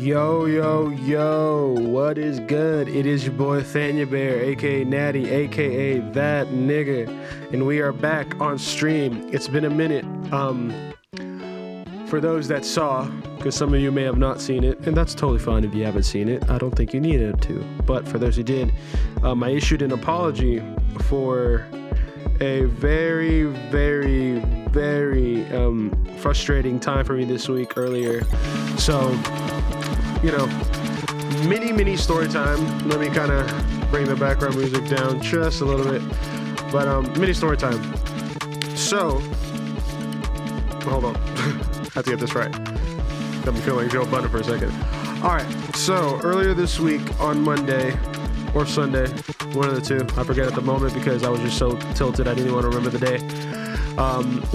Yo, yo, yo, what is good? It is your boy ThaniaBear, aka Natty, aka that nigga, and we are back on stream. It's been a minute. For those that saw, because some of you may have not seen it, and that's totally fine if you haven't seen it. I don't think you needed to, but for those who did, I issued an apology for a very, very, very frustrating time for me this week earlier. So, you know, mini story time. Let me kind of bring the background music down just a little bit. But mini story time. So, hold on. I have to get this right. Got me feeling like Joe Budden for a second. All right. So earlier this week on Monday or Sunday, one of the two, I forget at the moment because I was just so tilted I didn't want to remember the day.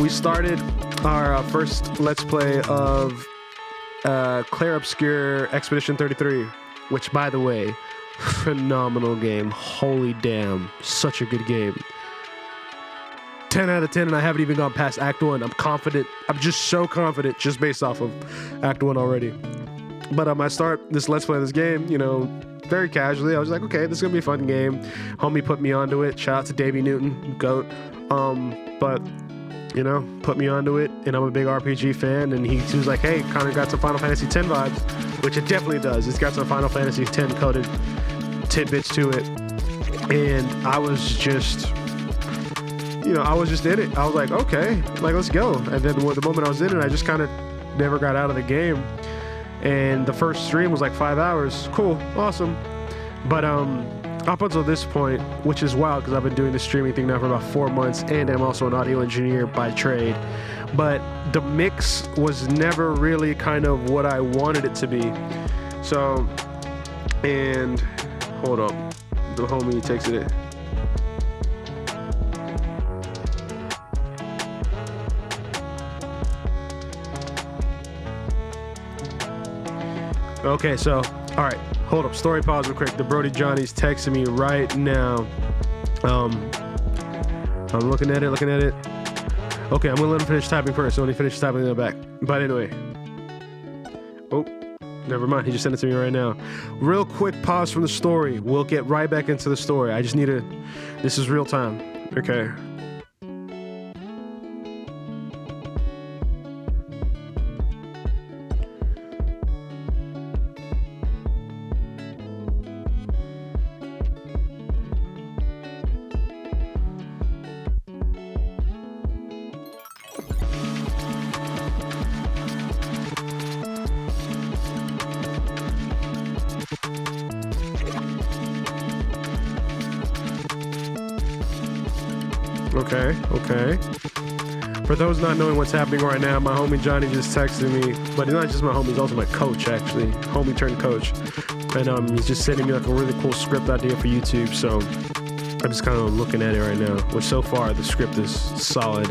We started our first Let's Play of Clair Obscure Expedition 33, which, by the way, phenomenal game. Holy damn, such a good game. 10 out of 10, and I haven't even gone past Act 1. I'm confident. I'm just so confident just based off of Act 1 already. But I start this Let's Play this game, you know, very casually. I was like, okay, this is going to be a fun game. Homie put me onto it. Shout out to Davey Newton, GOAT. But, you know, put me onto it, and I'm a big RPG fan, and he was like, hey, kind of got some Final Fantasy X vibes, which it definitely does. It's got some Final Fantasy X coded tidbits to it. And I was just... you know, I was just in it. I was like, okay, like, let's go. And then the moment I was in it, I just kind of never got out of the game. And the first stream was like 5 hours. Cool, awesome. But up until this point, which is wild because I've been doing this streaming thing now for about 4 months, and I'm also an audio engineer by trade. But the mix was never really kind of what I wanted it to be. So, and hold up, the homie takes it in. Okay, so, all right, hold up, story pause real quick. The Brody Johnny's texting me right now. I'm looking at it. Okay, I'm gonna let him finish typing first, so when he finishes typing, I'll back. But anyway. Oh, never mind, he just sent it to me right now. Real quick pause from the story. We'll get right back into the story. I just need to, this is real time. Okay. Okay. For those not knowing what's happening right now, my homie Johnny just texted me, but he's not just my homie, he's also my coach, actually. Homie turned coach. And he's just sending me like a really cool script idea for YouTube, so I'm just kind of looking at it right now, which so far the script is solid.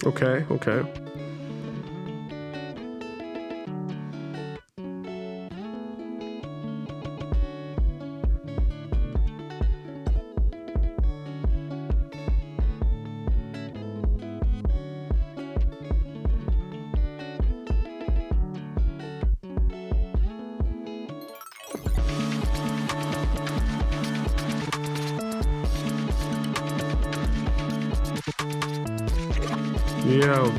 Okay. Yo.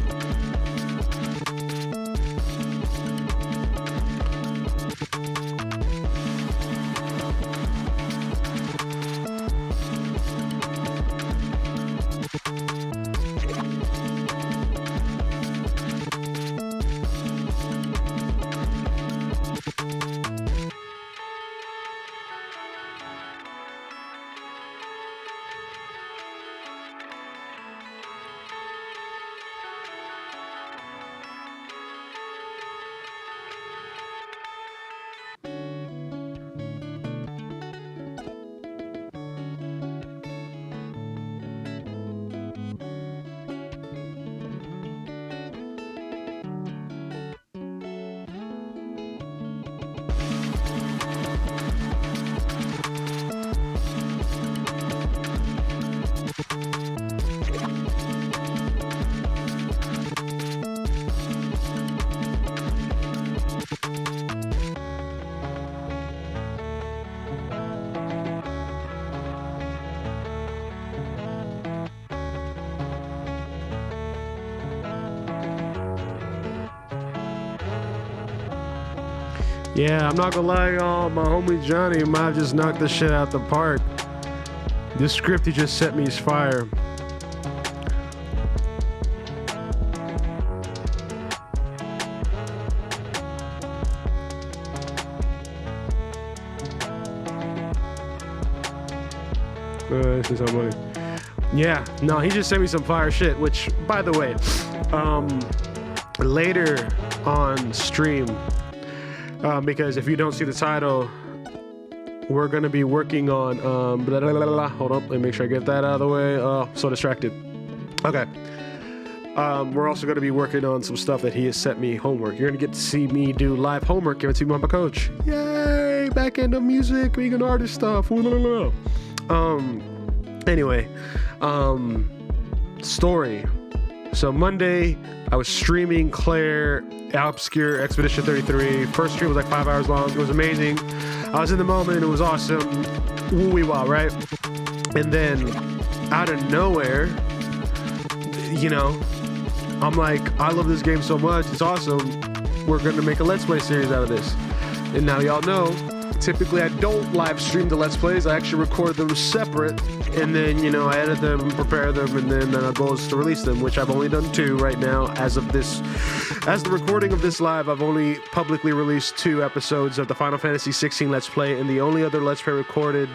Yeah, I'm not gonna lie, y'all. My homie Johnny might have just knocked this shit out the park. This script he just sent me is fire. This is how funny. Yeah, no, he just sent me some fire shit, which, by the way, later on stream, because if you don't see the title, we're going to be working on, hold on, let me make sure I get that out of the way. Oh, so distracted. Okay. We're also going to be working on some stuff that he has sent me homework. You're going to get to see me do live homework given to me by my coach. Yay! Back into music, being an artist stuff. Anyway, story. So Monday, I was streaming Claire Obscure Expedition 33. First stream was like 5 hours long. It was amazing. I was in the moment. It was awesome. Woo-wee-wah, right? And then out of nowhere, you know, I'm like, I love this game so much. It's awesome. We're going to make a Let's Play series out of this. And now y'all know, typically I don't live stream the Let's Plays. I actually record them separate. And then, you know, I edit them, prepare them, and then the goal is to release them, which I've only done 2 right now. As the recording of this live, I've only publicly released 2 episodes of the Final Fantasy 16 Let's Play, and the only other Let's Play recorded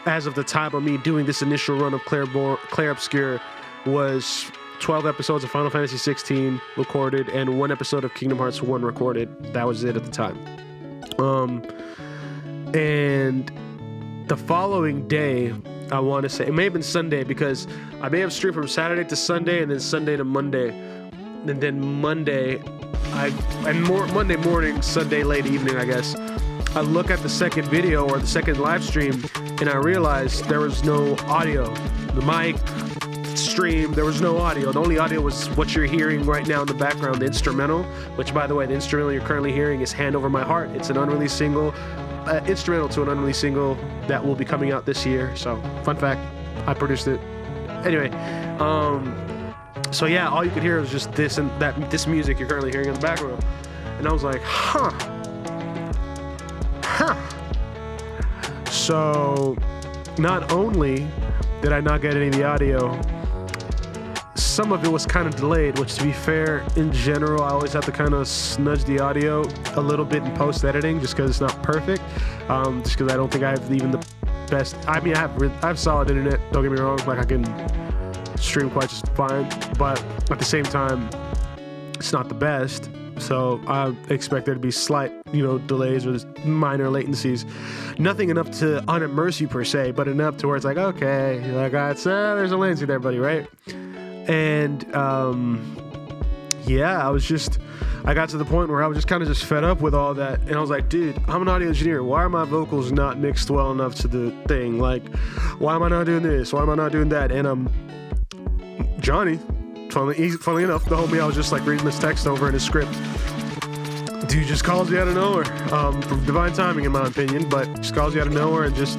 as of the time of me doing this initial run of Claire Obscure was 12 episodes of Final Fantasy 16 recorded and 1 episode of Kingdom Hearts 1 recorded. That was it at the time. And the following day, I want to say, it may have been Sunday, because I may have streamed from Saturday to Sunday and then Sunday to Monday. And then Monday morning, Sunday late evening, I guess, I look at the second video or the second live stream and I realized there was no audio. The mic stream, there was no audio. The only audio was what you're hearing right now in the background, the instrumental, which, by the way, the instrumental you're currently hearing is Hand Over My Heart. It's an unreleased single. Instrumental to an unreleased single that will be coming out this year. So, fun fact, I produced it. Anyway, so yeah, all you could hear was just this and that, this music you're currently hearing in the background, and I was like, huh. So, not only did I not get any of the audio, some of it was kind of delayed, which, to be fair, in general, I always have to kind of smudge the audio a little bit in post-editing just because it's not perfect, just because I don't think I have even the best. I mean, I have solid internet, don't get me wrong, like I can stream quite just fine, but at the same time, it's not the best, so I expect there to be slight, delays or minor latencies. Nothing enough to unimmerse you per se, but enough to where it's like, okay, like there's a latency there, buddy, right? And yeah, I got to the point where I was just kind of just fed up with all that. And I was like, dude, I'm an audio engineer. Why are my vocals not mixed well enough to the thing? Like, why am I not doing this? Why am I not doing that? And Johnny, funnily enough, the homie I was just like reading this text over in his script, dude just calls you out of nowhere. From divine timing, in my opinion, but just calls you out of nowhere and just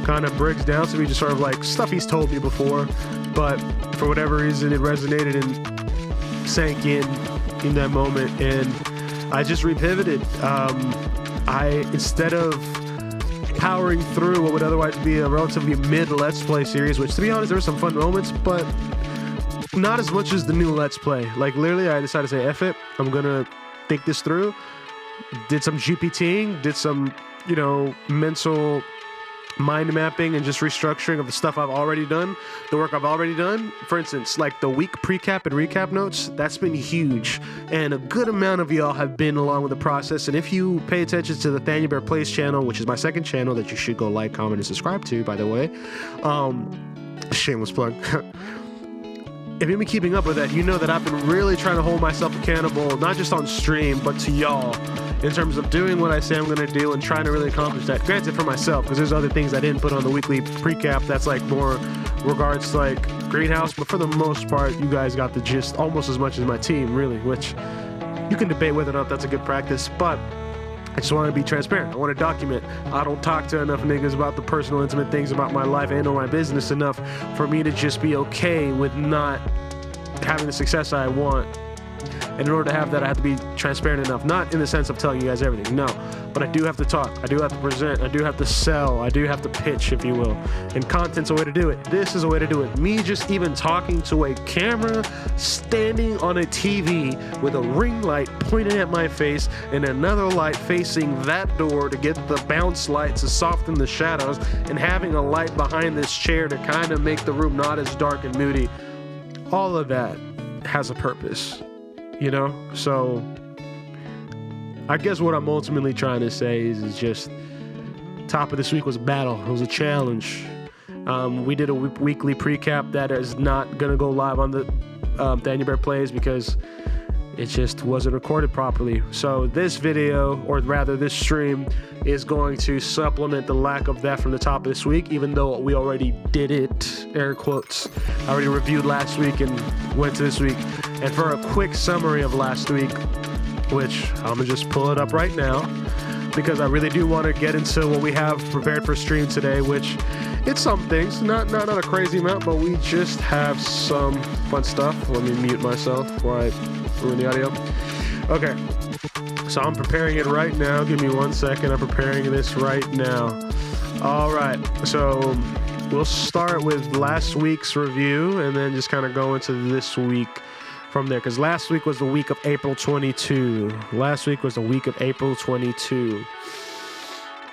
kind of breaks down to me, just sort of like stuff he's told me before, but for whatever reason, it resonated and sank in that moment, and I just repivoted. Instead of powering through what would otherwise be a relatively mid Let's Play series, which to be honest, there were some fun moments, but not as much as the new Let's Play. Like literally, I decided to say, F it, I'm gonna think this through. Did some GPTing, did some, mental mind mapping and just restructuring of the stuff I've already done, the work I've already done. For instance, like the week pre-cap and recap notes, that's been huge. And a good amount of y'all have been along with the process. And if you pay attention to the ThaniaBear Plays channel, which is my second channel that you should go like, comment, and subscribe to, by the way. Shameless plug. If you've been keeping up with that, you know that I've been really trying to hold myself accountable, not just on stream, but to y'all, in terms of doing what I say I'm going to do and trying to really accomplish that. Granted, for myself, because there's other things I didn't put on the weekly pre-cap that's like more regards to like Greenhouse, but for the most part, you guys got the gist almost as much as my team, really, which you can debate whether or not that's a good practice, but I just want to be transparent. I want to document. I don't talk to enough niggas about the personal, intimate things about my life and or my business enough for me to just be okay with not having the success I want. And in order to have that, I have to be transparent enough. Not in the sense of telling you guys everything, no. But I do have to talk. I do have to present. I do have to sell. I do have to pitch, if you will. And content's a way to do it. This is a way to do it. Me just even talking to a camera, standing on a TV with a ring light pointed at my face and another light facing that door to get the bounce light to soften the shadows, and having a light behind this chair to kind of make the room not as dark and moody. All of that has a purpose. So I guess what I'm ultimately trying to say is just top of this week was a battle. It was a challenge. We did a weekly pre-cap that is not going to go live on the ThaniaBear Plays because it just wasn't recorded properly. So this video, or rather this stream, is going to supplement the lack of that from the top of this week, even though we already did it, air quotes. I already reviewed last week and went to this week. And for a quick summary of last week, which I'm gonna just pull it up right now, because I really do want to get into what we have prepared for stream today, which it's some things, not a crazy amount, but we just have some fun stuff. Let me mute myself before I ruin the audio. Okay, so I'm preparing it right now. Give me 1 second. I'm preparing this right now. All right, so we'll start with last week's review and then just kind of go into this week from there, because last week was the week of April 22. Last week was the week of April 22.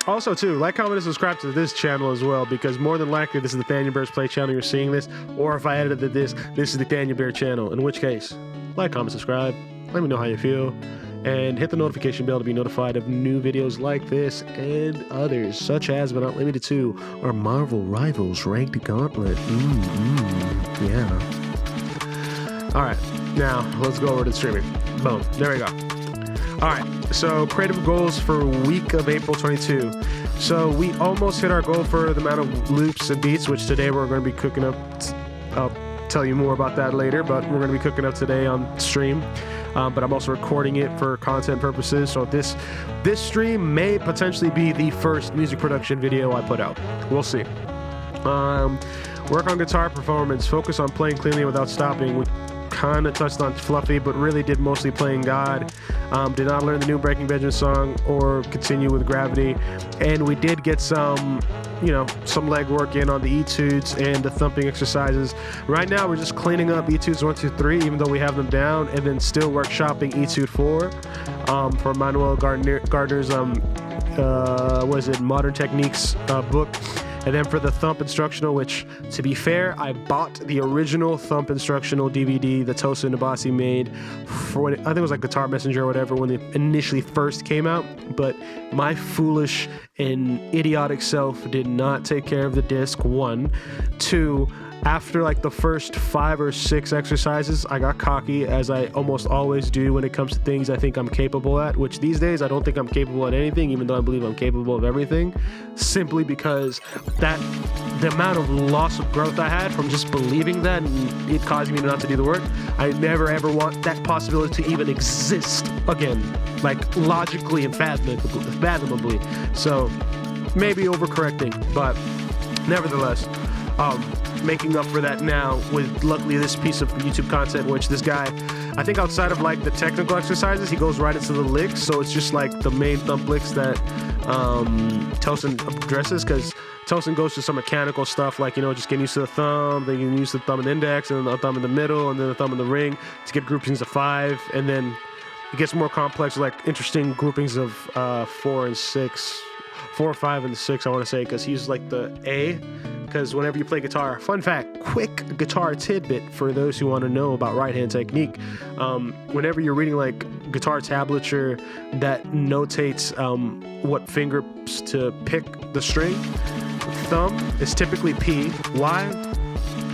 Also, too, like, comment, and subscribe to this channel as well, because more than likely this is the ThaniaBear's Play channel you're seeing this, or if I edited this is the ThaniaBear channel, in which case, like, comment, subscribe, let me know how you feel, and hit the notification bell to be notified of new videos like this and others, such as, but not limited to, our Marvel Rivals Ranked Gauntlet. Yeah. Alright, now let's go over to streaming. Boom, there we go. Alright, so creative goals for week of April 22. So we almost hit our goal for the amount of loops and beats, which today we're going to be cooking up. I'll tell you more about that later, but we're going to be cooking up today on stream. But I'm also recording it for content purposes, so this stream may potentially be the first music production video I put out. We'll see. Work on guitar performance, focus on playing cleanly without stopping. We kind of touched on Fluffy, but really did mostly Playing God. Did not learn the new Breaking Benjamin song or continue with Gravity, and we did get some legwork in on the etudes and the thumping exercises. Right now we're just cleaning up etudes 1, 2, 3, even though we have them down, and then still workshopping etude 4 for Manuel Gardner's Modern Techniques book. And then for the thump instructional, which, to be fair, I bought the original thump instructional DVD that Tosa Nabasi made for when I think it was like Guitar Messenger or whatever, when it initially first came out. But my foolish and idiotic self did not take care of the disc, 1. 2, After like the first 5 or 6 exercises, I got cocky, as I almost always do when it comes to things I think I'm capable at, which these days I don't think I'm capable at anything, even though I believe I'm capable of everything, simply because the amount of loss of growth I had from just believing that, and it caused me not to do the work. I never ever want that possibility to even exist again, like logically and fathomably. So maybe overcorrecting, but nevertheless, making up for that now with luckily this piece of YouTube content, which this guy, I think outside of like the technical exercises, he goes right into the licks. So it's just like the main thumb licks that Tosin addresses, because Tosin goes to some mechanical stuff like, just getting used to the thumb, then you use the thumb and index, and then the thumb in the middle, and then the thumb in the ring to get groupings of 5, and then it gets more complex, like interesting groupings of 4 and 6. 4, 5, and 6, I want to say, because he uses like the A, because whenever you play guitar, fun fact, quick guitar tidbit for those who want to know about right hand technique, whenever you're reading like guitar tablature that notates what fingers to pick the string, thumb is typically P. Why?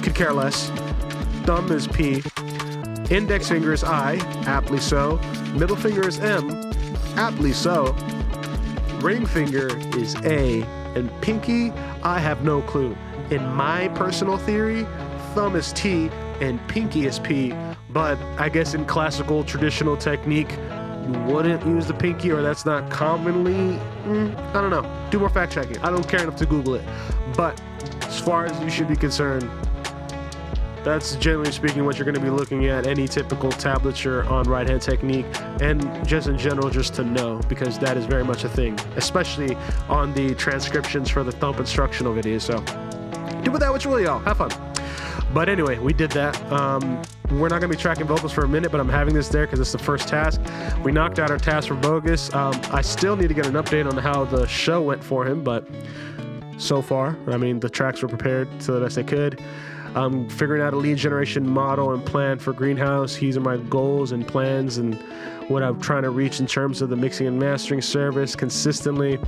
Could care less. Thumb is P. Index finger is I, aptly so. Middle finger is M, aptly so. Ring finger is A, and pinky, I have no clue. In my personal theory, thumb is T and pinky is P, but I guess in classical traditional technique, you wouldn't use the pinky, or that's not commonly, I don't know. Do more fact checking. I don't care enough to Google it. But as far as you should be concerned, that's generally speaking what you're going to be looking at, any typical tablature on right hand technique, and just in general, just to know, because that is very much a thing, especially on the transcriptions for the thump instructional videos. So do with that what you will, y'all. Have fun. But anyway, we did that. We're not going to be tracking vocals for a minute, but I'm having this there because it's the first task. We knocked out our task for Bogus. I still need to get an update on how the show went for him, but so far, I mean, the tracks were prepared to the best they could. Figuring out a lead generation model and plan for Greenhouse. These are my goals and plans and what I'm trying to reach in terms of the mixing and mastering service consistently.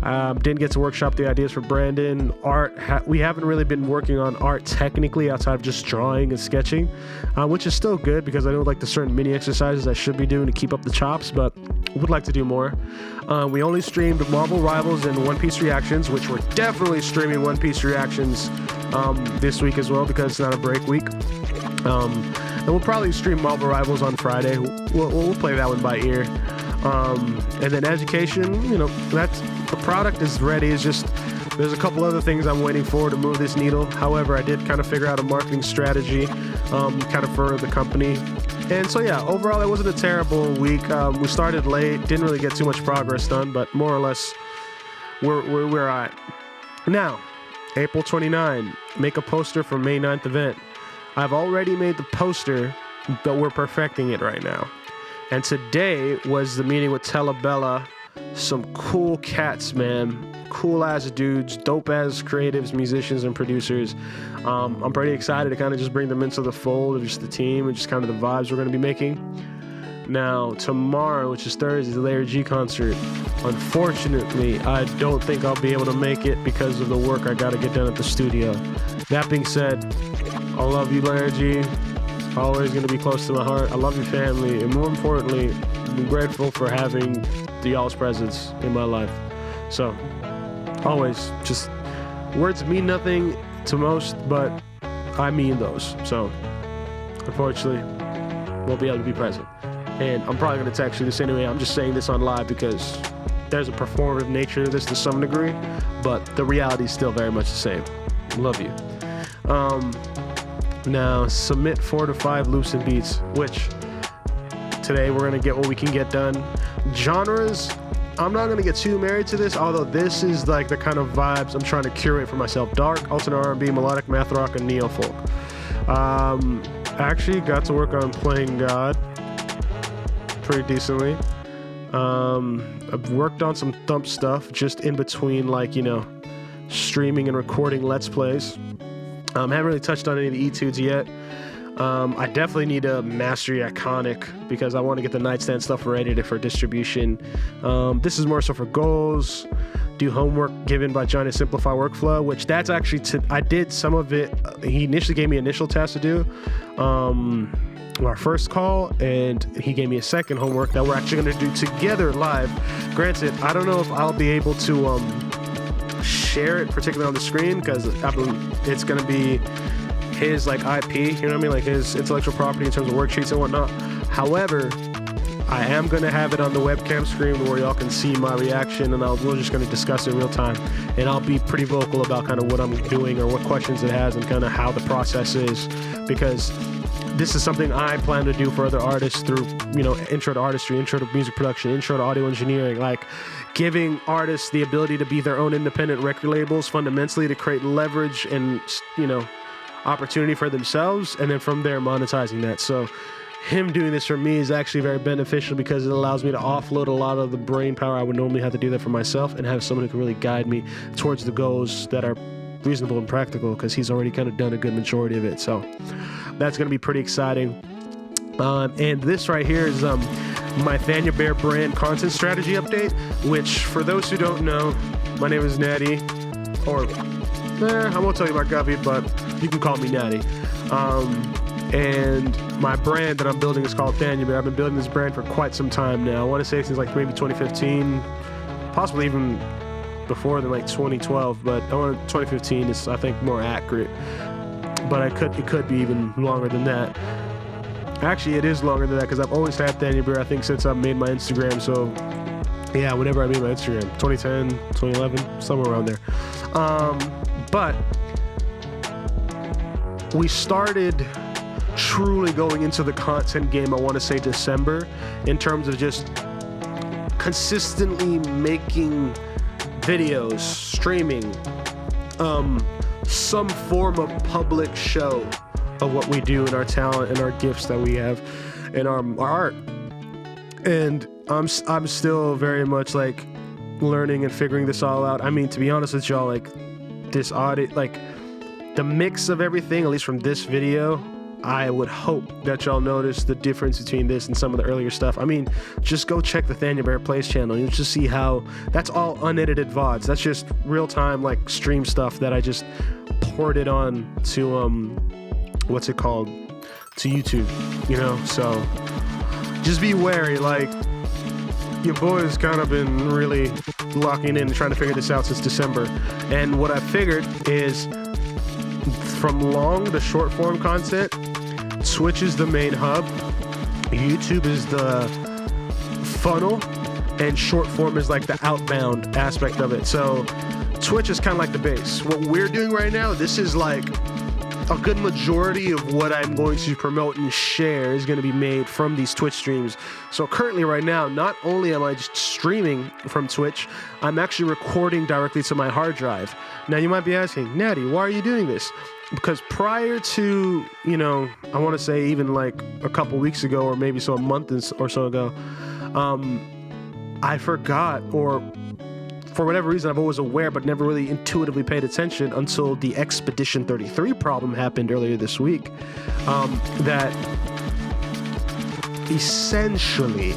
Didn't get to workshop the ideas for Brandon. Art, we haven't really been working on art technically outside of just drawing and sketching, which is still good because I know like the certain mini exercises I should be doing to keep up the chops, but would like to do more. We only streamed Marvel Rivals and One Piece Reactions, which we're definitely streaming One Piece Reactions this week as well because it's not a break week. And we'll probably stream Marvel Rivals on Friday. We'll play that one by ear. And then education, that's the product is ready. It's just there's a couple other things I'm waiting for to move this needle. However, I did kind of figure out a marketing strategy kind of for the company. And so, yeah, overall, it wasn't a terrible week. We started late, didn't really get too much progress done, but more or less we're at. Now, April 29, make a poster for May 9th event. I've already made the poster, but we're perfecting it right now. And today was the meeting with Telebella. Some cool cats, man. Cool ass dudes, dope ass creatives, musicians, and producers. I'm pretty excited to kind of just bring them into the fold of just the team and just kind of the vibes we're going to be making. Now, tomorrow, which is Thursday, the Larry G concert. Unfortunately, I don't think I'll be able to make it because of the work I got to get done at the studio. That being said, I love you, Larry G. Always going to be close to my heart. I love your family. And more importantly, I'm grateful for having the y'all's presence in my life. So, always, just words mean nothing to most, but I mean those. So, unfortunately, won't be able to be present. And I'm probably going to text you this anyway. I'm just saying this on live because there's a performative nature to this to some degree, but the reality is still very much the same. Love you. Now, submit 4 to 5 loops and beats, which today we're going to get what we can get done. Genres, I'm not going to get too married to this, although this is like the kind of vibes I'm trying to curate for myself. Dark, alternate R&B, melodic math rock, and neo-folk. Actually got to work on Playing God pretty decently. I've worked on some thump stuff just in between, like, streaming and recording Let's Plays. Haven't really touched on any of the etudes yet. I definitely need to master Iconic because I want to get the nightstand stuff ready for distribution. This is more so for goals, do homework given by Johnny Simplify Workflow, which that's actually, I did some of it. He initially gave me initial tasks to do, our first call, and he gave me a second homework that we're actually going to do together live. Granted, I don't know if I'll be able to share it particularly on the screen, because I believe it's going to be his like IP, you know what I mean, like his intellectual property in terms of worksheets and whatnot. However, I am going to have it on the webcam screen where y'all can see my reaction, and we're just going to discuss it in real time, and I'll be pretty vocal about kind of what I'm doing or what questions it has and kind of how the process is, because this is something I plan to do for other artists through, you know, intro to artistry, intro to music production, intro to audio engineering, like giving artists the ability to be their own independent record labels fundamentally, to create leverage and, you know, opportunity for themselves, and then from there monetizing that. So him doing this for me is actually very beneficial, because it allows me to offload a lot of the brain power I would normally have to do that for myself, and have someone who can really guide me towards the goals that are reasonable and practical, because he's already kind of done a good majority of it. So that's going to be pretty exciting. And this right here is my ThaniaBear brand content strategy update, which for those who don't know, my name is Natty, or I won't tell you about Guppy, but you can call me Natty. And my brand that I'm building is called ThaniaBear. I've been building this brand for quite some time now. I want to say since like maybe 2015, possibly even before than like 2012, but 2015 is, I think, more accurate. But it could be even longer than that. Actually, it is longer than that, because I've always had ThaniaBear, I think, since I made my Instagram. So yeah, whenever I made my Instagram, 2010, 2011, somewhere around there. But we started truly going into the content game, I want to say December, in terms of just consistently making videos, streaming, some form of public show of what we do and our talent and our gifts that we have and our art. And I'm still very much like learning and figuring this all out. I mean, to be honest with y'all, like this audit, like the mix of everything, at least from this video, I would hope that y'all notice the difference between this and some of the earlier stuff. I mean, just go check the ThaniaBear Plays channel. You'll just see how that's all unedited VODs. That's just real-time like stream stuff that I just poured it on to what's it called, to YouTube, you know. So just be wary. Like, your boy's kind of been really locking in and trying to figure this out since December. And what I figured is, from long to short form content, Twitch is the main hub, YouTube is the funnel, and short form is like the outbound aspect of it. So Twitch is kind of like the base. What we're doing right now, this is like a good majority of what I'm going to promote and share is going to be made from these Twitch streams. So currently right now, not only am I just streaming from Twitch, I'm actually recording directly to my hard drive. Now you might be asking, Natty, why are you doing this? Because prior to, you know, I want to say even like a couple weeks ago, or maybe so a month or so ago, I forgot, or for whatever reason, I've always aware, but never really intuitively paid attention until the Expedition 33 problem happened earlier this week. That essentially,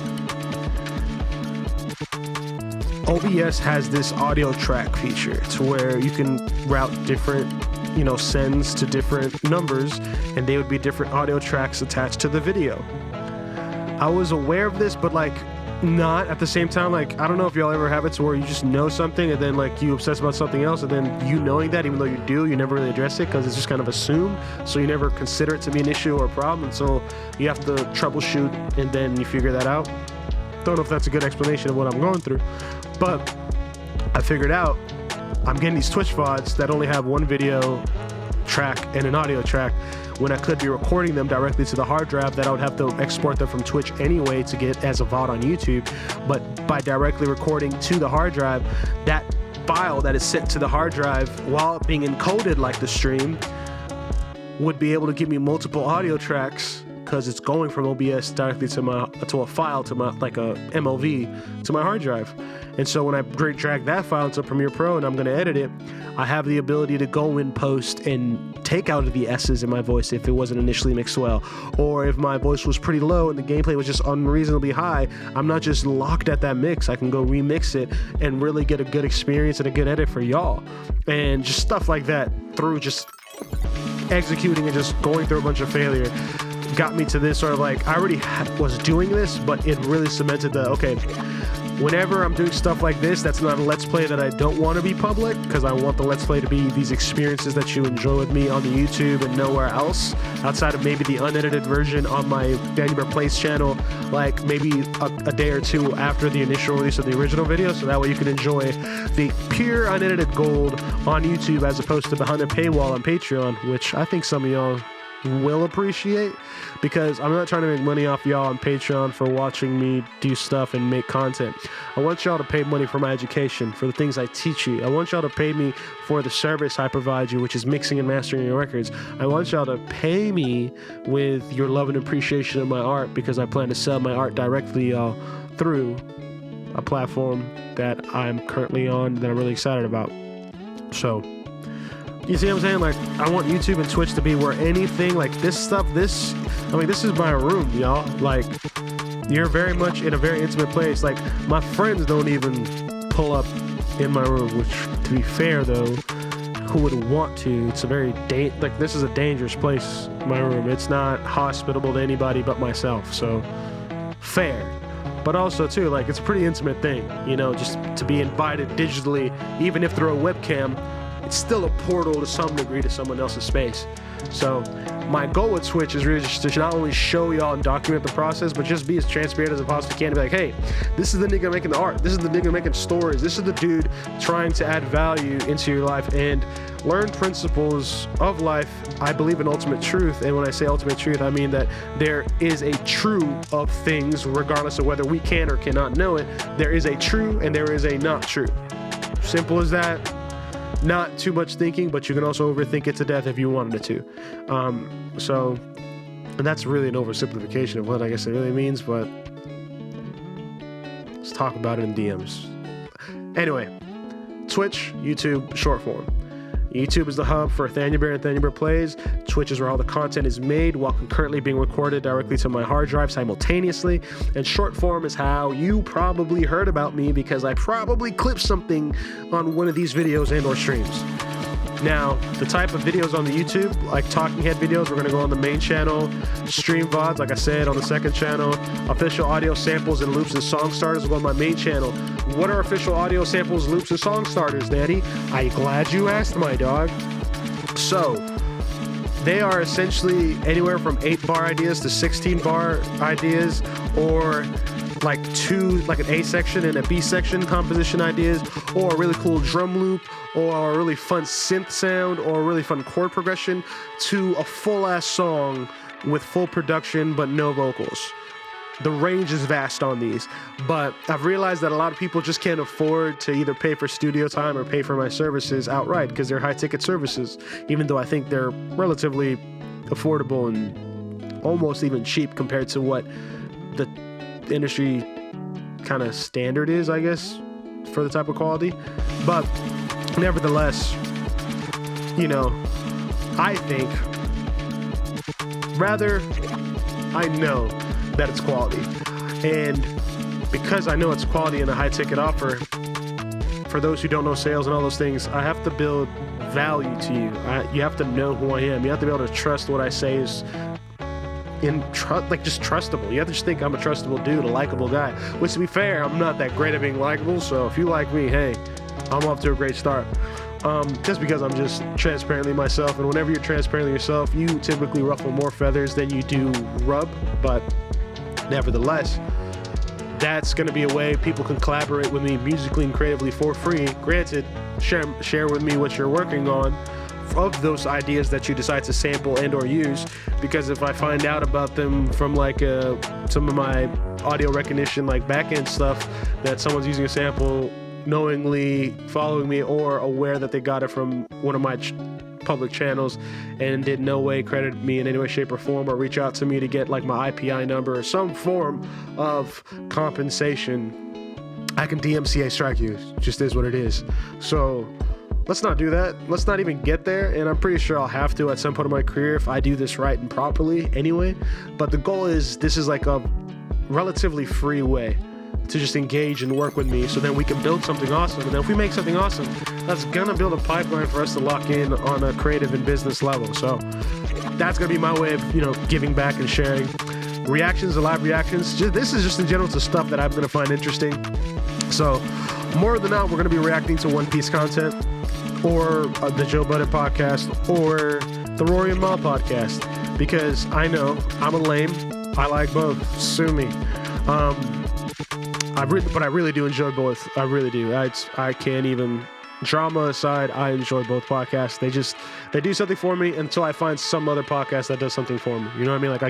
OBS has this audio track feature to where you can route different, you know, sends to different numbers, and they would be different audio tracks attached to the video. I was aware of this, but like, not at the same time. Like, I don't know if y'all ever have it to where you just know something and then like you obsess about something else, and then you knowing that, even though you do, you never really address it because it's just kind of assumed, so you never consider it to be an issue or a problem until you have to troubleshoot and then you figure that out. Don't know if that's a good explanation of what I'm going through, but I figured out I'm getting these Twitch VODs that only have one video track and an audio track, when I could be recording them directly to the hard drive that I would have to export them from Twitch anyway to get as a VOD on YouTube. But by directly recording to the hard drive, that file that is sent to the hard drive while being encoded like the stream would be able to give me multiple audio tracks because it's going from OBS directly to a file, to my, like a MLV, to my hard drive. And so when I drag that file into Premiere Pro and I'm going to edit it, I have the ability to go in post and take out the S's in my voice if it wasn't initially mixed well, or if my voice was pretty low and the gameplay was just unreasonably high. I'm not just locked at that mix. I can go remix it and really get a good experience and a good edit for y'all. And just stuff like that, through just executing and just going through a bunch of failure, got me to this sort of like, I already was doing this, but it really cemented the, okay, whenever I'm doing stuff like this, that's not a Let's Play that I don't want to be public, because I want the Let's Play to be these experiences that you enjoy with me on the YouTube and nowhere else, outside of maybe the unedited version on my ThaniaBear Plays channel, like maybe a day or two after the initial release of the original video, so that way you can enjoy the pure unedited gold on YouTube as opposed to behind a paywall on Patreon, which I think some of y'all will appreciate, because I'm not trying to make money off y'all on Patreon for watching me do stuff and make content. I want y'all to pay money for my education, for the things I teach you. I want y'all to pay me for the service I provide you, which is mixing and mastering your records. I want y'all to pay me with your love and appreciation of my art, because I plan to sell my art directly through a platform that I'm currently on that I'm really excited about. So you see what I'm saying? Like, I want YouTube and Twitch to be where anything like this stuff, this is my room, y'all. Like, you're very much in a very intimate place. Like, my friends don't even pull up in my room, which, to be fair though, who would want to? It's a very, this is a dangerous place, my room. It's not hospitable to anybody but myself, so fair. But also too, like, it's a pretty intimate thing, you know, just to be invited digitally, even if through a webcam. It's still a portal to some degree to someone else's space. So my goal with Twitch is really just to not only show y'all and document the process, but just be as transparent as I possibly can, to be like, hey, this is the nigga making the art, this is the nigga making stories, this is the dude trying to add value into your life and learn principles of life. I believe in ultimate truth, and when I say ultimate truth, I mean that there is a true of things, regardless of whether we can or cannot know it. There is a true and there is a not true. Simple as that. Not too much thinking, but you can also overthink it to death if you wanted it to. And that's really an oversimplification of what I guess it really means, but let's talk about it in DMs. Anyway, Twitch, YouTube, short form. YouTube is the hub for ThaniaBear and ThaniaBear Plays. Twitch is where all the content is made while concurrently being recorded directly to my hard drive simultaneously. And short form is how you probably heard about me, because I probably clipped something on one of these videos and or streams. Now, the type of videos on the YouTube, like talking head videos, we're going to go on the main channel. Stream VODs, like I said, on the second channel. Official audio samples and loops and song starters will go on my main channel. What are official audio samples, loops, and song starters, Daddy? I'm glad you asked, my dog. So, they are essentially anywhere from 8-bar ideas to 16-bar ideas, or like an A section and a B section composition ideas, or a really cool drum loop, or a really fun synth sound, or a really fun chord progression, to a full-ass song with full production but no vocals. The range is vast on these, but I've realized that a lot of people just can't afford to either pay for studio time or pay for my services outright, because they're high-ticket services, even though I think they're relatively affordable and almost even cheap compared to what the industry kind of standard is, I guess, for the type of quality. But nevertheless, you know, I think, rather, I know that it's quality, and because I know it's quality and a high ticket offer, for those who don't know sales and all those things, I have to build value to you. You have to know who I am. You have to be able to trust what I say is just trustable. You have to just think I'm a trustable dude, a likable guy, which, to be fair, I'm not that great at being likable. So if you like me, hey, I'm off to a great start. Just because I'm just transparently myself, and whenever you're transparently yourself, you typically ruffle more feathers than you do rub. But nevertheless, that's going to be a way people can collaborate with me musically and creatively for free. Granted, share with me what you're working on of those ideas that you decide to sample and or use, because if I find out about them from like some of my audio recognition, like back-end stuff, that someone's using a sample knowingly following me or aware that they got it from one of my public channels and did no way credit me in any way, shape, or form, or reach out to me to get like my IPI number or some form of compensation, I can DMCA strike you. It just is what it is. So let's not do that. Let's not even get there. And I'm pretty sure I'll have to at some point in my career if I do this right and properly anyway. But the goal is, this is like a relatively free way to just engage and work with me, so then we can build something awesome. And then if we make something awesome, that's gonna build a pipeline for us to lock in on a creative and business level. So that's gonna be my way of, giving back and sharing. Reactions to live reactions. This is just in general to stuff that I'm gonna find interesting. So more than not, we're gonna be reacting to One Piece content, or the Joe Budden podcast, or the Rory and Mal podcast, because I know I'm a lame. I like both. Sue me. But I really do enjoy both. I really do. I can't even, drama aside, I enjoy both podcasts. They do something for me until I find some other podcast that does something for me. You know what I mean? Like,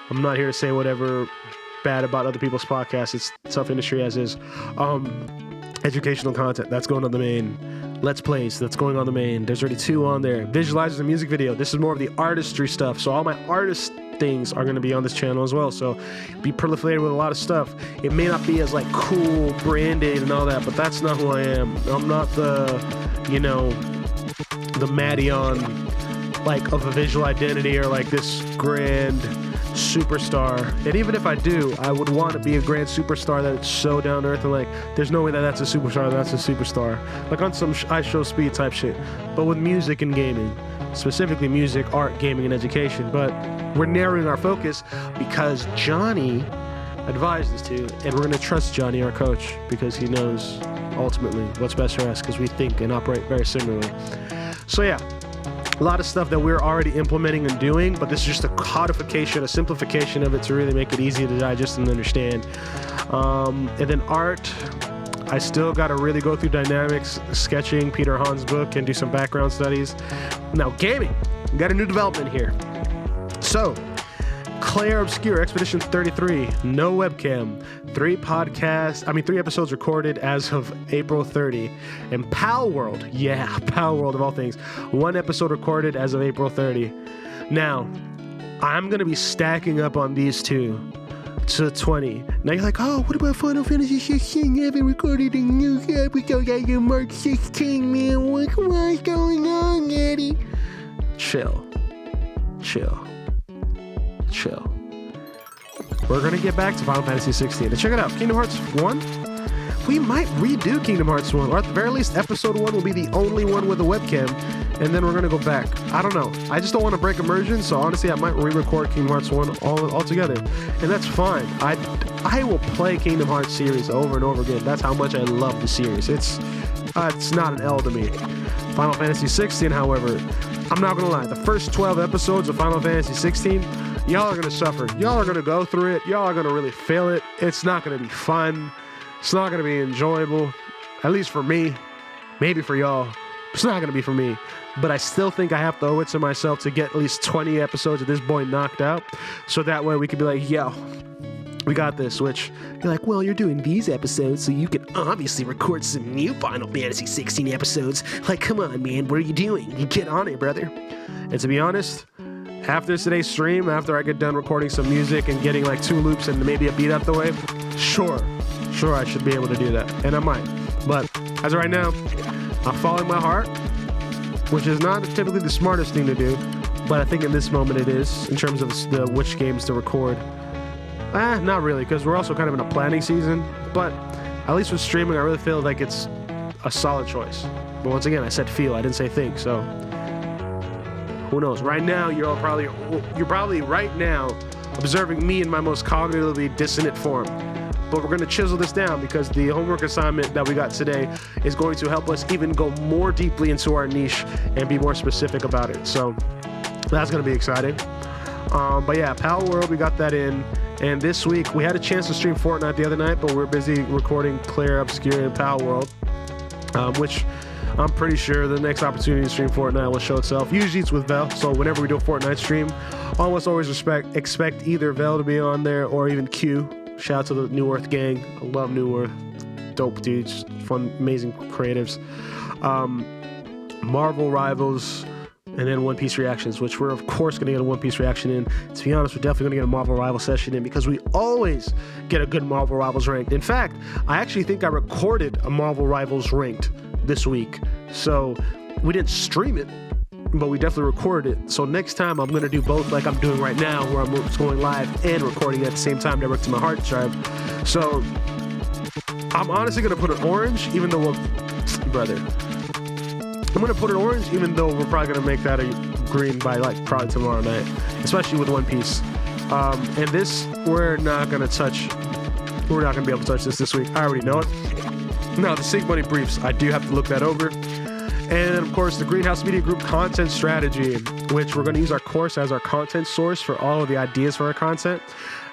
I'm not here to say whatever bad about other people's podcasts. It's tough industry as is. Educational content, that's going on the main. Let's Plays, that's going on the main. There's already 2 on there. Visualizers and music video. This is more of the artistry stuff. So all my artist things are going to be on this channel as well. So be proliferated with a lot of stuff. It may not be as like cool branded and all that, but that's not who I am. I'm not the Madion like of a visual identity, or like this grand superstar. And even if I do, I would want to be a grand superstar that's so down to earth and like there's no way that's a superstar, like on some I Show Speed type shit. But with music and gaming, specifically music, art, gaming, and education. But we're narrowing our focus because Johnny advised us to, and we're going to trust Johnny, our coach, because he knows ultimately what's best for us, because we think and operate very similarly. So yeah, a lot of stuff that we're already implementing and doing, but this is just a codification, a simplification of it to really make it easy to digest and understand. And then art, I still got to really go through dynamics, sketching, Peter Hahn's book, and do some background studies. Now, gaming, we got a new development here. So, Claire Obscure Expedition 33, no webcam, 3 episodes recorded as of April 30. And Pal World of all things, 1 episode recorded as of April 30. Now, I'm going to be stacking up on these 2 to 20. Now you're like, oh, what about Final Fantasy 16? You haven't recorded a new episode as of March 16, man. What's going on, Eddie? Chill. We're gonna get back to Final Fantasy 16. And check it out, Kingdom Hearts 1. We might redo Kingdom Hearts 1, or at the very least, episode 1 will be the only one with a webcam, and then we're gonna go back. I don't know. I just don't want to break immersion, so honestly, I might re-record Kingdom Hearts 1 all together, and that's fine. I will play Kingdom Hearts series over and over again. That's how much I love the series. It's not an L to me. Final Fantasy 16, however, I'm not gonna lie. The first 12 episodes of Final Fantasy 16, y'all are gonna suffer. Y'all are gonna go through it. Y'all are gonna really feel it. It's not gonna be fun. It's not gonna be enjoyable. At least for me. Maybe for y'all. It's not gonna be for me. But I still think I have to owe it to myself to get at least 20 episodes of this boy knocked out. So that way we could be like, yo, we got this. Which you're like, well, you're doing these episodes, so you can obviously record some new Final Fantasy 16 episodes. Like, come on, man, what are you doing? You get on it, brother. And to be honest, after today's stream, after I get done recording some music and getting like 2 loops and maybe a beat out the way, sure, I should be able to do that. And I might. But as of right now, I'm following my heart, which is not typically the smartest thing to do, but I think in this moment it is, in terms of which games to record. Not really, because we're also kind of in a planning season, but at least with streaming, I really feel like it's a solid choice. But once again, I said feel, I didn't say think, so who knows? Right now, you're probably right now observing me in my most cognitively dissonant form. But we're going to chisel this down, because the homework assignment that we got today is going to help us even go more deeply into our niche and be more specific about it. So that's going to be exciting. But yeah, Pal World, we got that in. And this week, we had a chance to stream Fortnite the other night, but we're busy recording Claire Obscure and Pal World, which I'm pretty sure the next opportunity to stream Fortnite will show itself. Usually it's with Vel, so whenever we do a Fortnite stream, almost always expect either Vel to be on there or even Q. Shout out to the New Earth gang. I love New Earth. Dope dudes, fun, amazing creatives. Marvel Rivals, and then One Piece reactions, which we're of course going to get a One Piece reaction in. To be honest, we're definitely going to get a Marvel Rivals session in because we always get a good Marvel Rivals ranked. In fact, I actually think I recorded a Marvel Rivals ranked this week. So we didn't stream it, but we definitely recorded it. So next time I'm going to do both like I'm doing right now, where I'm going live and recording at the same time direct to my hard drive. So I'm honestly going to put an orange, even though I'm going to put it orange, even though we're probably going to make that a green by like probably tomorrow night, especially with One Piece. And this, we're not going to be able to touch this week. I already know it. Now, the Sig Money briefs, I do have to look that over. And of course, the Greenhouse Media Group content strategy, which we're going to use our course as our content source for all of the ideas for our content,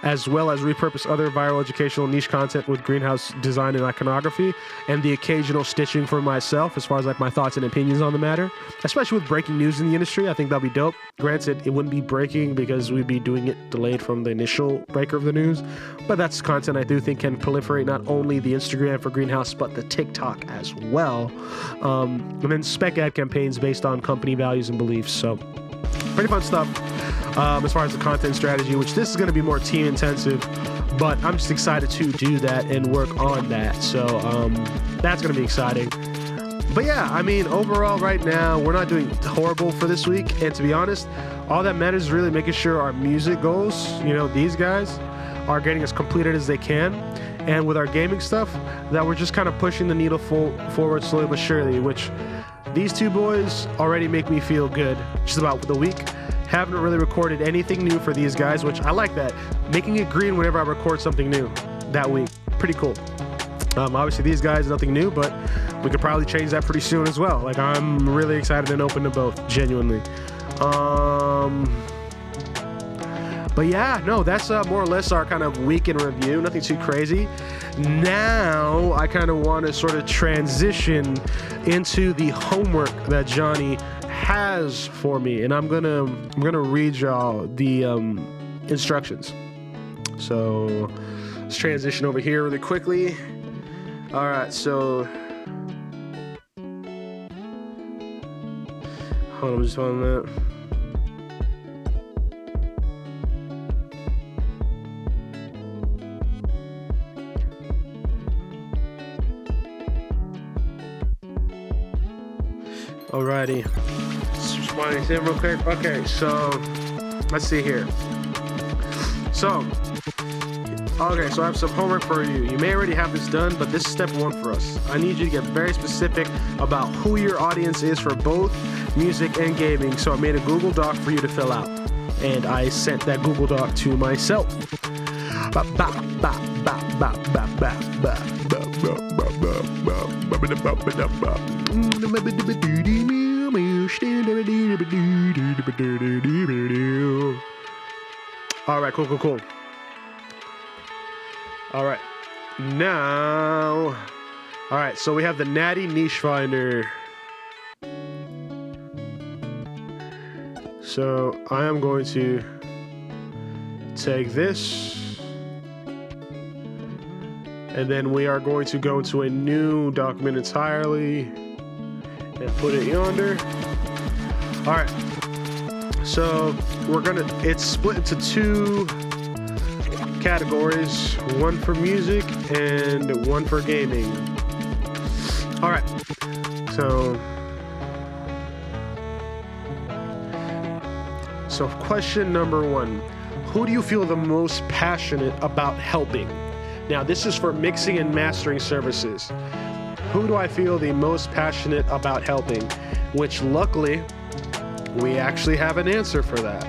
as well as repurpose other viral educational niche content with Greenhouse design and iconography, and the occasional stitching for myself as far as like my thoughts and opinions on the matter, especially with breaking news in the industry. I think that'll be dope. Granted, it wouldn't be breaking because we'd be doing it delayed from the initial breaker of the news, but that's content I do think can proliferate not only the Instagram for Greenhouse, but the TikTok as well. And then spec ad campaigns based on company values and beliefs. So pretty fun stuff. As far as the content strategy, which this is going to be more team intensive, but I'm just excited to do that and work on that. So that's going to be exciting. But yeah, I mean, overall right now, we're not doing horrible for this week. And to be honest, all that matters is really making sure our music goals, these guys are getting as completed as they can. And with our gaming stuff, that we're just kind of pushing the needle forward slowly but surely, which these two boys already make me feel good just about the week. Haven't really recorded anything new for these guys, which I like that. Making it green whenever I record something new that week. Pretty cool. Obviously, these guys, nothing new, but we could probably change that pretty soon as well. Like, I'm really excited and open to both, genuinely. But yeah, no, that's more or less our kind of week in review. Nothing too crazy. Now, I kind of want to sort of transition into the homework that Johnny has for me, and I'm gonna read y'all the instructions. So let's transition over here really quickly. All right, so hold on, I'm just on that. Alrighty, just responding to him real quick. Okay, so let's see here. So I have some homework for you. You may already have this done, but this is step one for us. I need you to get very specific about who your audience is for both music and gaming. So I made a Google Doc for you to fill out, and I sent that Google Doc to myself. All right, cool. All right, now, all right, so we have the Natty Niche Finder. So I am going to take this, and then we are going to go into a new document entirely and put it yonder. All right, so it's split into two categories, one for music and one for gaming. All right, so question number one, who do you feel the most passionate about helping? Now, this is for mixing and mastering services. Who do I feel the most passionate about helping? Which luckily, we actually have an answer for that.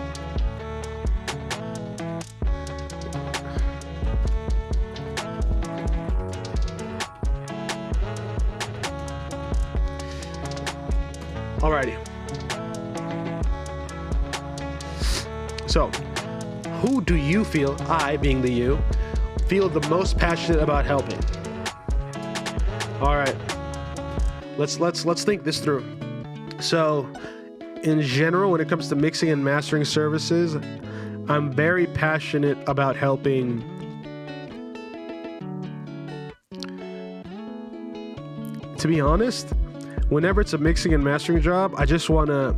Alrighty. So, who do you feel, I being the you, feel the most passionate about helping? All right. Let's think this through. So, in general, when it comes to mixing and mastering services, I'm very passionate about helping to be honest, whenever it's a mixing and mastering job, I just want to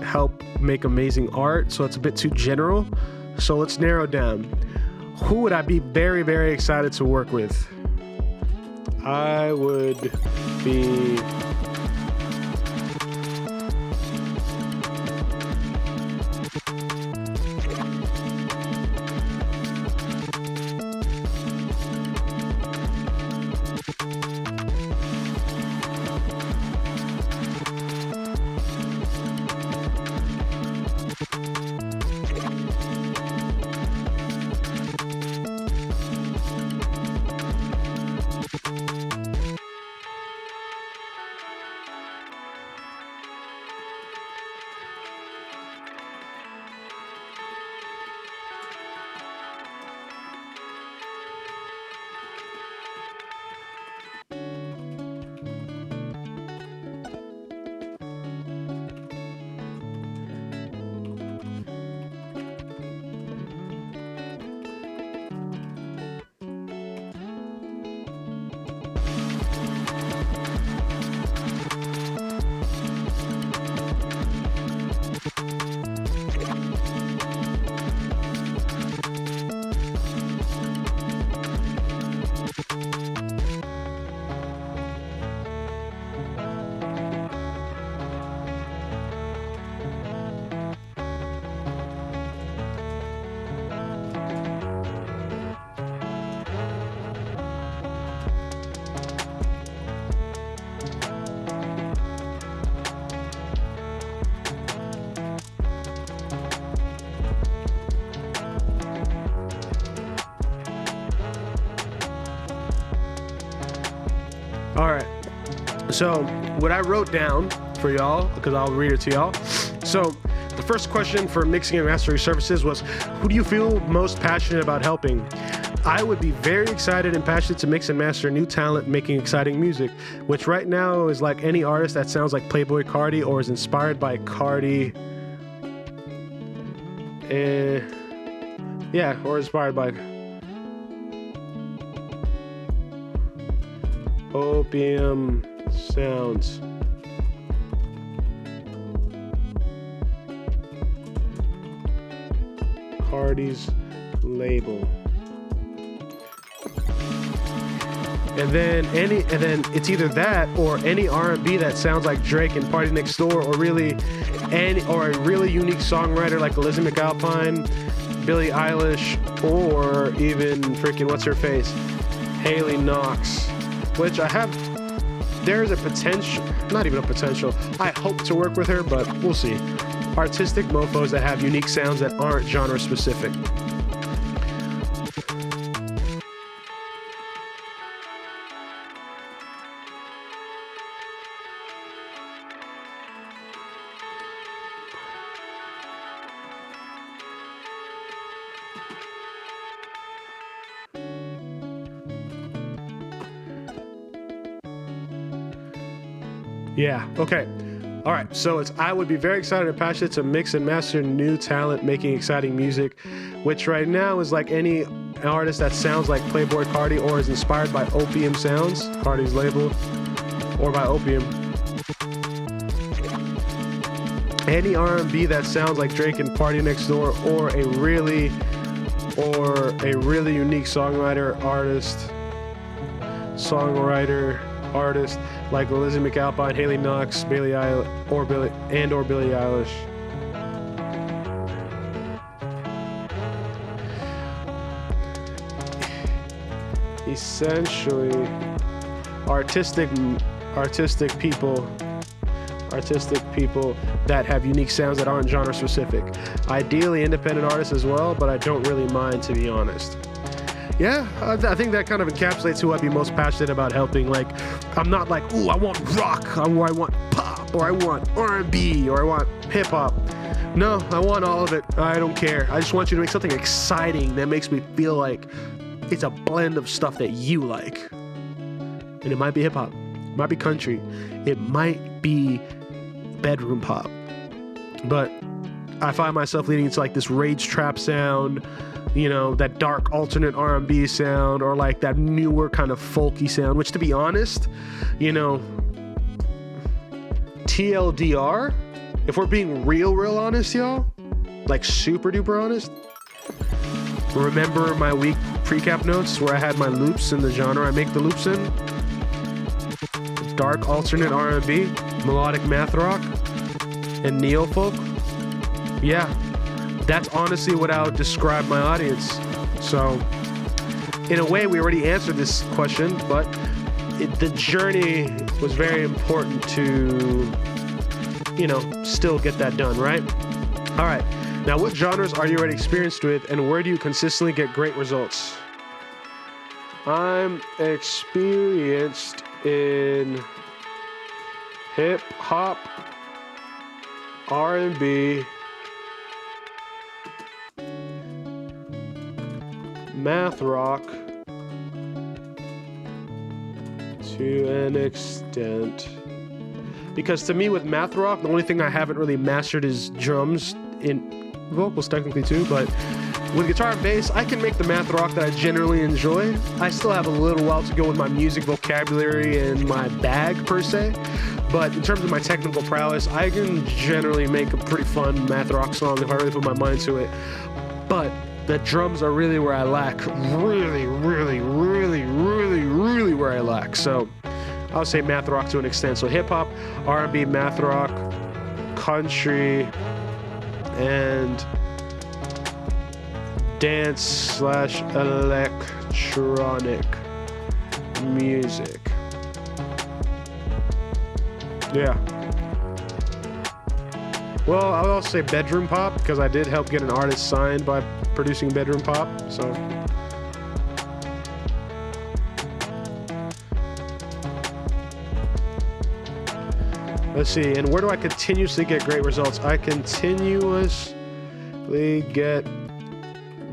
help make amazing art, so it's a bit too general. So let's narrow down. Who would I be very, very excited to work with? I would be... All right, so what I wrote down for y'all, because I'll read it to y'all. So the first question for mixing and mastering services was, who do you feel most passionate about helping? I would be very excited and passionate to mix and master new talent making exciting music, which right now is like any artist that sounds like Playboi Carti or is inspired by Carti. Yeah, or inspired by Opium Sounds. Carti's label. And then it's either that or any R&B that sounds like Drake and Party Next Door, or a really unique songwriter like Lizzie McAlpine, Billie Eilish, or even freaking what's her face, Haley Knox, which there's a potential, not even a potential, I hope to work with her, but we'll see. Artistic mofos that have unique sounds that aren't genre specific. Yeah, okay. All right, so I would be very excited and passionate to mix and master new talent making exciting music, which right now is like any artist that sounds like Playboi Carti or is inspired by Opium Sounds, Carti's label, or by Opium. Any R&B that sounds like Drake and Party Next Door, or a really unique songwriter, artist like Lizzie McAlpine, Haley Knox, Billie Eilish. Essentially, artistic people that have unique sounds that aren't genre specific. Ideally independent artists as well, but I don't really mind, to be honest. Yeah, I think that kind of encapsulates who I'd be most passionate about helping. Like, I'm not like, ooh, I want rock, or I want pop, or I want R&B, or I want hip hop. No, I want all of it. I don't care. I just want you to make something exciting that makes me feel like it's a blend of stuff that you like. And it might be hip hop, it might be country, it might be bedroom pop. But I find myself leading into like this rage trap sound, you know, that dark alternate R&B sound, or like that newer kind of folky sound, which, to be honest, you know, TLDR, if we're being real honest, y'all, like super duper honest, remember my week pre-cap notes where I had my loops in the genre I make the loops in? Dark alternate R&B, melodic math rock, and neo-folk? Yeah, that's honestly what I would describe my audience. So, in a way, we already answered this question, but the journey was very important to, still get that done, right? All right. Now, what genres are you already experienced with, and where do you consistently get great results? I'm experienced in hip hop, R&B, math rock to an extent. Because to me, with math rock, the only thing I haven't really mastered is drums, in vocals technically too, but with guitar and bass, I can make the math rock that I generally enjoy. I still have a little while to go with my music vocabulary and my bag per se, but in terms of my technical prowess, I can generally make a pretty fun math rock song if I really put my mind to it. But the drums are really where I lack. Really where I lack. So I'll say math rock to an extent. So hip hop, R&B, math rock, country, and dance/electronic music. Yeah. Well, I'll also say bedroom pop because I did help get an artist signed by producing bedroom pop. So. Let's see, and where do I continuously get great results? I continuously get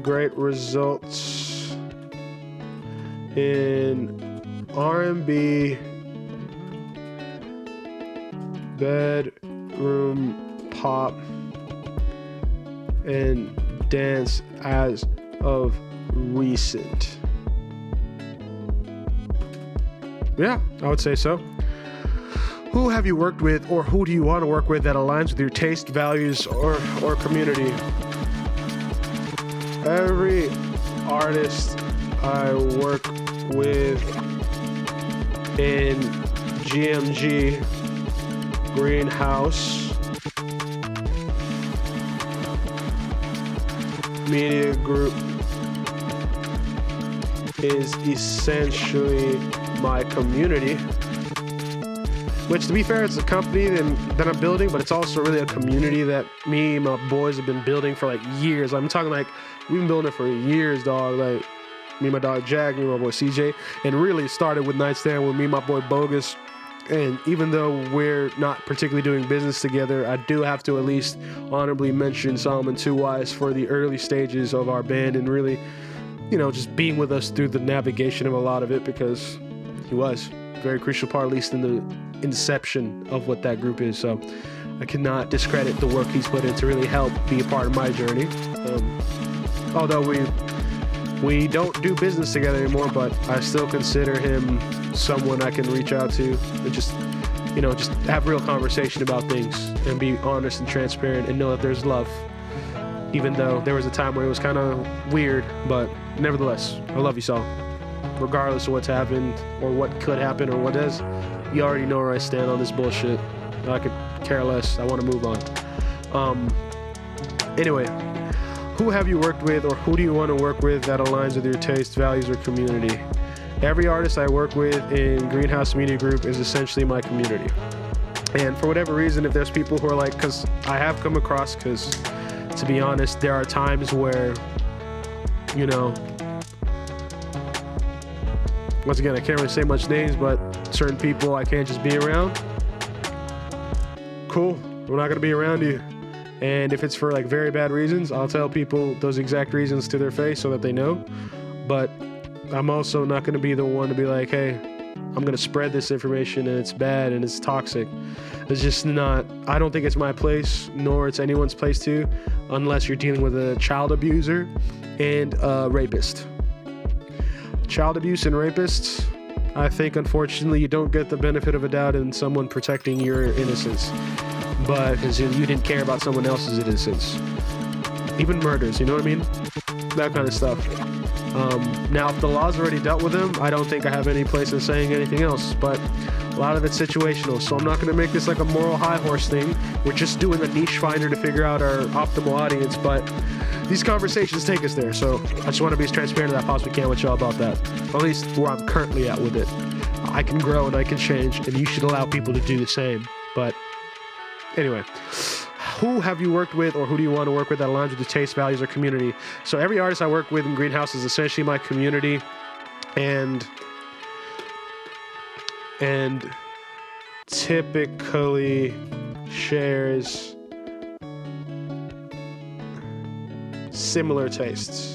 great results in R&B, bedroom pop, and dance as of recent. Yeah, I would say so. Who have you worked with, or who do you want to work with that aligns with your taste, values, or community? Every artist I work with in GMG, Greenhouse Media Group is essentially my community. Which, to be fair, it's a company that I'm building, but it's also really a community that me and my boys have been building for like years. I'm talking like we've been building it for years, dog. Like me and my dog Jack, me and my boy CJ, and really started with Nightstand with me and my boy Bogus. And even though we're not particularly doing business together, I do have to at least honorably mention Solomon Two Wise for the early stages of our band and really, just being with us through the navigation of a lot of it, because he was a very crucial part, at least in the inception of what that group is. So I cannot discredit the work he's put in to really help be a part of my journey. Although we don't do business together anymore, but I still consider him someone I can reach out to and just have real conversation about things and be honest and transparent and know that there's love. Even though there was a time where it was kind of weird, but nevertheless, I love you, Saul. Regardless of what's happened or what could happen or what is, you already know where I stand on this bullshit. I could care less. I want to move on. Anyway, who have you worked with, or who do you want to work with that aligns with your taste, values, or community? Every artist I work with in Greenhouse Media Group is essentially my community. And for whatever reason, if there's people who are like, because I have come across, because to be honest, there are times where, once again, I can't really say much names, but certain people I can't just be around. Cool, we're not gonna be around you. And if it's for like very bad reasons, I'll tell people those exact reasons to their face so that they know. But I'm also not gonna be the one to be like, hey, I'm gonna spread this information and it's bad and it's toxic. It's just not, I don't think it's my place, nor it's anyone's place to, unless you're dealing with a child abuser and a rapist. Child abuse and rapists, I think, unfortunately, you don't get the benefit of a doubt in someone protecting your innocence. But because you didn't care about someone else's innocence. Even murders, you know what I mean? That kind of stuff. Now, if the law's already dealt with him, I don't think I have any place in saying anything else. But a lot of it's situational, so I'm not going to make this like a moral high horse thing. We're just doing a niche finder to figure out our optimal audience, but these conversations take us there, so I just want to be as transparent as I possibly can with y'all about that. At least where I'm currently at with it. I can grow and I can change, and you should allow people to do the same. But anyway, who have you worked with, or who do you want to work with that aligns with your taste, values, or community? So every artist I work with in Greenhouse is essentially my community, and typically shares similar tastes.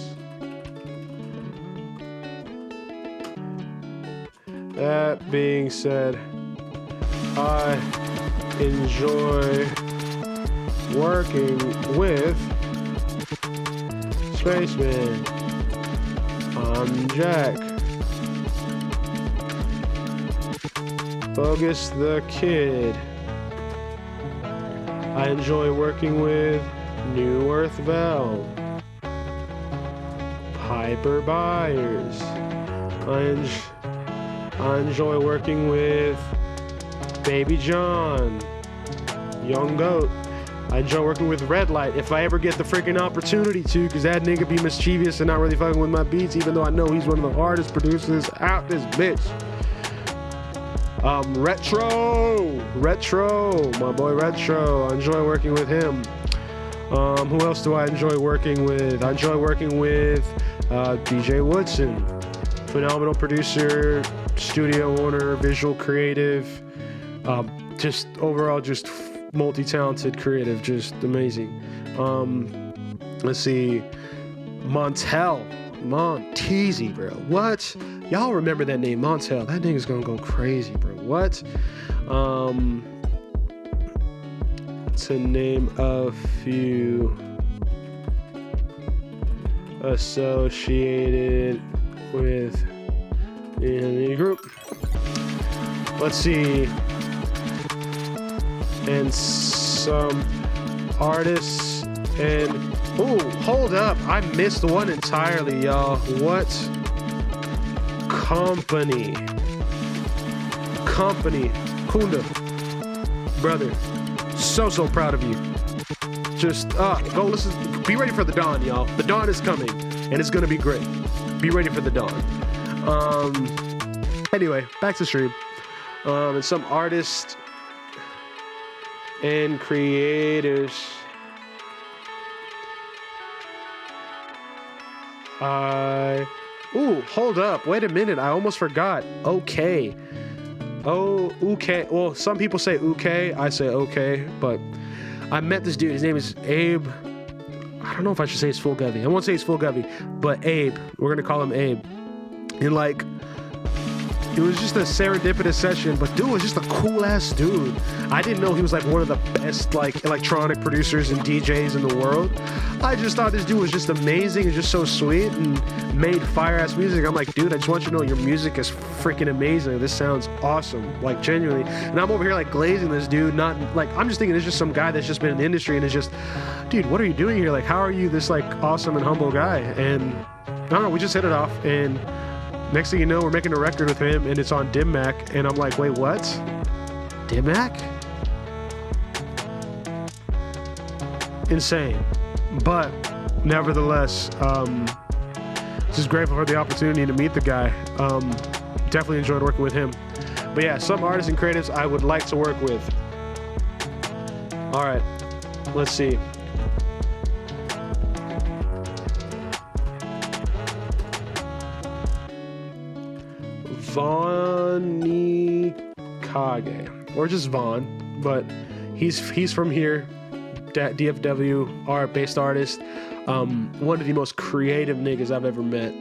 That being said, I enjoy working with Spaceman. I'm Jack. Bogus the Kid. I enjoy working with New Earth Valve. Hyper Buyers. I enjoy working with Baby John. Young Goat. I enjoy working with Red Light if I ever get the freaking opportunity to, because that nigga be mischievous and not really fucking with my beats, even though I know he's one of the hardest producers out this bitch. Retro, my boy Retro. I enjoy working with him. Who else do I enjoy working with? I enjoy working with DJ Woodson, phenomenal producer, studio owner, visual creative, just overall just multi-talented creative, just amazing. Let's see, Monteezy, bro. What? Y'all remember that name, Montel? That nigga's gonna go crazy, bro. What? To name a few associated with the group. Let's see. And some artists and hold up, I missed one entirely, y'all. What? Company Kunda, brother, so proud of you. Just go listen, be ready for the dawn, y'all. The dawn is coming and it's gonna be great. Be ready for the dawn. Anyway, back to stream. And some artists and creators hold up, wait a minute, I almost forgot. Okay. Well, some people say okay, I say okay, but I met this dude, his name is Abe. I don't know if I should say his full govy. I won't say his full govy, but Abe, we're gonna call him Abe. And like, it was just a serendipitous session, but dude was just a cool ass dude. I didn't know he was like one of the best like electronic producers and DJs in the world. I just thought this dude was just amazing and just so sweet and made fire ass music. I'm like, dude, I just want you to know your music is freaking amazing. This sounds awesome, like genuinely. And I'm over here like glazing this dude, not like, I'm just thinking it's just some guy that's just been in the industry and is just, dude, what are you doing here? Like, how are you this like awesome and humble guy? And I don't know, we just hit it off, and next thing you know, we're making a record with him, and it's on Dim Mak, and I'm like, wait, what? Dim Mak? Insane. But nevertheless, just grateful for the opportunity to meet the guy. Definitely enjoyed working with him. But yeah, some artists and creatives I would like to work with. All right, let's see. Kage, or just Vaughn, but he's from here, DFW, art-based artist, one of the most creative niggas I've ever met.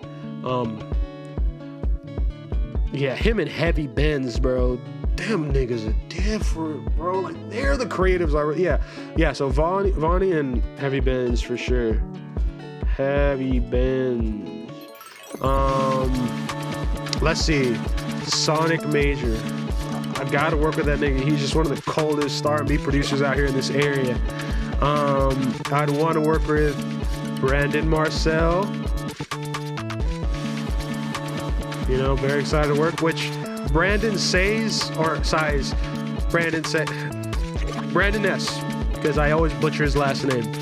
Yeah, him and Heavy Benz, bro, them niggas are different, bro, like they're the creatives. Yeah, so Vonnie and Heavy Benz for sure. Heavy Benz. Let's see, Sonic Major. I gotta work with that nigga. He's just one of the coldest R&B producers out here in this area. I'd want to work with Brandon Marcel. You know, very excited to work. Which Brandon says or size. Brandon S. Because I always butcher his last name.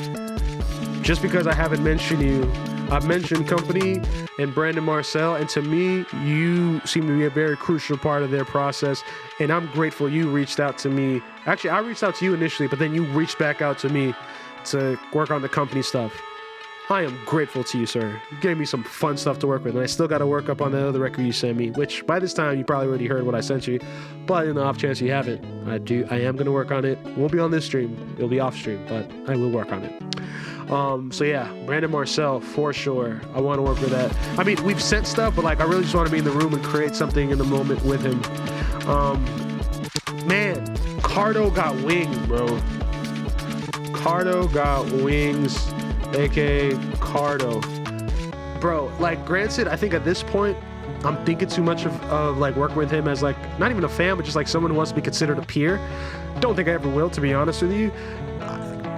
Just because I haven't mentioned you, I've mentioned Company and Brandon Marcel, and to me, you seem to be a very crucial part of their process, and I'm grateful you reached out to me. Actually, I reached out to you initially, but then you reached back out to me to work on the Company stuff. I am grateful to you, sir. You gave me some fun stuff to work with, and I still got to work up on the other record you sent me, which by this time you probably already heard what I sent you, but in the off chance you haven't, I am going to work on it. It won't be on this stream. It'll be off stream, but I will work on it. So yeah, Brandon Marcel, for sure. I want to work with that. I mean, we've sent stuff, but like, I really just want to be in the room and create something in the moment with him. Man, Cardo got wings, bro. Cardo got wings, aka Cardo. Bro, like, granted, I think at this point, I'm thinking too much of like working with him as like, not even a fan, but just like someone who wants to be considered a peer. Don't think I ever will, to be honest with you.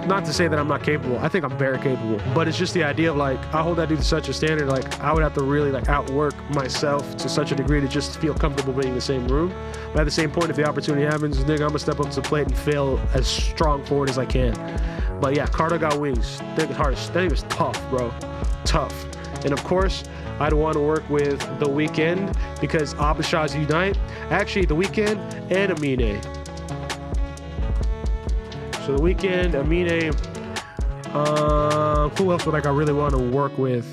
Not to say that I'm not capable. I think I'm very capable, but it's just the idea of like, I hold that dude to such a standard, like I would have to really like outwork myself to such a degree to just feel comfortable being in the same room. But at the same point, if the opportunity happens, nigga, I'm gonna step up to the plate and fail as strong forward as I can. But yeah, Carter got wings. That thing was tough, bro. Tough. And of course, I'd want to work with The Weeknd because Abishaz Unite. Actually, The Weeknd and Amine. So The Weeknd, Amine. Who else would like I really want to work with?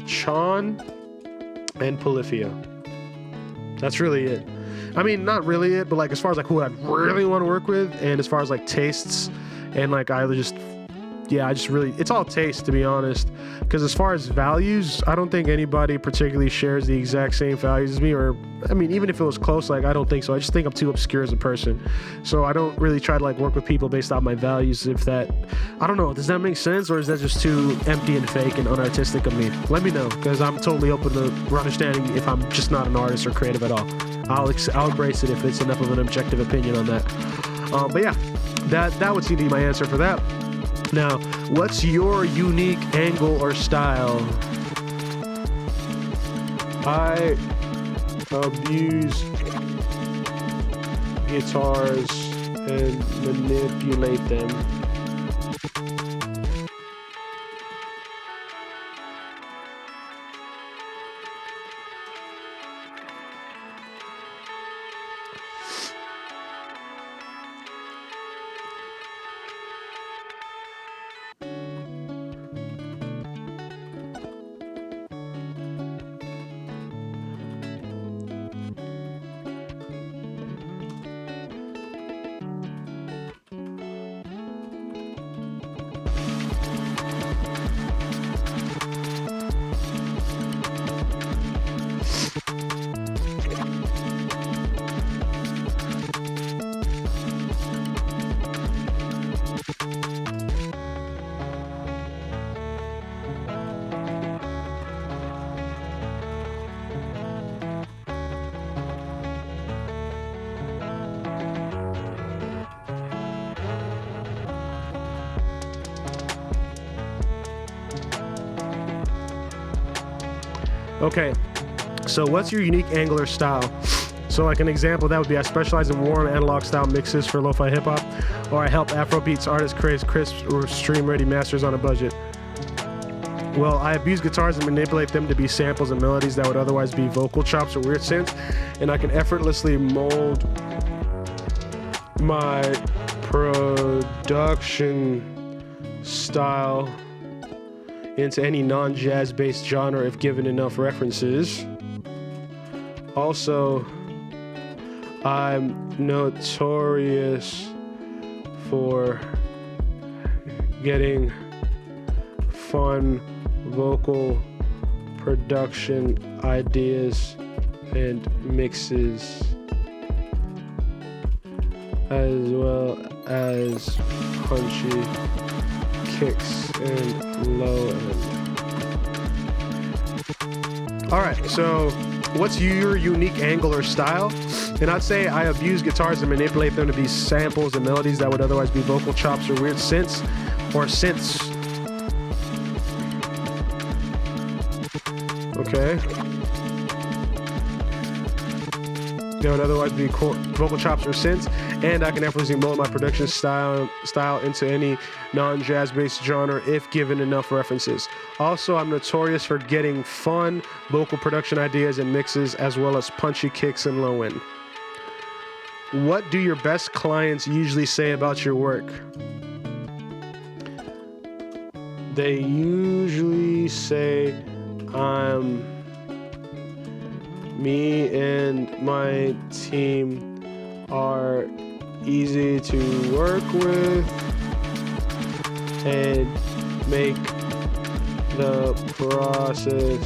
Sean and Polyphia. That's really it. I mean, not really it, but like as far as like who I'd really want to work with, and as far as like tastes, and like I just really, it's all taste, to be honest. Because as far as values, I don't think anybody particularly shares the exact same values as me, or I mean, even if it was close, like I don't think so. I just think I'm too obscure as a person. So I don't really try to like work with people based on my values. If that, I don't know, does that make sense, or is that just too empty and fake and unartistic of me? Let me know, because I'm totally open to understanding if I'm just not an artist or creative at all. I'll embrace it if it's enough of an objective opinion on that. But yeah, that would seem to be my answer for that. Now, what's your unique angle or style? I abuse guitars and manipulate them. Okay, so what's your unique angle or style? So like an example, that would be I specialize in warm analog style mixes for lo-fi hip hop, or I help Afrobeats artists create crisp or stream ready masters on a budget. Well, I abuse guitars and manipulate them to be samples and melodies that would otherwise be vocal chops or weird synths, and I can effortlessly mold my production style into any non-jazz based genre if given enough references. Also, I'm notorious for getting fun vocal production ideas and mixes, as well as punchy kicks and low end. All right, so what's your unique angle or style? And I'd say I abuse guitars and manipulate them to be samples and melodies that would otherwise be vocal chops or weird synths or synths. Okay. That would otherwise be vocal chops or synths, and I can effortlessly mold my production style into any non-jazz based genre if given enough references. Also, I'm notorious for getting fun vocal production ideas and mixes, as well as punchy kicks and low end. What do your best clients usually say about your work? They usually say me and my team are easy to work with and make the process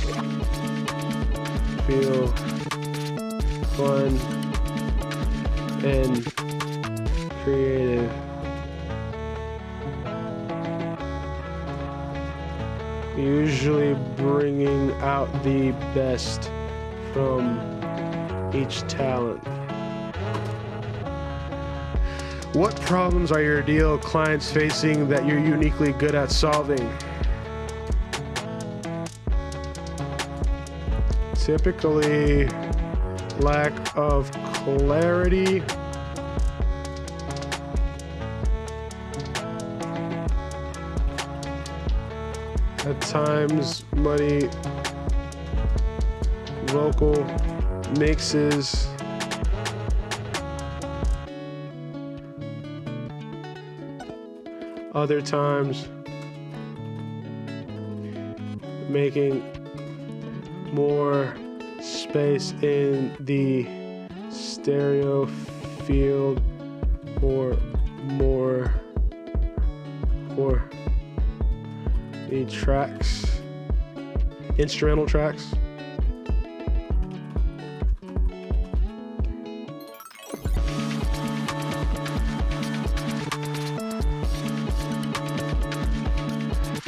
feel fun and creative. Usually bringing out the best from each talent. What problems are your ideal clients facing that you're uniquely good at solving? Typically, lack of clarity, at times muddy vocal mixes, other times making more space in the stereo field or more for the tracks, instrumental tracks.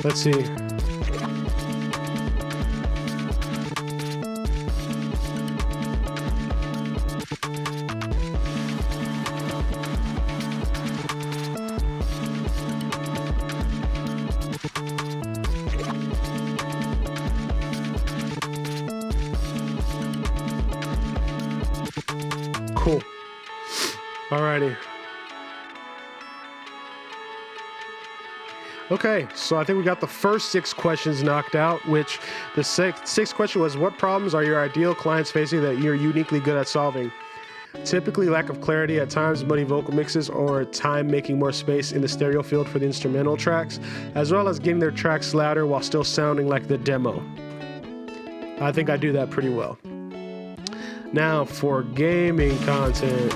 Let's see. Cool. Alrighty. Okay, so I think we got the first 6 questions knocked out, which the sixth question was, what problems are your ideal clients facing that you're uniquely good at solving? Typically lack of clarity, at times muddy vocal mixes, or time making more space in the stereo field for the instrumental tracks, as well as getting their tracks louder while still sounding like the demo. I think I do that pretty well. Now for gaming content.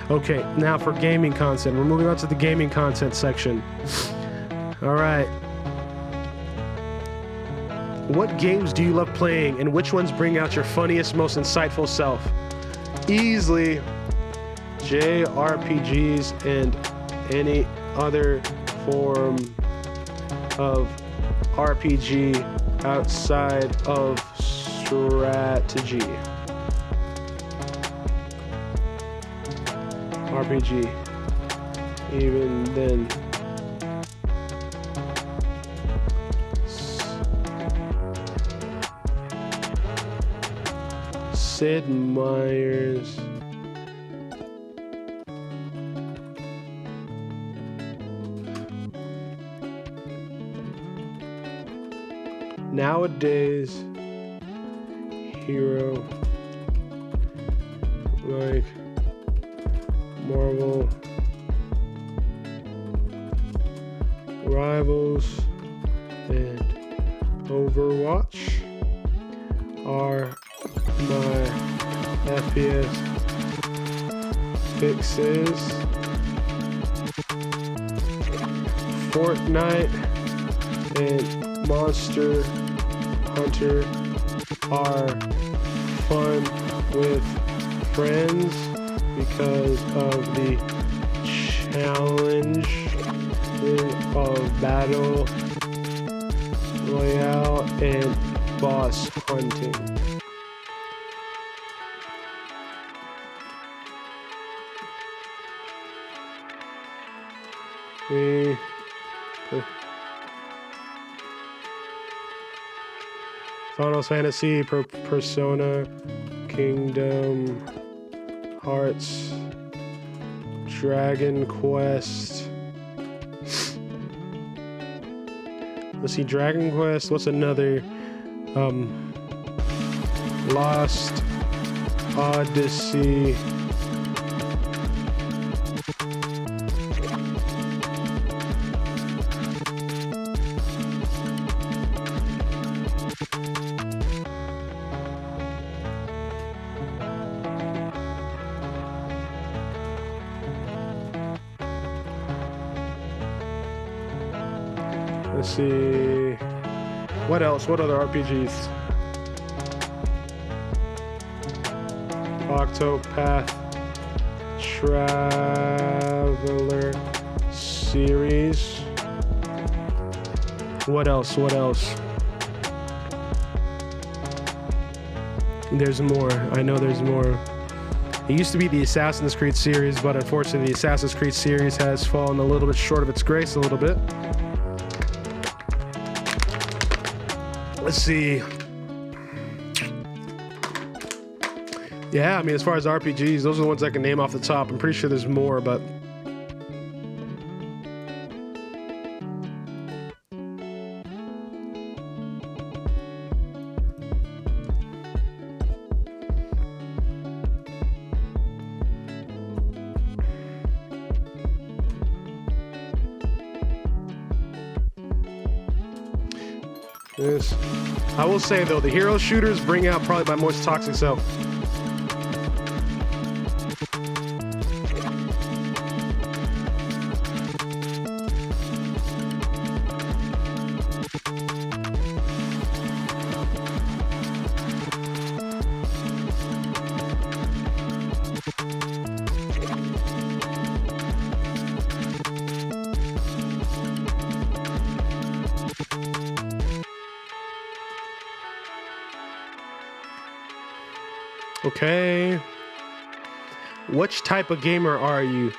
Okay, now for gaming content. We're moving on to the gaming content section. All right. What games do you love playing, and which ones bring out your funniest, most insightful self? Easily JRPGs and any other form of RPG outside of strategy. RPG. Even then. Sid Meier's nowadays hero like Marvel Rivals and Overwatch are my FPS fixes. Fortnite and Monster Hunter are fun with friends because of the challenge of battle royale and boss hunting. Final Fantasy, Persona, Kingdom Hearts, Dragon Quest. Let's see, Dragon Quest. What's another? Lost Odyssey. Let's see. What else? What other RPGs? Octopath Traveler series. What else? What else? There's more. I know there's more. It used to be the Assassin's Creed series, but unfortunately the Assassin's Creed series has fallen a little bit short of its grace a little bit. Let's see. Yeah, I mean, as far as RPGs, those are the ones I can name off the top. I'm pretty sure there's more, but... Yes. I will say, though, the hero shooters bring out probably my most toxic self. Okay. Which type of gamer are you?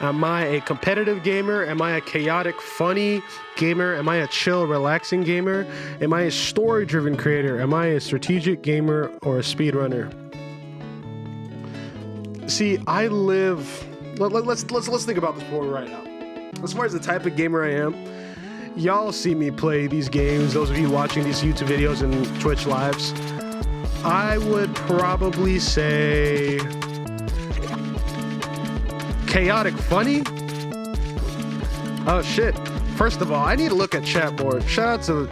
Am I a competitive gamer? Am I a chaotic, funny gamer? Am I a chill, relaxing gamer? Am I a story-driven creator? Am I a strategic gamer or a speedrunner? See, I live... Let's think about this for right now. As far as the type of gamer I am, y'all see me play these games, those of you watching these YouTube videos and Twitch lives. I would probably say chaotic funny. Oh shit. First of all, I need to look at chat more. Shout out to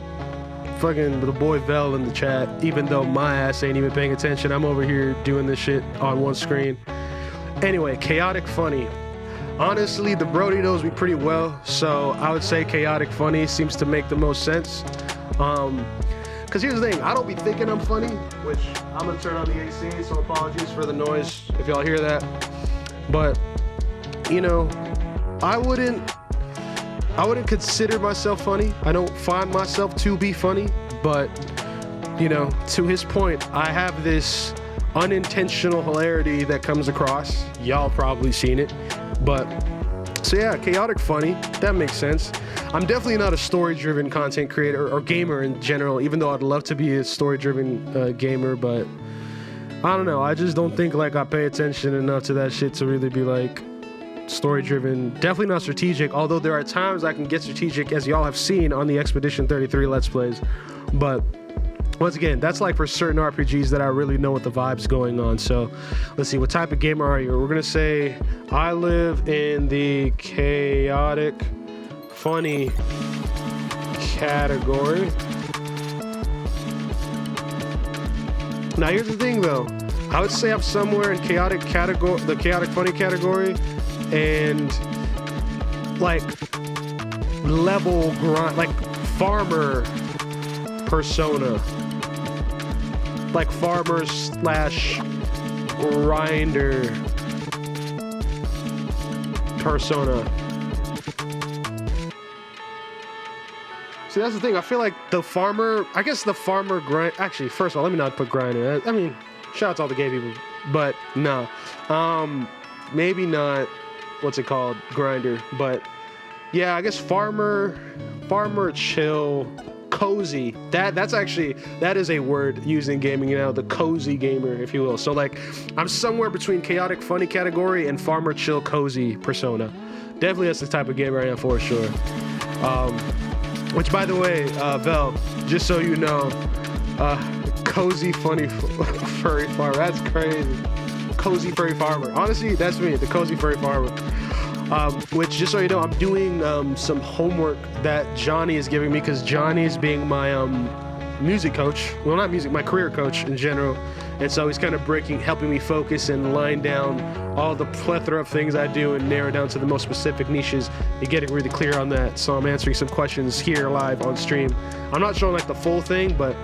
fucking the boy Vel in the chat, even though my ass ain't even paying attention. I'm over here doing this shit on one screen. Anyway, chaotic funny. Honestly, the Brody knows me pretty well, so I would say chaotic funny seems to make the most sense. Because here's the thing, I don't be thinking I'm funny, which I'm gonna turn on the AC, so apologies for the noise if y'all hear that. But, you know, I wouldn't consider myself funny. I don't find myself to be funny, but, you know, to his point, I have this unintentional hilarity that comes across. Y'all probably seen it, but, so yeah, chaotic funny, that makes sense. I'm definitely not a story-driven content creator or gamer in general, even though I'd love to be a story-driven gamer, but I don't know. I just don't think like I pay attention enough to that shit to really be like story-driven. Definitely not strategic, although there are times I can get strategic, as y'all have seen on the Expedition 33 Let's Plays. But once again, that's like for certain RPGs that I really know what the vibe's going on. So let's see, what type of gamer are you? We're gonna say I live in the chaotic funny category. Now here's the thing though, I would say I'm somewhere in chaotic category, the chaotic funny category, and like level grind, like farmer persona. like farmer slash grinder persona. See, that's the thing. I feel like the farmer, I guess the farmer grind. Actually, first of all, let me not put grinder. I mean, shout out to all the gay people, but no, maybe not. What's it called? Grinder. But yeah, I guess farmer, chill, cozy. That is a word used in gaming now. The cozy gamer, if you will. So like, I'm somewhere between chaotic, funny category and farmer, chill, cozy persona. Definitely that's the type of gamer I am for sure. Which, by the way, Vel, just so you know, cozy, funny, furry farmer. That's crazy. Cozy furry farmer. Honestly, that's me, the cozy furry farmer. Which, just so you know, I'm doing some homework that Johnny is giving me because Johnny is being my music coach. Well, not music, my career coach in general. And so he's kind of helping me focus and line down all the plethora of things I do and narrow down to the most specific niches and getting really clear on that. So I'm answering some questions here live on stream. I'm not showing like the full thing, but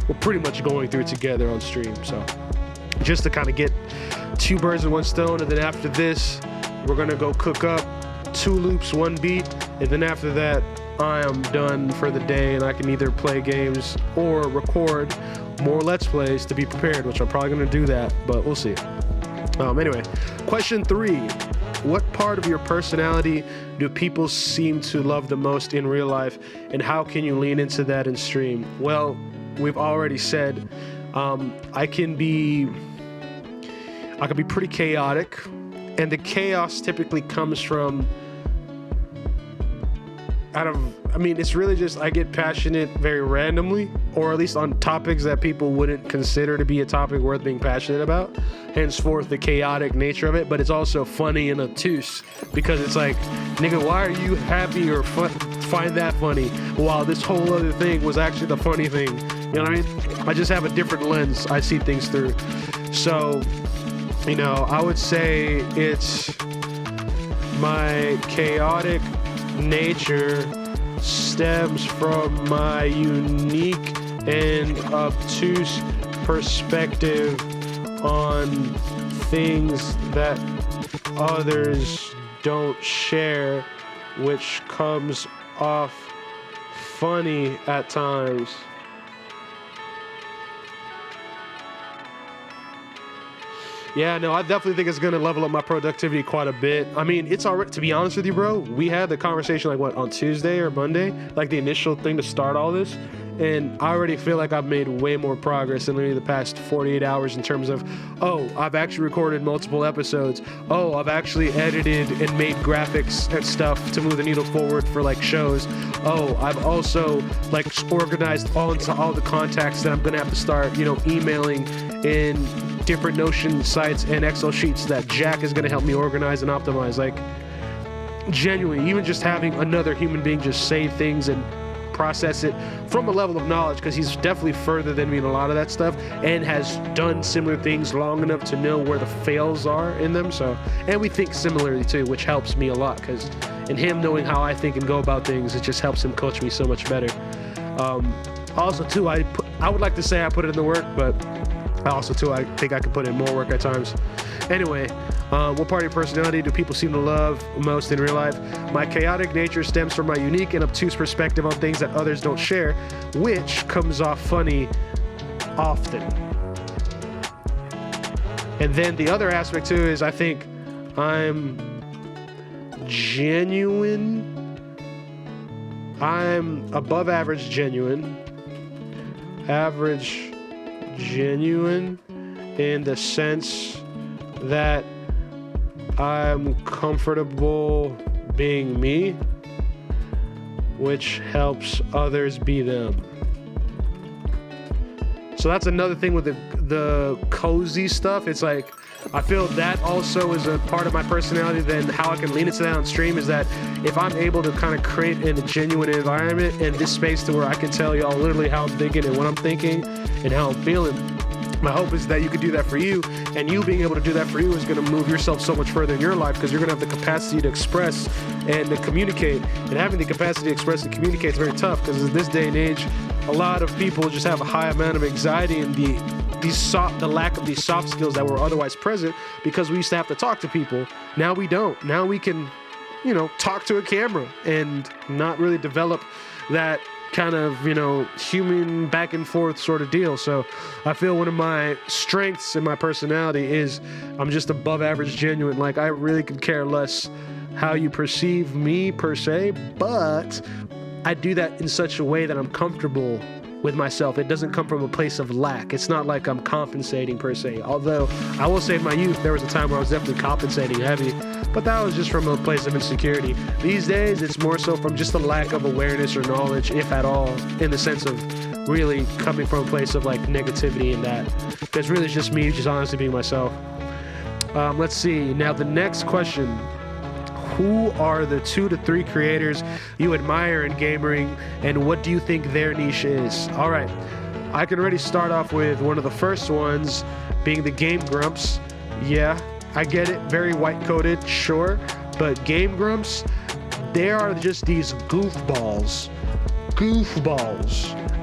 we're pretty much going through it together on stream. So just to kind of get 2 birds with 1 stone. And then after this, we're gonna go cook up 2 loops, 1 beat. And then after that, I am done for the day and I can either play games or record more Let's Plays to be prepared, which I'm probably gonna do that, but we'll see. Anyway, question 3. What part of your personality do people seem to love the most in real life, and how can you lean into that in stream? Well, we've already said I can be pretty chaotic, and the chaos typically comes from it's really just I get passionate very randomly, or at least on topics that people wouldn't consider to be a topic worth being passionate about. Henceforth, the chaotic nature of it, but it's also funny and obtuse because it's like, nigga, why are you happy or find that funny while this whole other thing was actually the funny thing? You know what I mean? I just have a different lens I see things through. So, you know, I would say it's my chaotic nature stems from my unique and obtuse perspective on things that others don't share, which comes off funny at times. Yeah, no, I definitely think it's gonna level up my productivity quite a bit. I mean, it's already, to be honest with you, bro, we had the conversation on Tuesday or Monday, like the initial thing to start all this, and I already feel like I've made way more progress in literally the past 48 hours in terms of, oh, I've actually recorded multiple episodes. Oh, I've actually edited and made graphics and stuff to move the needle forward for like shows. Oh, I've also like organized all the contacts that I'm gonna have to start, emailing in different Notion sites and Excel sheets that Jack is going to help me organize and optimize. Like, genuinely, even just having another human being just say things and process it from a level of knowledge, because he's definitely further than me in a lot of that stuff and has done similar things long enough to know where the fails are in them. So, and we think similarly too, which helps me a lot, because in him knowing how I think and go about things, it just helps him coach me so much better. Also too, I would like to say I put it in the work, but also too, I think I can put in more work at times. Anyway, what part of your personality do people seem to love most in real life? My chaotic nature stems from my unique and obtuse perspective on things that others don't share, which comes off funny often. And then the other aspect too is I think I'm genuine. I'm above average genuine. Average genuine in the sense that I'm comfortable being me, which helps others be them. So that's another thing with the cozy stuff. It's like, I feel that also is a part of my personality. Then how I can lean into that on stream is that if I'm able to kind of create a genuine environment in this space to where I can tell y'all literally how I'm thinking and what I'm thinking and how I'm feeling, my hope is that you could do that for you, and you being able to do that for you is going to move yourself so much further in your life, because you're going to have the capacity to express and to communicate. And having the capacity to express and communicate is very tough, because in this day and age, a lot of people just have a high amount of anxiety, and the the lack of these soft skills that were otherwise present because we used to have to talk to people. Now we don't. Now we can, talk to a camera and not really develop that kind of, human back and forth sort of deal. So I feel one of my strengths in my personality is I'm just above average genuine. Like, I really could care less how you perceive me per se, but I do that in such a way that I'm comfortable with myself. It doesn't come from a place of lack. It's not like I'm compensating per se. Although I will say in my youth, there was a time where I was definitely compensating heavy, but that was just from a place of insecurity. These days, it's more so from just a lack of awareness or knowledge, if at all, in the sense of really coming from a place of like negativity in that. It's really just me, just honestly being myself. Let's see. Now the next question. Who are the 2 to 3 creators you admire in gaming, and what do you think their niche is? All right, I can already start off with one of the first ones being the Game Grumps. Yeah, I get it, very white-coated, sure, but Game Grumps, they are just these goofballs.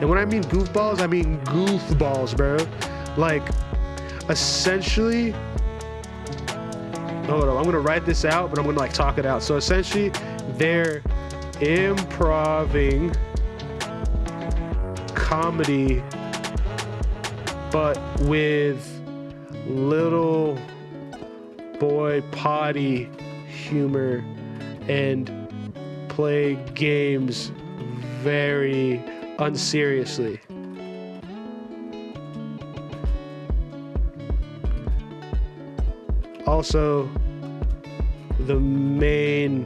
And when I mean goofballs, I mean goofballs, bro. Like, essentially... Hold on, I'm gonna write this out, but I'm gonna like talk it out. So essentially, they're improving comedy, but with little boy potty humor, and play games very unseriously. Also, the main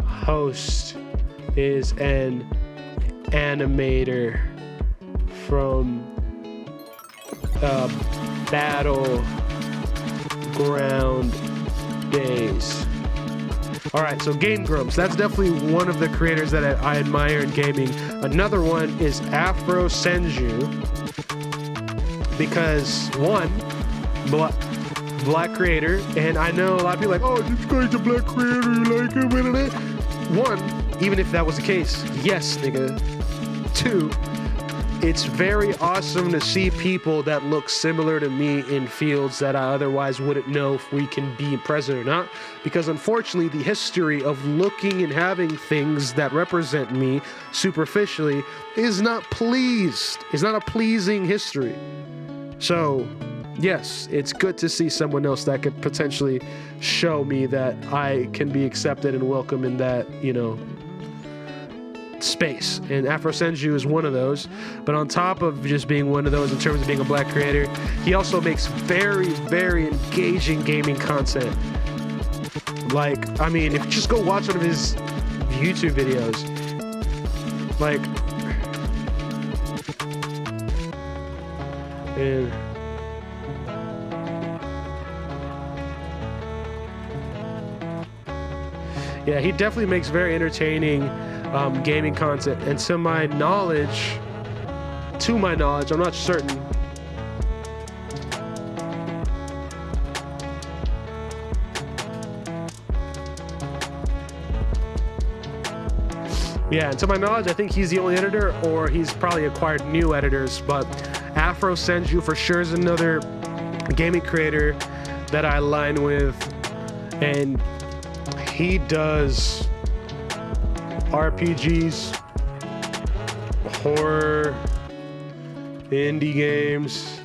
host is an animator from Battleground days. All right, so Game Grumps, that's definitely one of the creators that I admire in gaming. Another one is Afro Senju, because one, black creator, and I know a lot of people are like, oh, this guy's a black creator, you like him, One, even if that was the case, yes, nigga. 2, it's very awesome to see people that look similar to me in fields that I otherwise wouldn't know if we can be present or not, because unfortunately the history of looking and having things that represent me superficially is not a pleasing history. So yes, it's good to see someone else that could potentially show me that I can be accepted and welcome in that, space. And Afro Senju is one of those. But on top of just being one of those in terms of being a black creator, he also makes very, very engaging gaming content. Like, I mean, if you just go watch one of his YouTube videos, like, and yeah, he definitely makes very entertaining gaming content. And to my knowledge, I'm not certain. Yeah, and to my knowledge, I think he's the only editor, or he's probably acquired new editors, but Afro Senju for sure is another gaming creator that I align with, and he does RPGs, horror, indie games.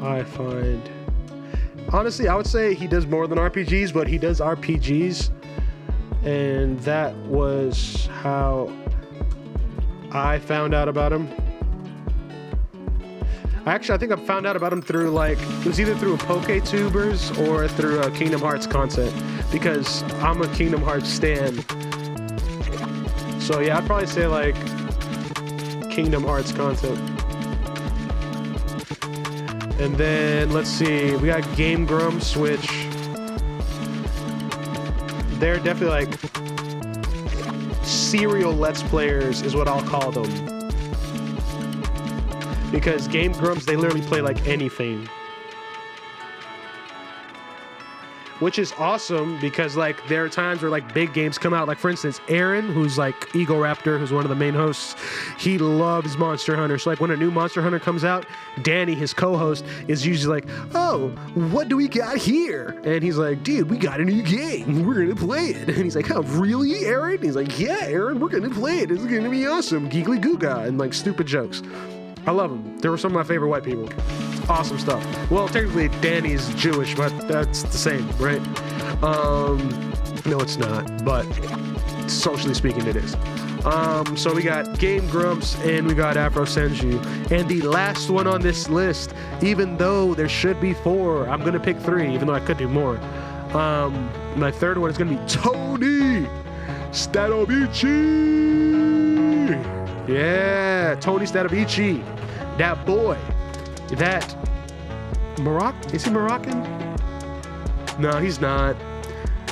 I find, honestly, I would say he does more than RPGs, but he does RPGs, and that was how I found out about him. Actually, I think I found out about him through, like, it was either through a PokeTubers or through Kingdom Hearts content, because I'm a Kingdom Hearts stan. So yeah, I'd probably say like Kingdom Hearts content. And then let's see, we got Game Grumps, which they're definitely like serial Let's Players is what I'll call them. Because Game Grumps, they literally play like anything. which is awesome because like there are times where like big games come out. Like for instance, Aaron, who's like Ego Raptor, who's one of the main hosts, he loves Monster Hunter. So like when a new Monster Hunter comes out, Danny, his co-host, is usually like, oh, what do we got here? And he's like, dude, we got a new game. We're gonna play it. And he's like, oh, really, Aaron? And he's like, yeah, Aaron, we're gonna play it. It's gonna be awesome. Giggly Googa and like stupid jokes. I love them. They were some of my favorite white people. Awesome stuff. Well, technically Danny's Jewish, but that's the same, right? No, it's not, but socially speaking, it is. So we got Game Grumps and we got Afro Senju. And the last one on this list, even though there should be 4, I'm gonna pick 3, even though I could do more. My third one is gonna be Tony Statovici. Yeah, Tony Statovici. That boy. That is he Moroccan? No, he's not.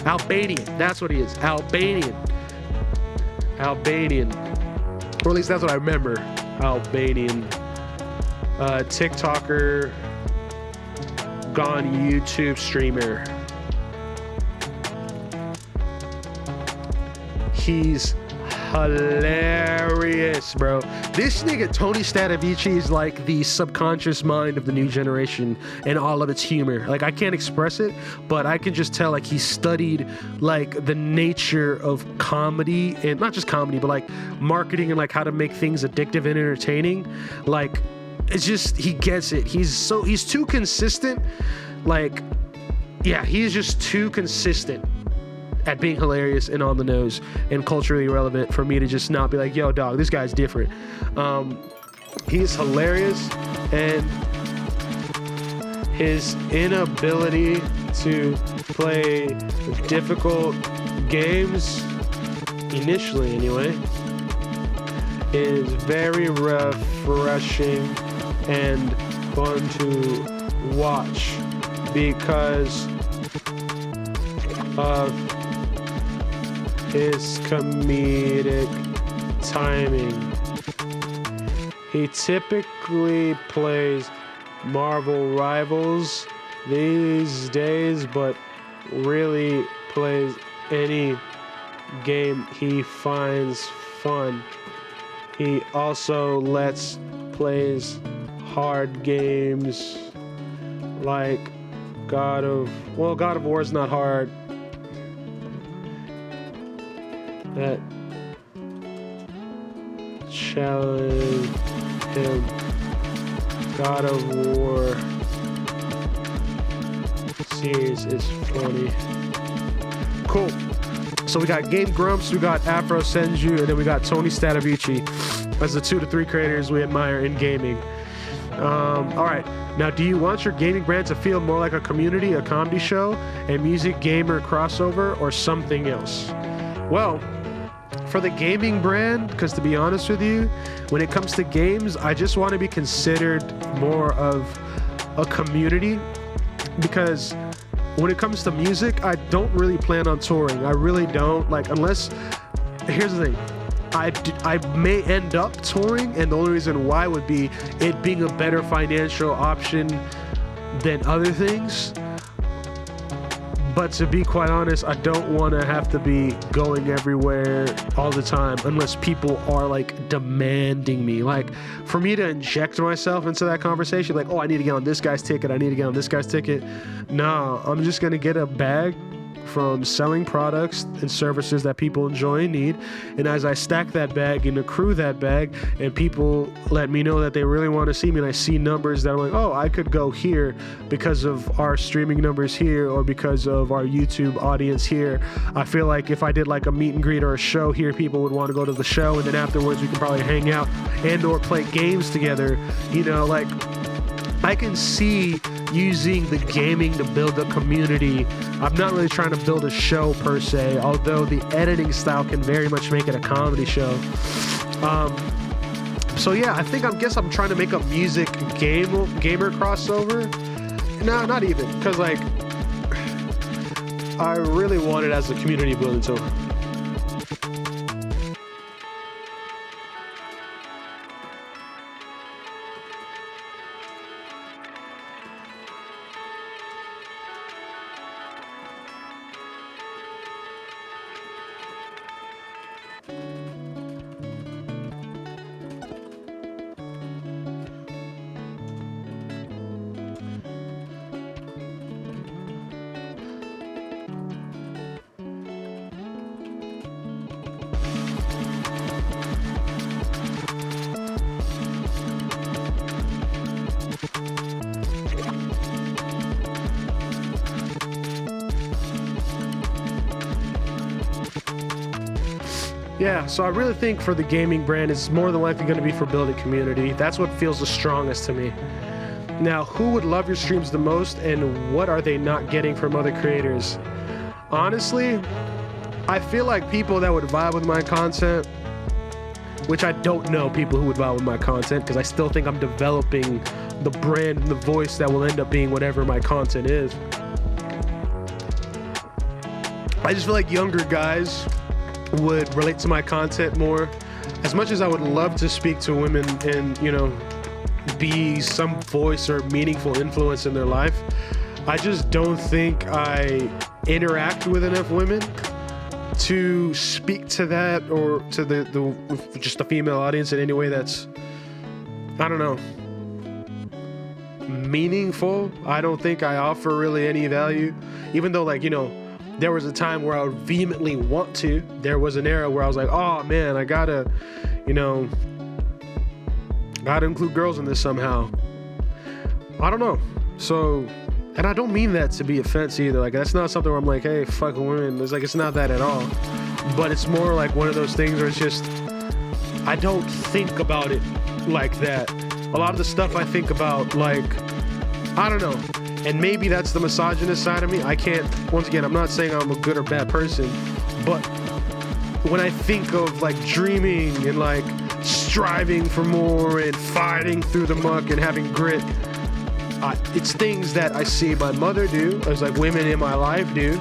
Albanian. That's what he is. Albanian. Or at least that's what I remember. Albanian. TikToker. Gone YouTube streamer. He's hilarious, bro. This nigga Tony Statovici is like the subconscious mind of the new generation and all of its humor. Like I can't express it, but I can just tell like he studied like the nature of comedy, and not just comedy, but like marketing and like how to make things addictive and entertaining. Like it's just, he gets it. He's too consistent. Like, yeah, he's just too consistent at being hilarious and on the nose and culturally relevant for me to just not be like, yo, dog, this guy's different. He's hilarious, and his inability to play difficult games, initially anyway, is very refreshing and fun to watch because of his comedic timing. He typically plays Marvel Rivals these days, but really plays any game he finds fun. He also plays hard games like God of War is not hard. That challenge him. God of War series is funny. Cool. So we got Game Grumps, we got Afro Senju, and then we got Tony Statovici as the 2 to 3 creators we admire in gaming. All right. Now, do you want your gaming brand to feel more like a community, a comedy show, a music gamer crossover, or something else? Well, for the gaming brand, because to be honest with you, when it comes to games, I just want to be considered more of a community, because when it comes to music, I don't really plan on touring. I really don't. Like, unless, here's the thing. I may end up touring, and the only reason why would be it being a better financial option than other things. But to be quite honest, I don't want to have to be going everywhere all the time unless people are like demanding me. Like, for me to inject myself into that conversation, like, oh, I need to get on this guy's ticket, I need to get on this guy's ticket. No, I'm just going to get a bag from selling products and services that people enjoy and need. And as I stack that bag and accrue that bag, and people let me know that they really want to see me, and I see numbers that I'm like, oh, I could go here because of our streaming numbers here, or because of our YouTube audience here. I feel like if I did like a meet and greet or a show here, people would want to go to the show, and then afterwards we can probably hang out and or play games together. You know, like, I can see using the gaming to build a community. I'm not really trying to build a show per se, although the editing style can very much make it a comedy show. So yeah, I guess I'm trying to make a music gamer crossover. No, not even, because like I really want it as a community building tool. Yeah, so I really think for the gaming brand, it's more than likely going to be for building community. That's what feels the strongest to me. Now, who would love your streams the most, and what are they not getting from other creators? Honestly, I feel like people that would vibe with my content, which I don't know people who would vibe with my content, because I still think I'm developing the brand and the voice that will end up being whatever my content is. I just feel like younger guys would relate to my content more. As much as I would love to speak to women and, you know, be some voice or meaningful influence in their life, I just don't think I interact with enough women to speak to that, or to the just the female audience in any way that's, I don't know, meaningful. I don't think I offer really any value, even though, like, you know, there was a time where I would vehemently want to. There was an era where I was like, oh man, I gotta, you know, gotta include girls in this somehow. I don't know. So, and I don't mean that to be offensive either. Like, that's not something where I'm like, hey, fuck women. It's like, it's not that at all. But it's more like one of those things where it's just, I don't think about it like that. A lot of the stuff I think about, like, I don't know. And maybe that's the misogynist side of me. I can't, once again, I'm not saying I'm a good or bad person, but when I think of like dreaming and like striving for more and fighting through the muck and having grit, it's things that I see my mother do, as like women in my life do,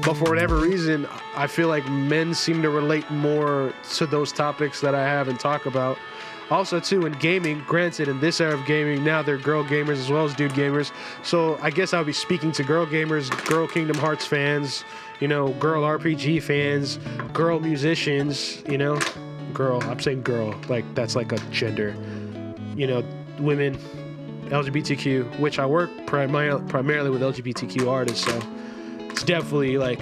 but for whatever reason, I feel like men seem to relate more to those topics that I have and talk about. Also, too, in gaming, granted, in this era of gaming, now they're girl gamers as well as dude gamers. So I guess I'll be speaking to girl gamers, girl Kingdom Hearts fans, you know, girl RPG fans, girl musicians, you know, girl, I'm saying girl, like that's like a gender, you know, women, LGBTQ, which I work primarily with LGBTQ artists. So it's definitely like,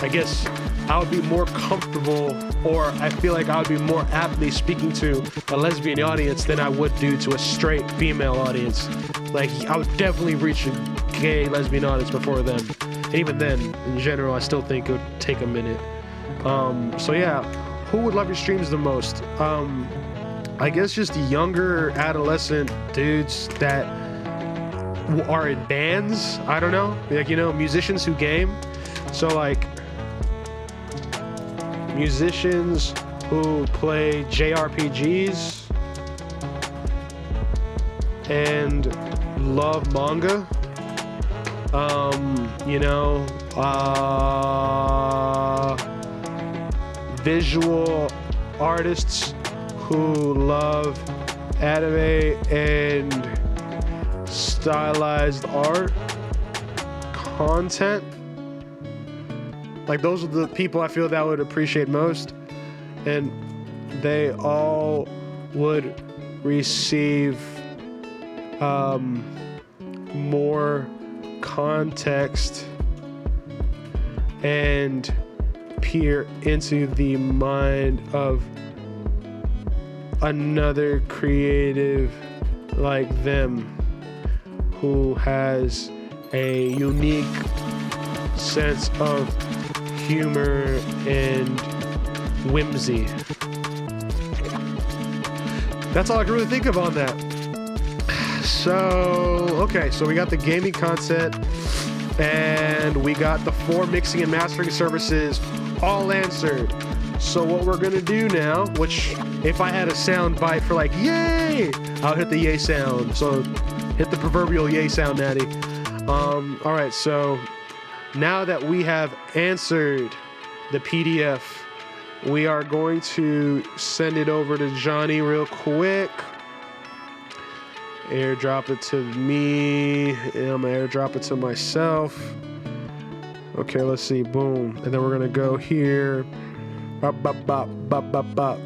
I guess I would be more comfortable, or I feel like I would be more aptly speaking to a lesbian audience than I would do to a straight female audience. Like, I would definitely reach a gay lesbian audience before them. And even then, in general, I still think it would take a minute. So yeah, who would love your streams the most? I guess just younger adolescent dudes that are in bands. I don't know, like, you know, musicians who game. So like, musicians who play JRPGs and love manga. You know, visual artists who love anime and stylized art content. Like, those are the people I feel that would appreciate most, and they all would receive more context and peer into the mind of another creative like them who has a unique sense of humor and whimsy. That's all I can really think of on that. So, okay, so we got the gaming content and we got the 4 mixing and mastering services all answered. So what we're gonna do now, which if I had a sound bite for like, yay, I'll hit the yay sound. So hit the proverbial yay sound, Natty. All right, so now that we have answered the PDF, we are going to send it over to Johnny real quick. Airdrop it to me, and I'm gonna airdrop it to myself. Okay, let's see, boom. And then we're gonna go here. Bop, bop, bop, bop, bop, bop.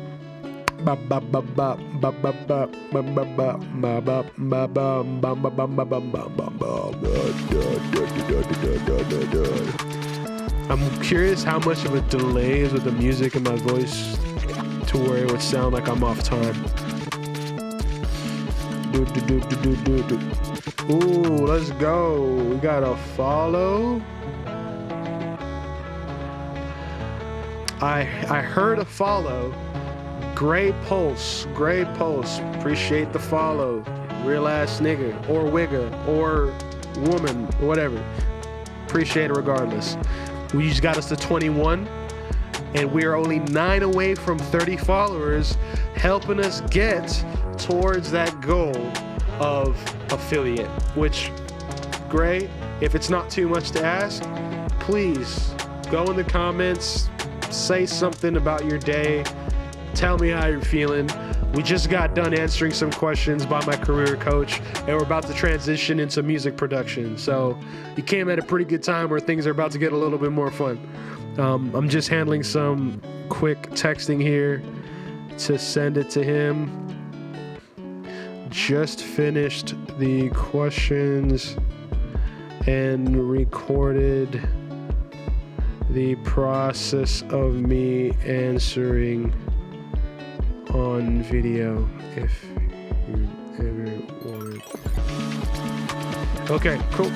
Bop, bop, bop, bop, bop, bop, bop, bop, bop, bop, bop, bop, bop, bop, bop, bop, bop, bop, bop, bop. I'm curious how much of a delay is with the music in my voice to where it would sound like I'm off time. Ooh, let's go. We got a follow. I heard a follow. Gray Pulse. Appreciate the follow. Real ass nigga or wigga or woman or whatever. Appreciate it regardless. We just got us to 21, and we're only 9 away from 30 followers, helping us get towards that goal of affiliate. Which, Gray, if it's not too much to ask, please go in the comments, say something about your day, tell me how you're feeling. We just got done answering some questions by my career coach, and we're about to transition into music production. So you came at a pretty good time where things are about to get a little bit more fun. I'm just handling some quick texting here to send it to him. Just finished the questions and recorded the process of me answering on video if you ever want. Okay, cool.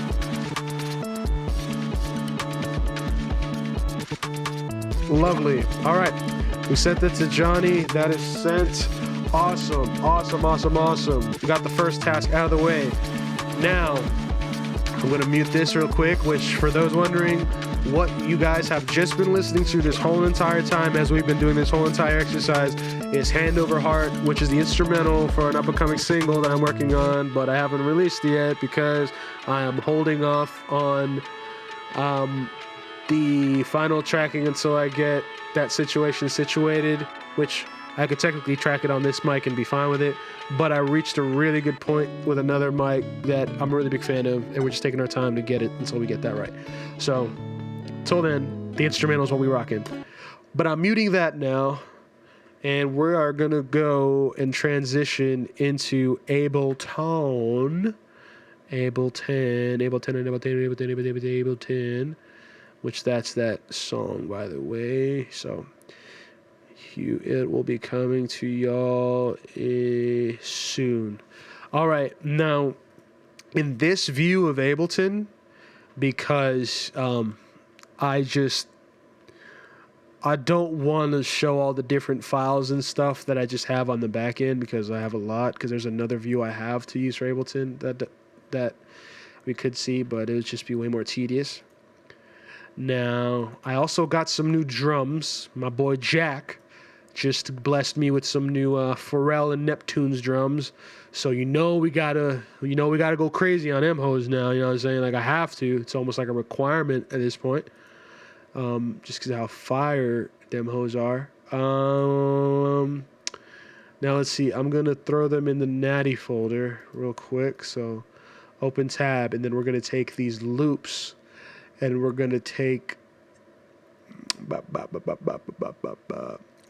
Lovely. All right, we sent that to Johnny. That is sent. Awesome. We got the first task out of the way. Now I'm gonna mute this real quick, which, for those wondering, what you guys have just been listening to this whole entire time as we've been doing this whole entire exercise is Hand Over Heart, which is the instrumental for an up-and-coming single that I'm working on, but I haven't released it yet because I am holding off on the final tracking until I get that situation situated, which I could technically track it on this mic and be fine with it, but I reached a really good point with another mic that I'm a really big fan of, and we're just taking our time to get it until we get that right. So till then, the instrumental is what we rockin'. But I'm muting that now, and we are gonna go and transition into Ableton, which that's that song, by the way. So it will be coming to y'all soon. All right, now in this view of Ableton, because I don't want to show all the different files and stuff that I just have on the back end, because I have a lot, because there's another view I have to use for Ableton that we could see, but it would just be way more tedious. Now, I also got some new drums. My boy Jack just blessed me with some new Pharrell and Neptune's drums. So we gotta go crazy on them hoes now. You know what I'm saying? Like, I have to. It's almost like a requirement at this point. Just because of how fire them hoes are. Now let's see. I'm gonna throw them in the Natty folder real quick. So open tab, and then we're gonna take these loops, and we're gonna take.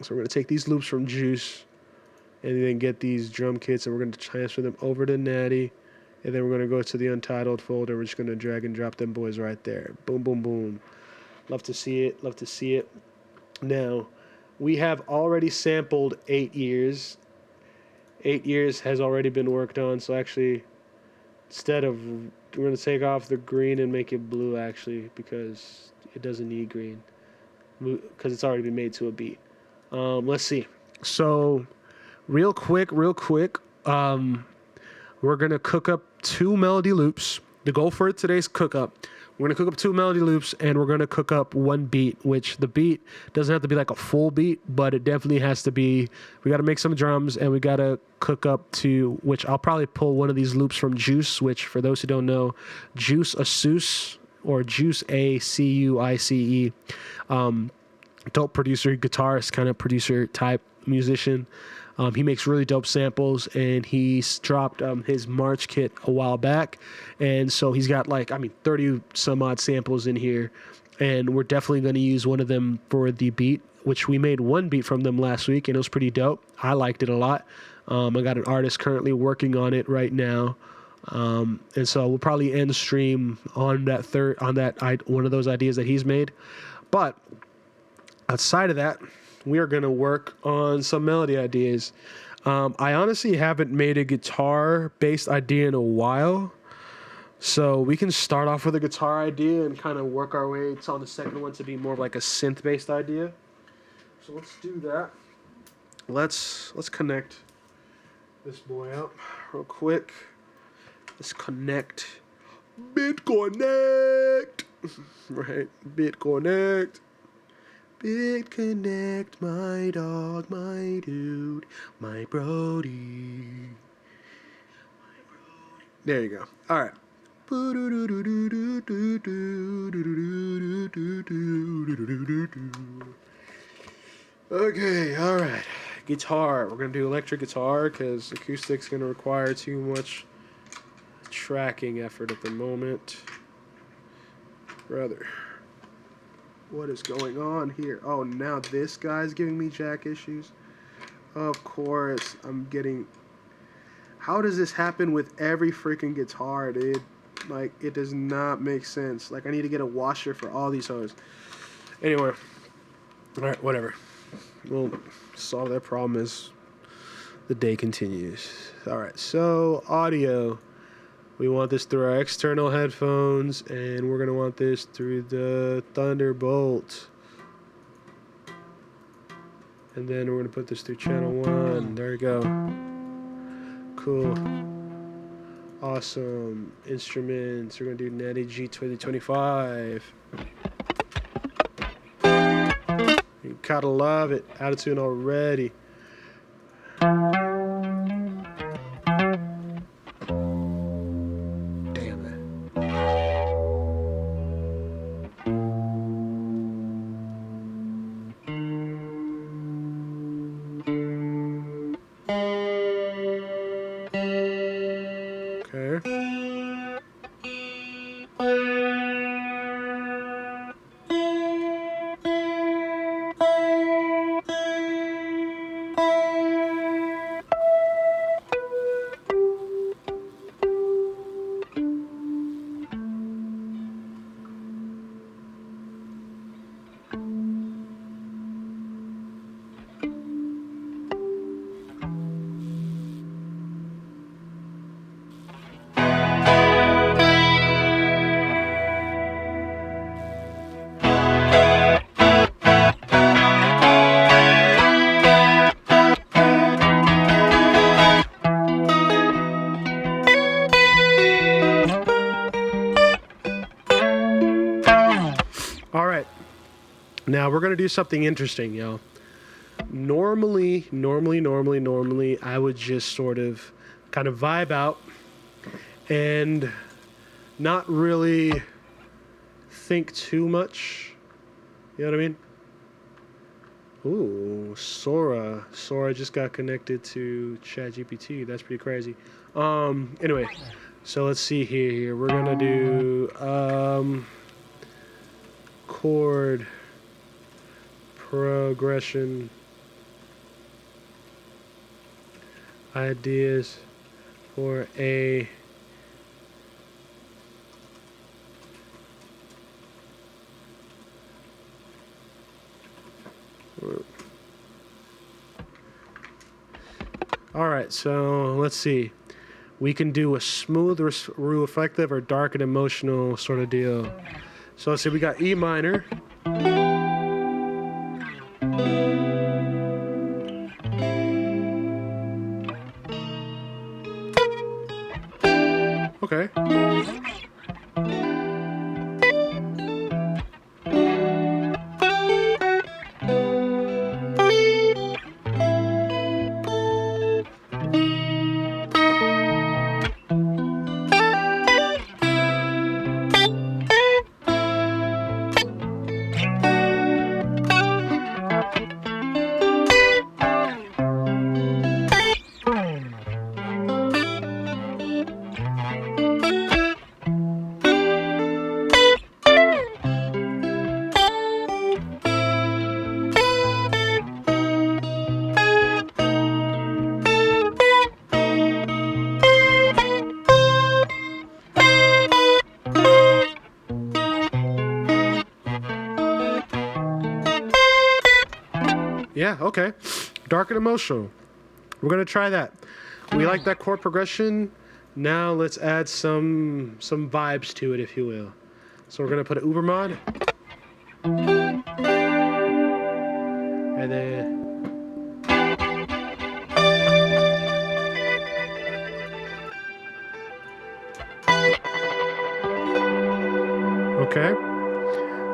So we're going to take these loops from Juice and then get these drum kits, and we're going to transfer them over to Natty, and then we're going to go to the Untitled folder. We're just going to drag and drop them boys right there. Boom, boom, boom. Love to see it. Now, we have already sampled 8 years. 8 years has already been worked on, so actually, we're going to take off the green and make it blue, actually, because it doesn't need green, because it's already been made to a beat. Let's see. So, real quick, we're going to cook up 2 melody loops. The goal for today's cook up, we're going to cook up 2 melody loops, and we're going to cook up 1 beat, which the beat doesn't have to be like a full beat, but it definitely has to be, we got to make some drums, and we got to cook up to, which I'll probably pull one of these loops from Juice, which, for those who don't know, Juice Acuice, or Juice Acuice, dope producer, guitarist, kind of producer type musician. He makes really dope samples, and he's dropped his March kit a while back, and so he's got 30 some odd samples in here, and we're definitely going to use one of them for the beat, which we made 1 beat from them last week, and it was pretty dope. I liked it a lot. I got an artist currently working on it right now, and so we'll probably end the stream on one of those ideas that he's made. But outside of that, we are going to work on some melody ideas. I honestly haven't made a guitar-based idea in a while, so we can start off with a guitar idea and kind of work our way on the second one to be more of like a synth-based idea. So let's do that. Let's connect this boy up real quick. Let's connect. BitConnect. Right, BitConnect. BitConnect, my dog, my dude, my Brody. There you go. All right. Okay, all right. Guitar. We're going to do electric guitar because acoustic's going to require too much tracking effort at the moment. Brother. What is going on here? Oh, now this guy's giving me jack issues. Of course, I'm getting... How does this happen with every freaking guitar, dude? Like, it does not make sense. Like, I need to get a washer for all these hoes. Anyway. Alright, whatever. We'll solve that problem as the day continues. Alright, so audio. We want this through our external headphones, and we're going to want this through the Thunderbolt. And then we're going to put this through channel 1. There we go. Cool. Awesome. Instruments. We're going to do Netty G2025. You gotta love it. Out of tune already. Now we're gonna do something interesting, y'all. Normally, I would just sort of kind of vibe out and not really think too much. You know what I mean? Ooh, Sora. Sora just got connected to ChatGPT. That's pretty crazy. Anyway, so let's see here. We're gonna do chord progression ideas for a all right, so let's see. We can do a smooth, reflective, or dark and emotional sort of deal. So let's see, we got E minor. Okay. Yeah, okay. Dark and emotional. We're gonna try that. We like that chord progression. Now let's add some vibes to it, if you will. So we're gonna put an Uber mod. And then... Okay.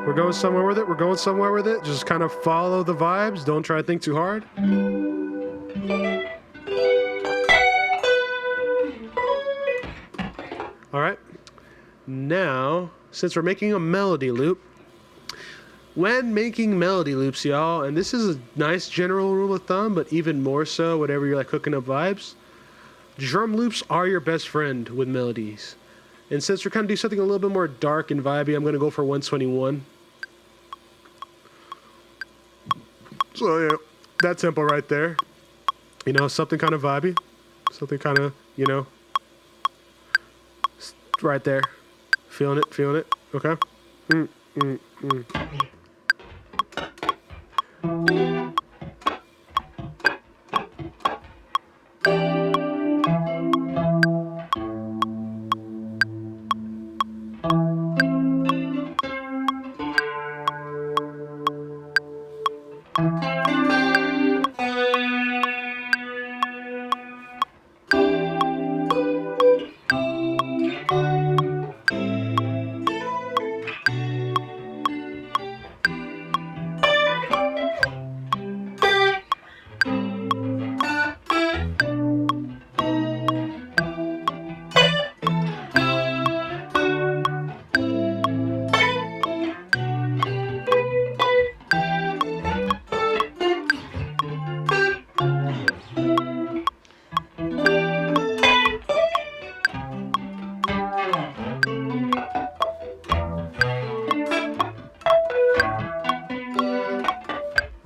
We're going somewhere with it. We're going somewhere with it. Just kind of follow the vibes. Don't try to think too hard. All right. Now, since we're making a melody loop, when making melody loops, y'all, and this is a nice general rule of thumb, but even more so whenever you're like cooking up vibes, drum loops are your best friend with melodies. And since we're kind of doing something a little bit more dark and vibey, I'm going to go for 121. So, yeah, that tempo right there. You know, something kind of vibey. Something kind of, you know, right there. Feeling it, feeling it. Okay?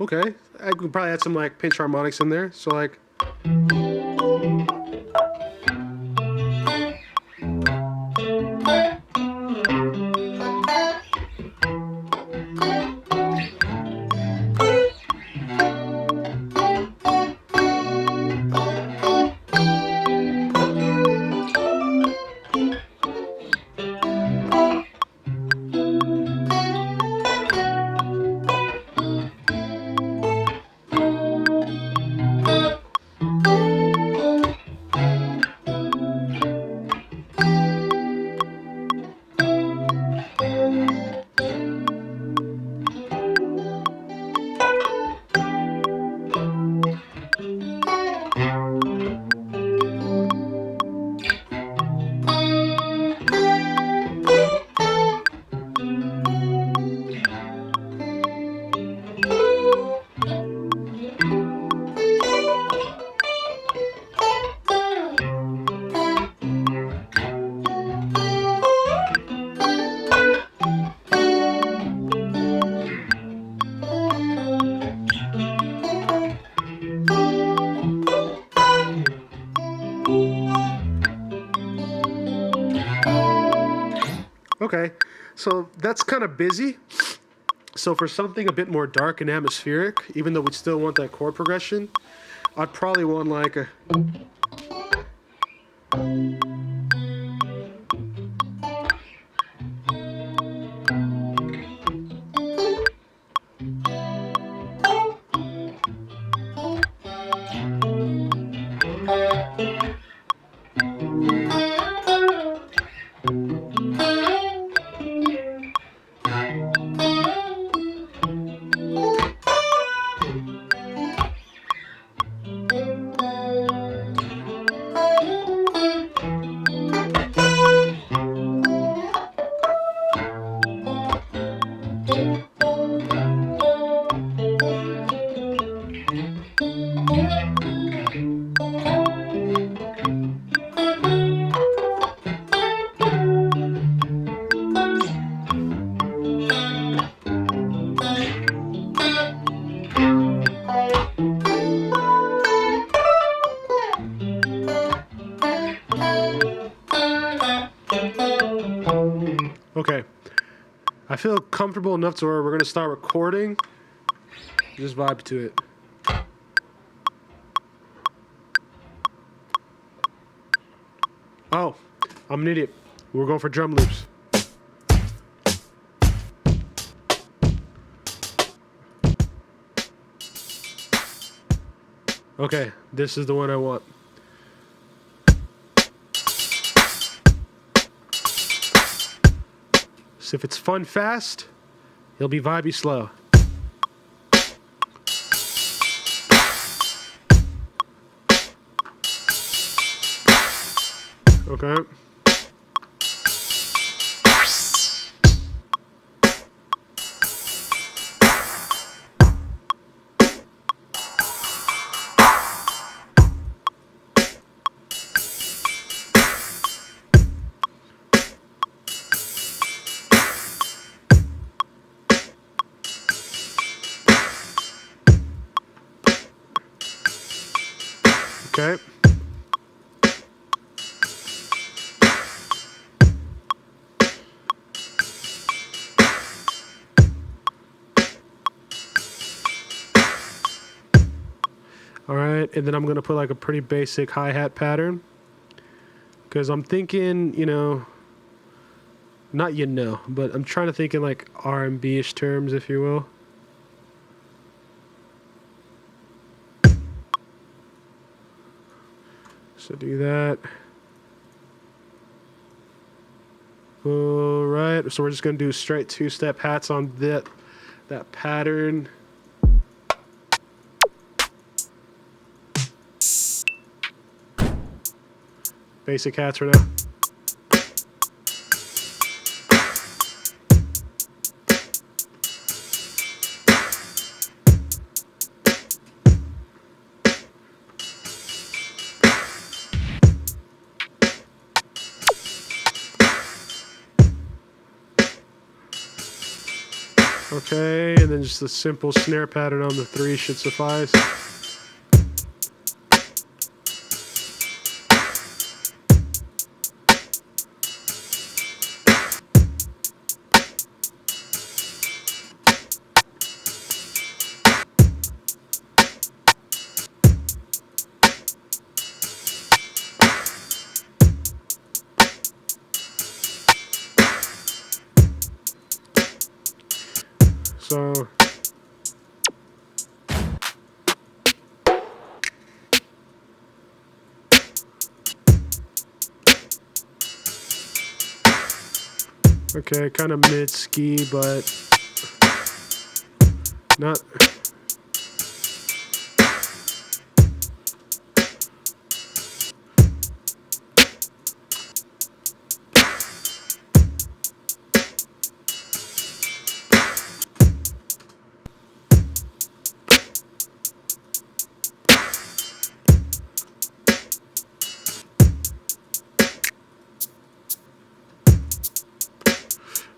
Okay, I could probably add some like pinch harmonics in there. So like, okay, so that's kind of busy. So for something a bit more dark and atmospheric, even though we still want that chord progression, I'd probably want like a... Okay, I feel comfortable enough to where we're gonna start recording. Just vibe to it. Oh, I'm an idiot. We're going for drum loops. Okay, this is the one I want. So if it's fun fast, it'll be vibey slow. Okay. Okay. All right, and then I'm gonna put like a pretty basic hi-hat pattern, because I'm thinking, not but I'm trying to think in like R&B-ish terms, if you will. So do that. All right, so we're just gonna do straight two-step hats on that pattern. Basic hats for now. Okay, and then just a simple snare pattern on the 3 should suffice. So okay, kind of mid-ski, but not.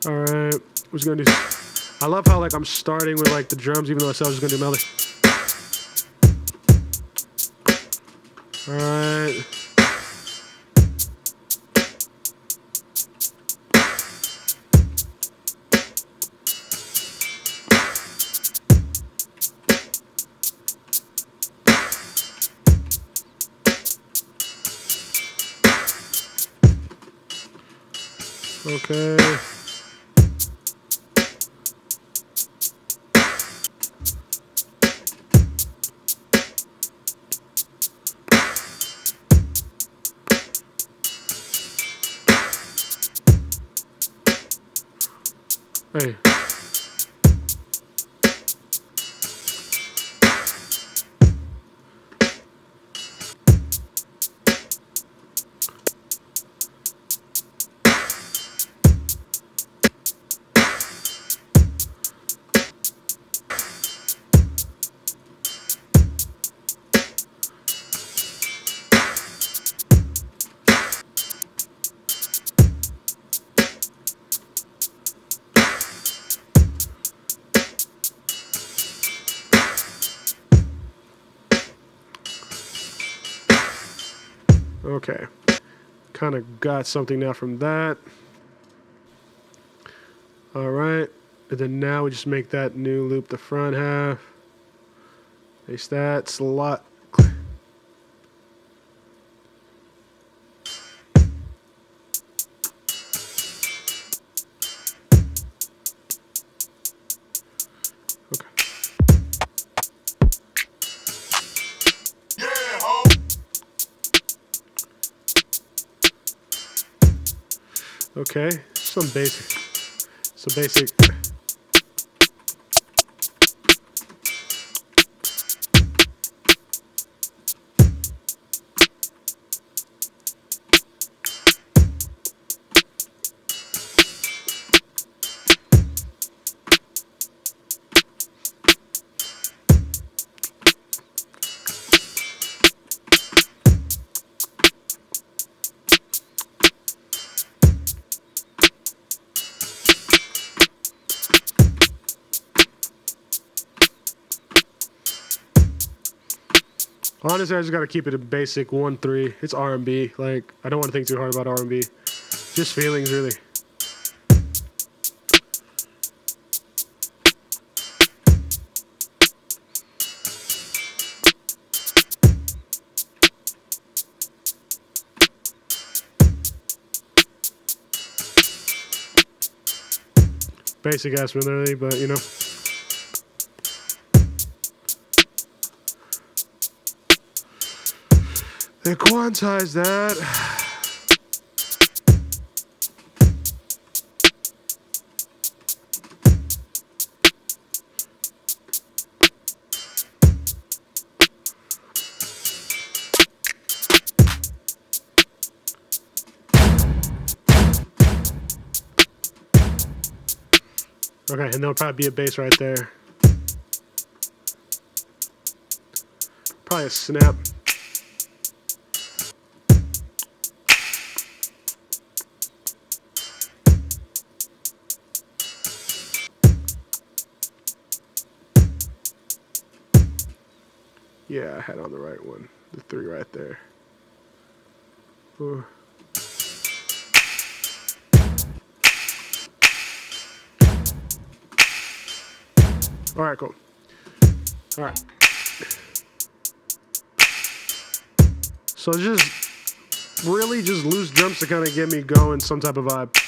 All right, was gonna do. I love how like I'm starting with like the drums, even though I said I was just gonna do melody. All right. Okay. Hey. Okay. Kind of got something now from that. All right. And then now we just make that new loop the front half. Paste that. Slot. Okay. Okay, some basic. Honestly, I just gotta keep it a basic 1-3. It's R&B. Like, I don't want to think too hard about R&B. Just feelings, really. Basic ass melody, but you know. They quantize that. Okay, and there'll probably be a bass right there. Probably a snap. Yeah, I had on the right one. The 3 right there. Ooh. All right, cool. All right. So just really just loose drums to kind of get me going, some type of vibe.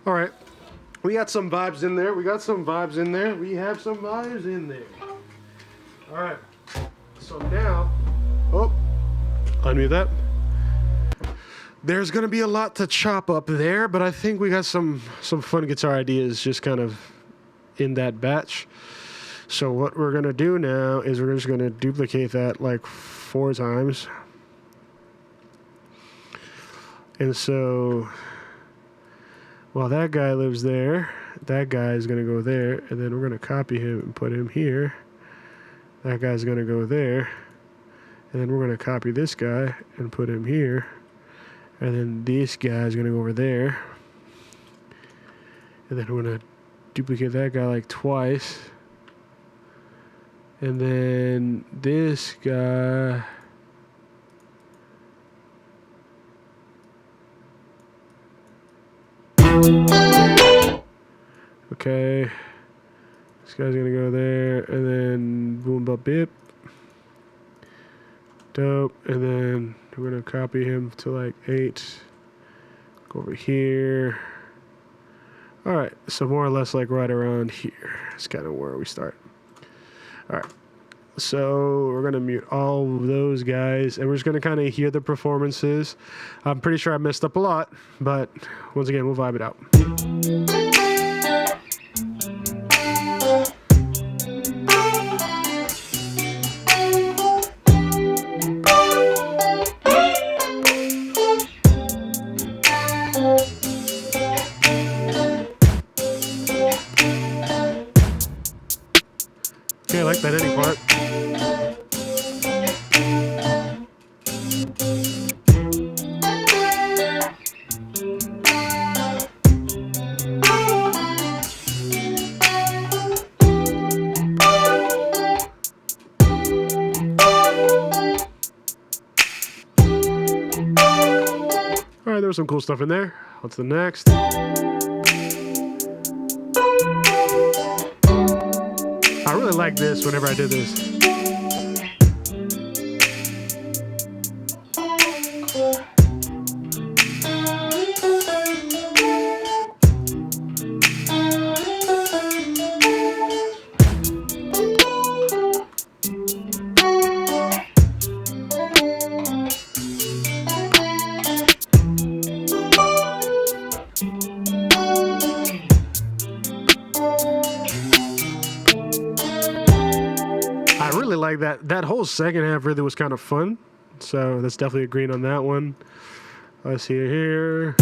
All right. We got some vibes in there. We have some vibes in there. All right. So now, unmute that. There's gonna be a lot to chop up there, but I think we got some fun guitar ideas just kind of in that batch. So what we're gonna do now is we're just gonna duplicate that like 4 times. And so while that guy lives there, that guy is gonna go there, and then we're gonna copy him and put him here. That guy's gonna go there, and then we're gonna copy this guy and put him here. And then this guy's gonna go over there. And then we're gonna duplicate that guy like twice. And then this guy. Okay. This guy's gonna go there, and then boom, bop, bip. Dope. And then we're gonna copy him to like 8. Go over here. All right, so more or less like right around here. That's kind of where we start. All right, so we're gonna mute all of those guys, and we're just gonna kind of hear the performances. I'm pretty sure I messed up a lot, but once again, we'll vibe it out. Okay, I like that ending part. All right, there was some cool stuff in there. What's the next? I really like this whenever I did this. I really like that. That whole second half really was kind of fun. So that's definitely a green on that one. Let's see here.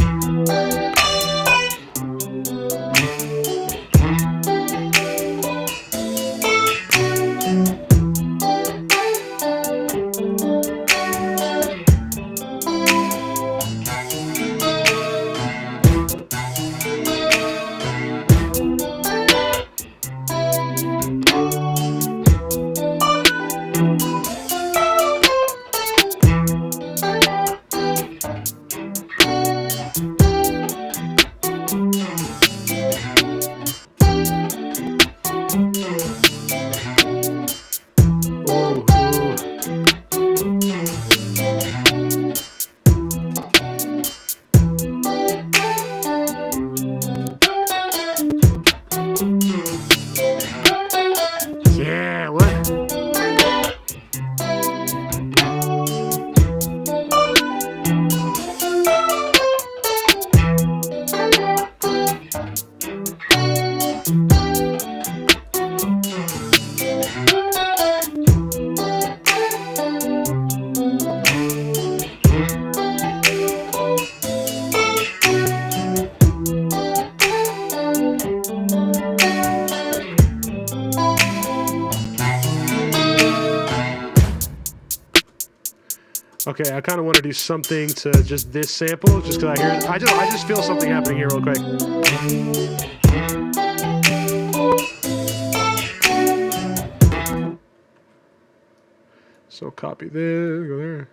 Yeah, what? Okay, I kind of want to do something to just this sample, just because I hear it. I just feel something happening here real quick. So copy this, go there.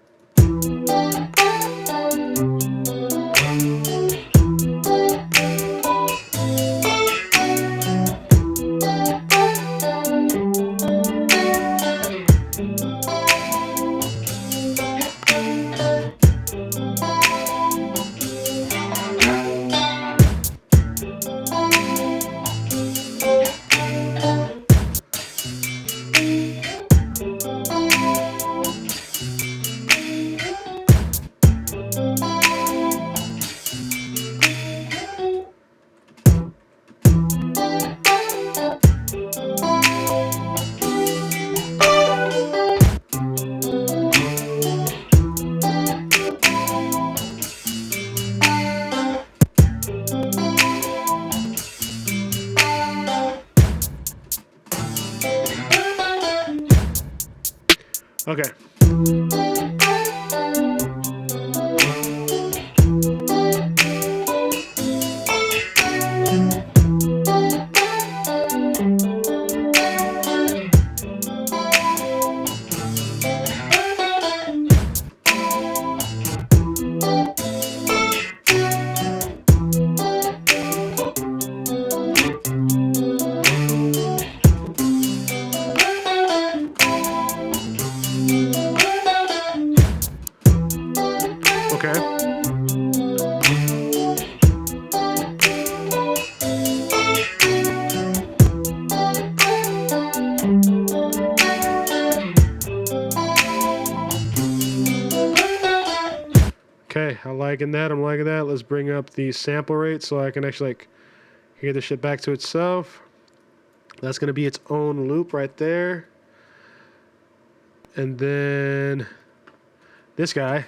Okay. Okay. Okay, I'm liking that. I'm liking that. Let's bring up the sample rate so I can actually like hear the shit back to itself. That's gonna be its own loop right there. And then this guy.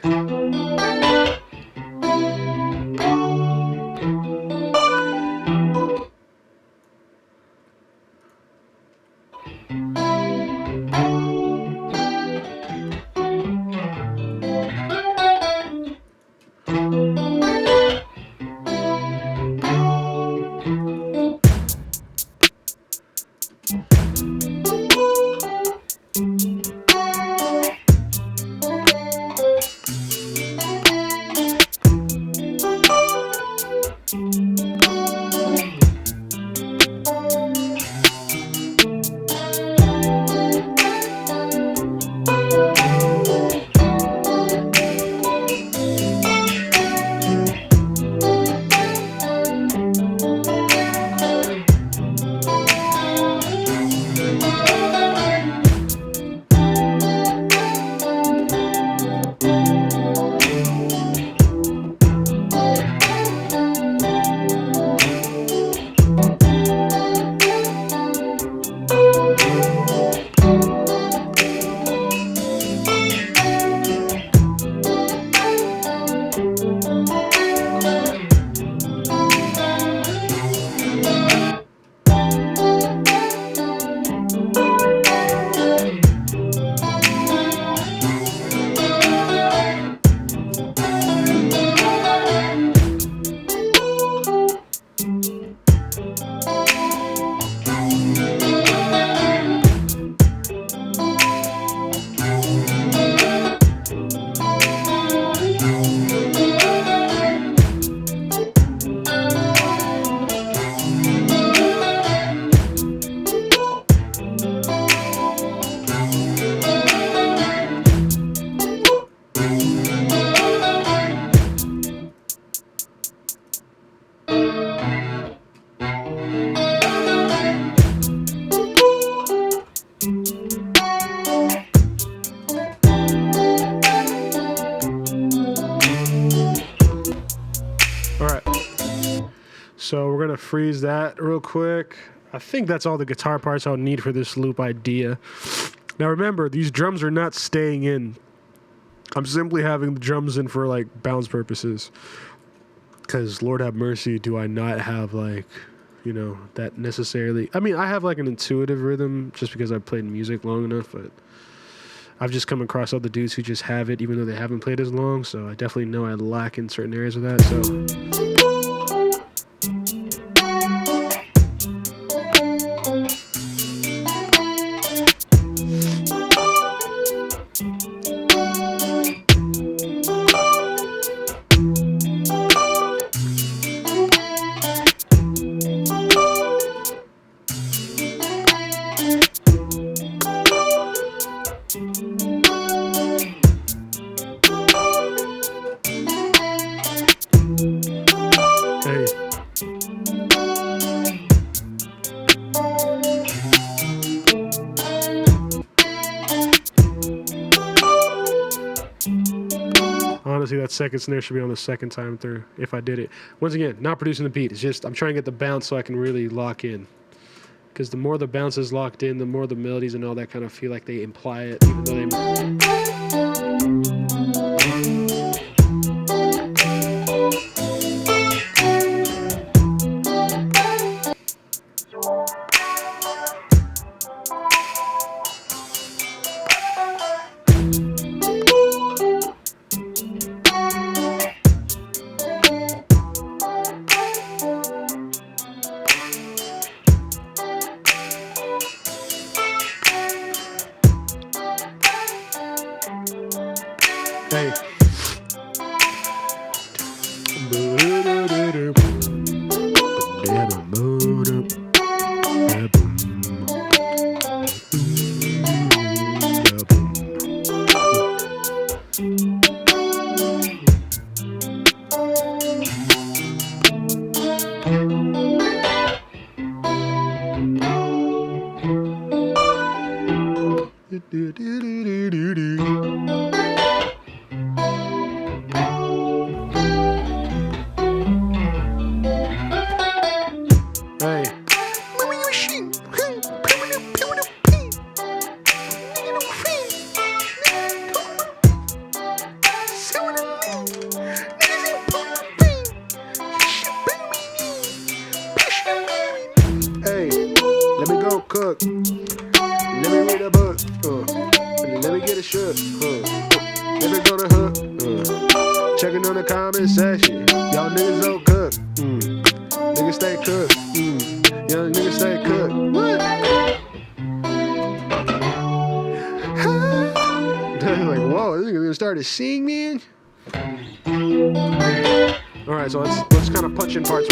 All right. So we're gonna freeze that real quick. I think that's all the guitar parts I'll need for this loop idea. Now remember, these drums are not staying in. I'm simply having the drums in for like bounce purposes. Because Lord have mercy, do I not have like, you know, that necessarily. I mean, I have like an intuitive rhythm just because I've played music long enough, but I've just come across other dudes who just have it even though they haven't played as long. So I definitely know I lack in certain areas of that. So. Honestly, that second snare should be on the second time through if I did it. Once again, not producing the beat. It's just I'm trying to get the bounce so I can really lock in. Because the more the bounce is locked in, the more the melodies and all that kind of feel like they imply it, even though they... Hey. Hey, let me go cook. Let me read a book. Let me get a shook. Let me go to hook. Checking on the comment section. Y'all niggas don't cook. Niggas stay cooked. Young niggas stay cooked. What? Like, whoa, this nigga gonna start to sing, man. All right, so let's kind of punch in parts.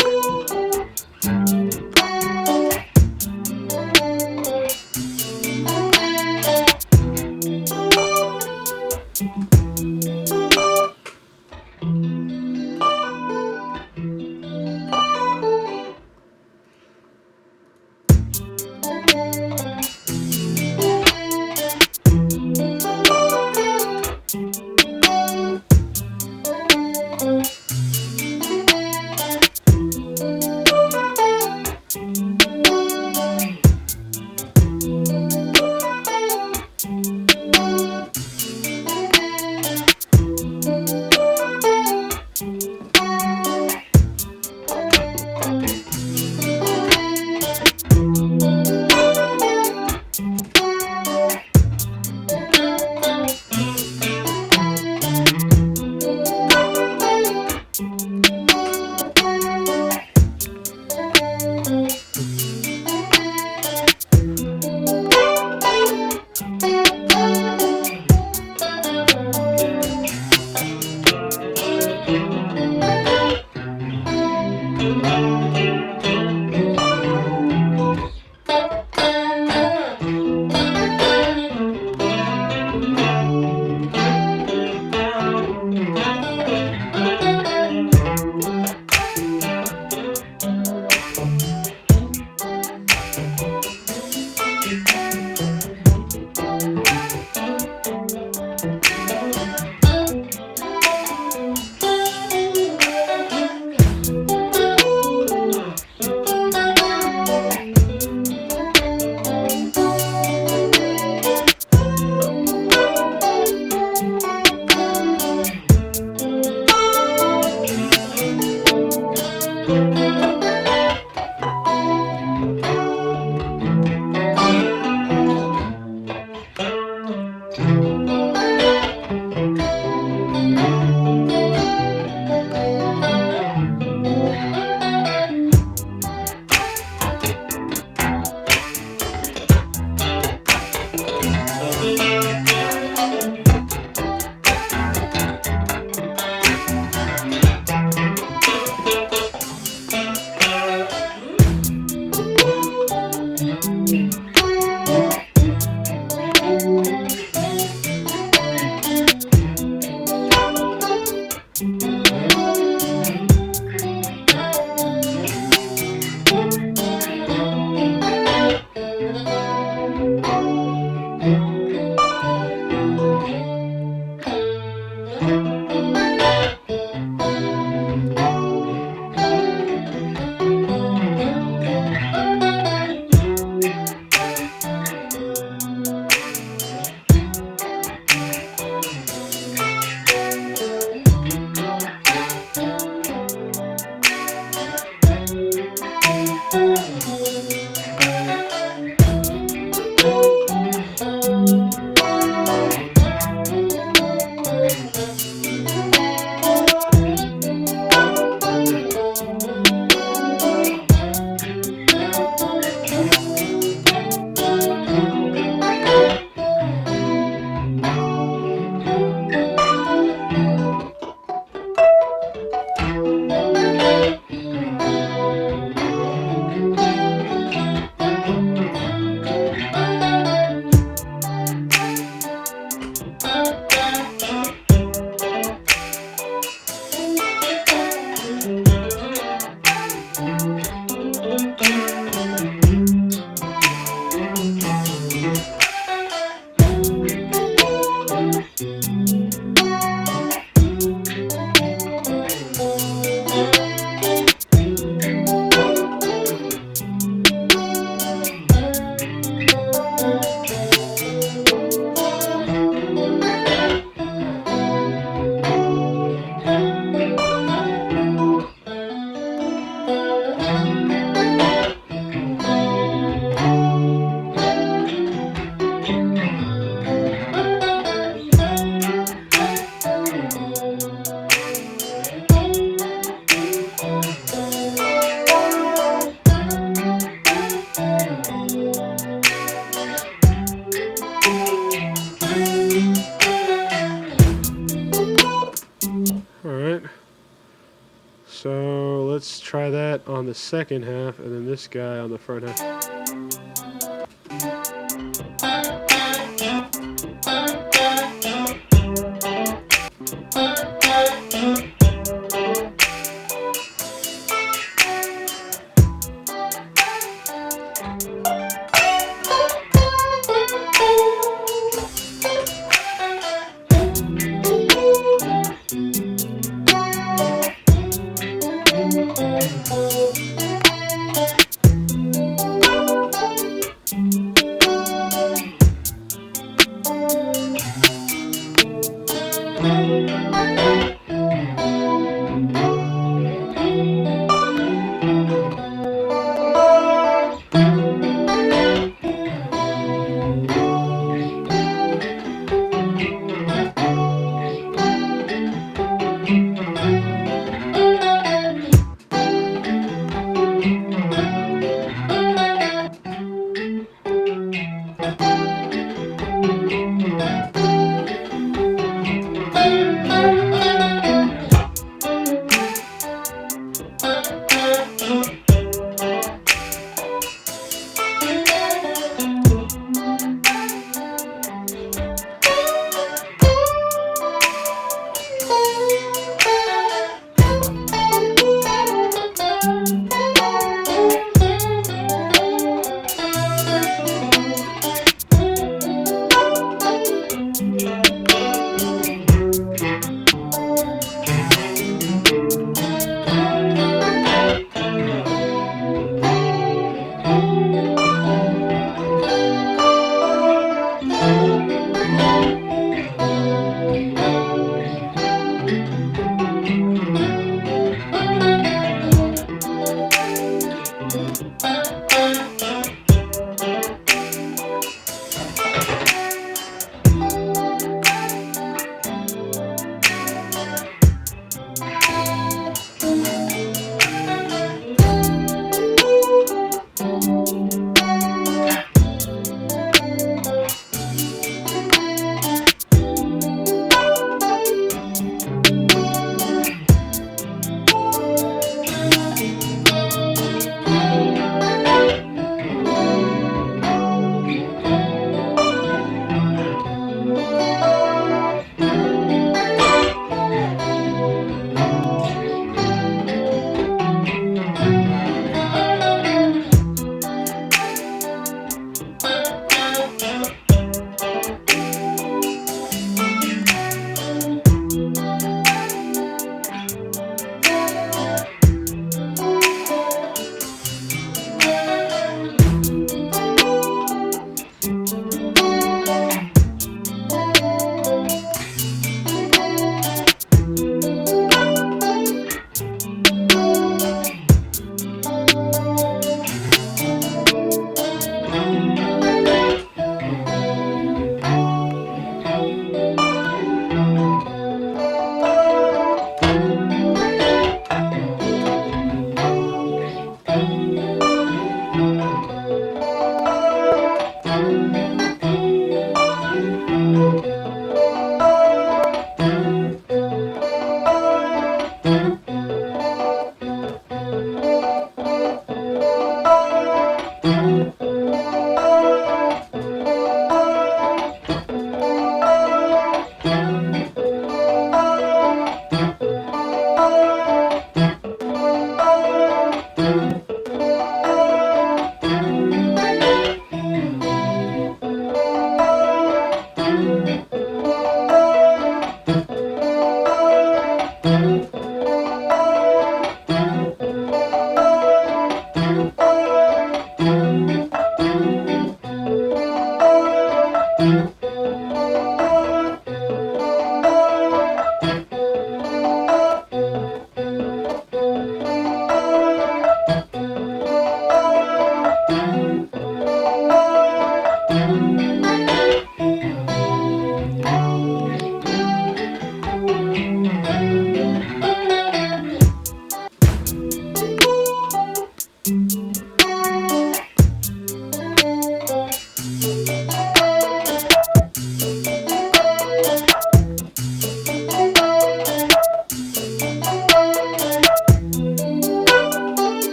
Alright. So let's try that on the second half, and then this guy on the front half.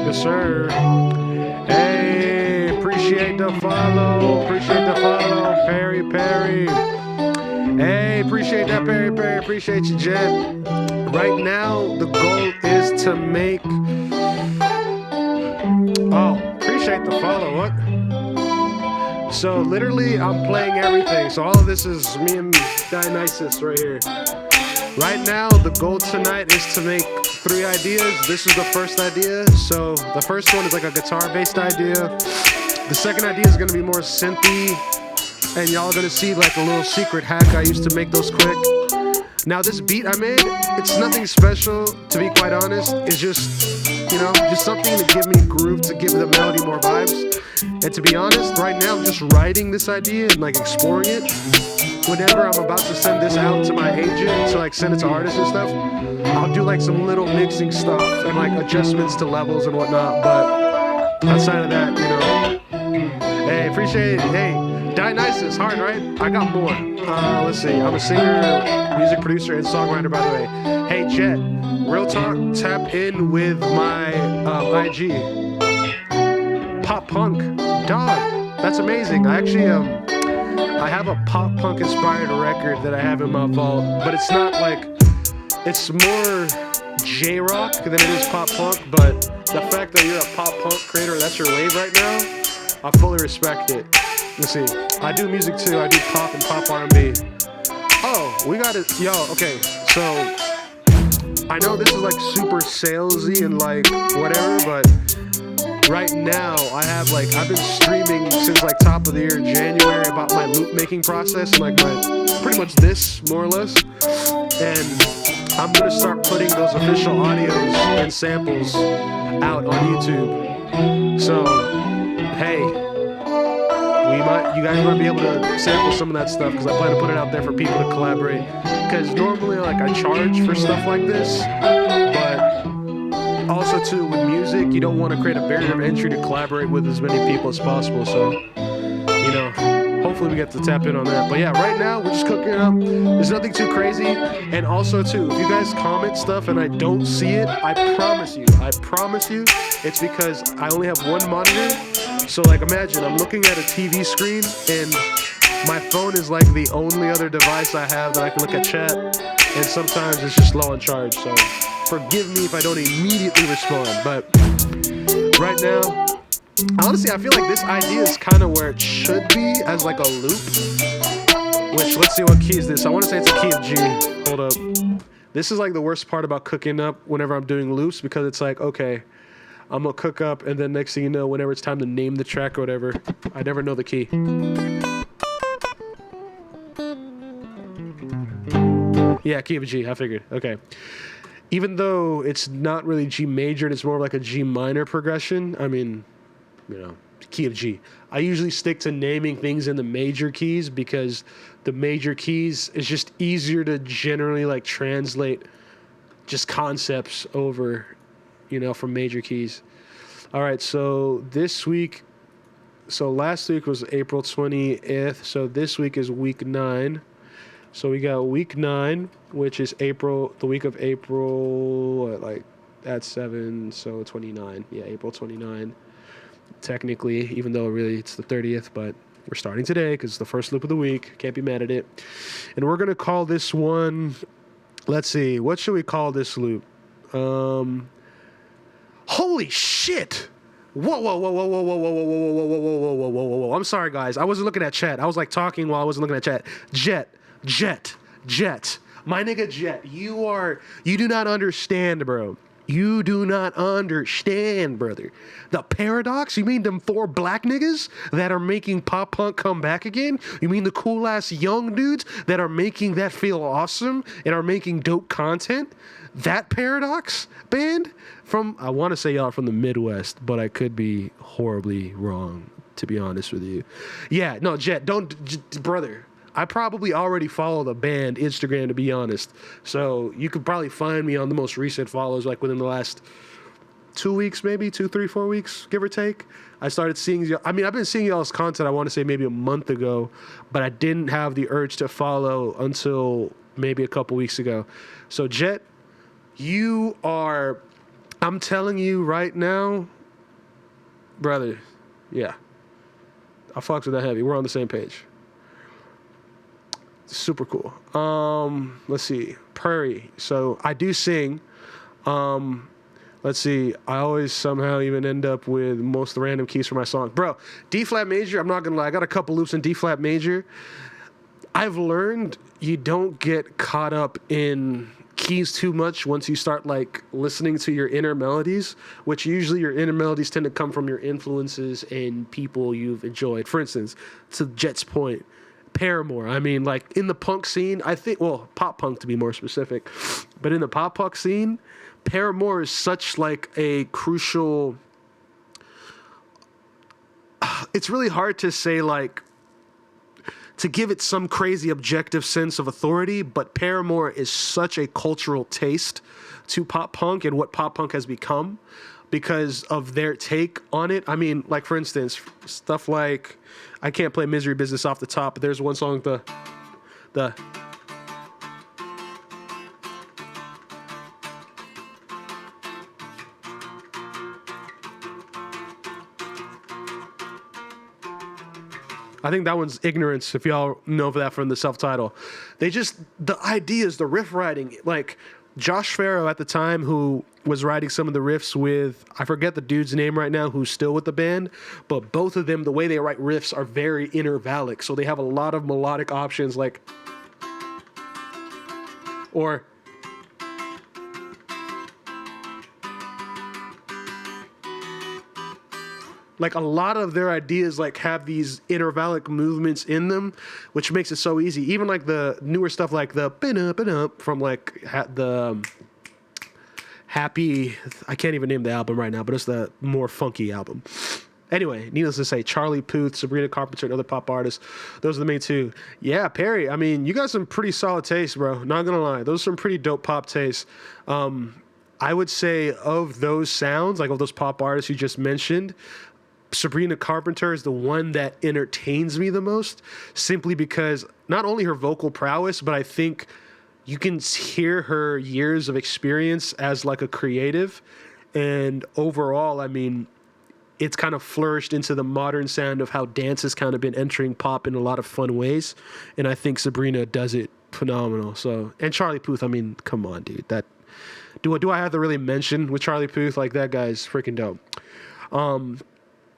Yes, sir. Hey, appreciate the follow. Appreciate the follow, Perry. Hey, appreciate that, Perry. Appreciate you, Jen. Right now, the goal is to make. Oh, appreciate the follow. What? So literally, I'm playing everything. So all of this is me and Dionysus right here. Right now, the goal tonight is to make 3 ideas. This is the first idea. So the first one is like a guitar-based idea. The second idea is gonna be more synthy, and y'all are gonna see like a little secret hack. I used to make those quick. Now this beat I made, it's nothing special, to be quite honest. It's just, you know, just something to give me groove, to give the melody more vibes. And to be honest, right now I'm just writing this idea and like exploring it. Whenever I'm about to send this out to my agent to like send it to artists and stuff, I'll do like some little mixing stuff and like adjustments to levels and whatnot. But outside of that, you know, hey, appreciate it. Hey, Dionysus, hard, right? I got more. Let's see. I'm a singer, music producer, and songwriter, by the way. Hey, Jet, real talk, tap in with my IG. Pop punk, dog. That's amazing. I actually I have a pop punk inspired record that I have in my vault, but it's not like, it's more J-rock than it is pop punk. But the fact that you're a pop punk creator, that's your wave right now, I fully respect it. Let's see, I do music too. I do pop and pop R&B. Oh, we got it. Yo, okay, so I know this is like super salesy and like whatever, but right now I have like, I've been streaming since like top of the year, January, about my loop making process and like my, pretty much this, more or less. And I'm gonna start putting those official audios and samples out on YouTube. So, hey, you guys might be able to sample some of that stuff, because I plan to put it out there for people to collaborate. Because normally, like, I charge for stuff like this, but also too with music, you don't want to create a barrier of entry to collaborate with as many people as possible. So, you know, hopefully we get to tap in on that. But yeah, right now we're just cooking it up. There's nothing too crazy. And also too, if you guys comment stuff and I don't see it, I promise you, it's because I only have one monitor. So like, imagine I'm looking at a TV screen and my phone is like the only other device I have that I can look at chat, and sometimes it's just low on charge. So forgive me if I don't immediately respond. But right now, honestly, I feel like this idea is kind of where it should be, as like a loop. Which, let's see, what key is this? I want to say it's a key of G. Hold up. This is like the worst part about cooking up whenever I'm doing loops, because it's like, okay, I'm gonna cook up, and then next thing you know, whenever it's time to name the track or whatever, I never know the key. Yeah, key of G, I figured. Okay. Even though it's not really G major, and it's more like a G minor progression, I mean, you know, key of G. I usually stick to naming things in the major keys, because the major keys is just easier to generally like translate just concepts over, you know, from major keys. All right, so this week, so last week was April 20th, so this week is week 9. So we got week 9, which is April, the week of April, like at 7, so 29. Yeah, April 29. Technically, even though really it's the 30th, but we're starting today because it's the first loop of the week. Can't be mad at it. And we're going to call this one, let's see, what should we call this loop? Holy shit! Whoa. I'm sorry, guys. I wasn't looking at chat. I was like talking while I wasn't looking at chat. Jet. My nigga Jet, you do not understand, bro. You do not understand, brother. The paradox? You mean them 4 black niggas that are making pop punk come back again? You mean the cool ass young dudes that are making that feel awesome and are making dope content? That paradox band from, I want to say y'all from the Midwest, but I could be horribly wrong, to be honest with you. Yeah, no, Jet, brother. I probably already follow the band Instagram, to be honest. So you could probably find me on the most recent follows, like within the last 2 weeks, maybe 2, 3, 4 weeks, give or take. I started seeing you. I mean, I've been seeing y'all's content, I want to say maybe a month ago, but I didn't have the urge to follow until maybe a couple weeks ago. So Jet, you are, I'm telling you right now, brother, yeah. I fucks with that heavy. We're on the same page. Super cool. Let's see. Prairie. So I do sing. Let's see. I always somehow even end up with most of the random keys for my songs. Bro, D flat major, I'm not gonna lie. I got a couple loops in D flat major. I've learned you don't get caught up in keys too much once you start like listening to your inner melodies, which usually your inner melodies tend to come from your influences and people you've enjoyed. For instance, to Jet's point, Paramore. I mean, like in the punk scene, I think, well, pop punk to be more specific, but in the pop punk scene, Paramore is such like a crucial, it's really hard to say like, to give it some crazy objective sense of authority, but Paramore is such a cultural taste to pop punk and what pop punk has become because of their take on it. I mean, like for instance, stuff like, I can't play Misery Business off the top, but there's one song, the I think that one's Ignorance, if y'all know that from the self-title. They just, the ideas, the riff writing, like Josh Farrow at the time, who was writing some of the riffs with, I forget the dude's name right now, who's still with the band, but both of them, the way they write riffs are very intervallic. So they have a lot of melodic options, like, or like a lot of their ideas like have these intervallic movements in them, which makes it so easy. Even like the newer stuff, like the from like the Happy, I can't even name the album right now, but it's the more funky album. Anyway, needless to say, Charlie Puth, Sabrina Carpenter, and other pop artists, those are the main two. Yeah, Perry, I mean, you got some pretty solid taste, bro. Not gonna lie, those are some pretty dope pop tastes. I would say of those sounds, like of those pop artists you just mentioned, Sabrina Carpenter is the one that entertains me the most, simply because not only her vocal prowess, but I think you can hear her years of experience as like a creative. And overall, I mean, it's kind of flourished into the modern sound of how dance has kind of been entering pop in a lot of fun ways. And I think Sabrina does it phenomenal. So, and Charlie Puth, I mean, come on, dude. That do I have to really mention with Charlie Puth? Like, that guy's freaking dope.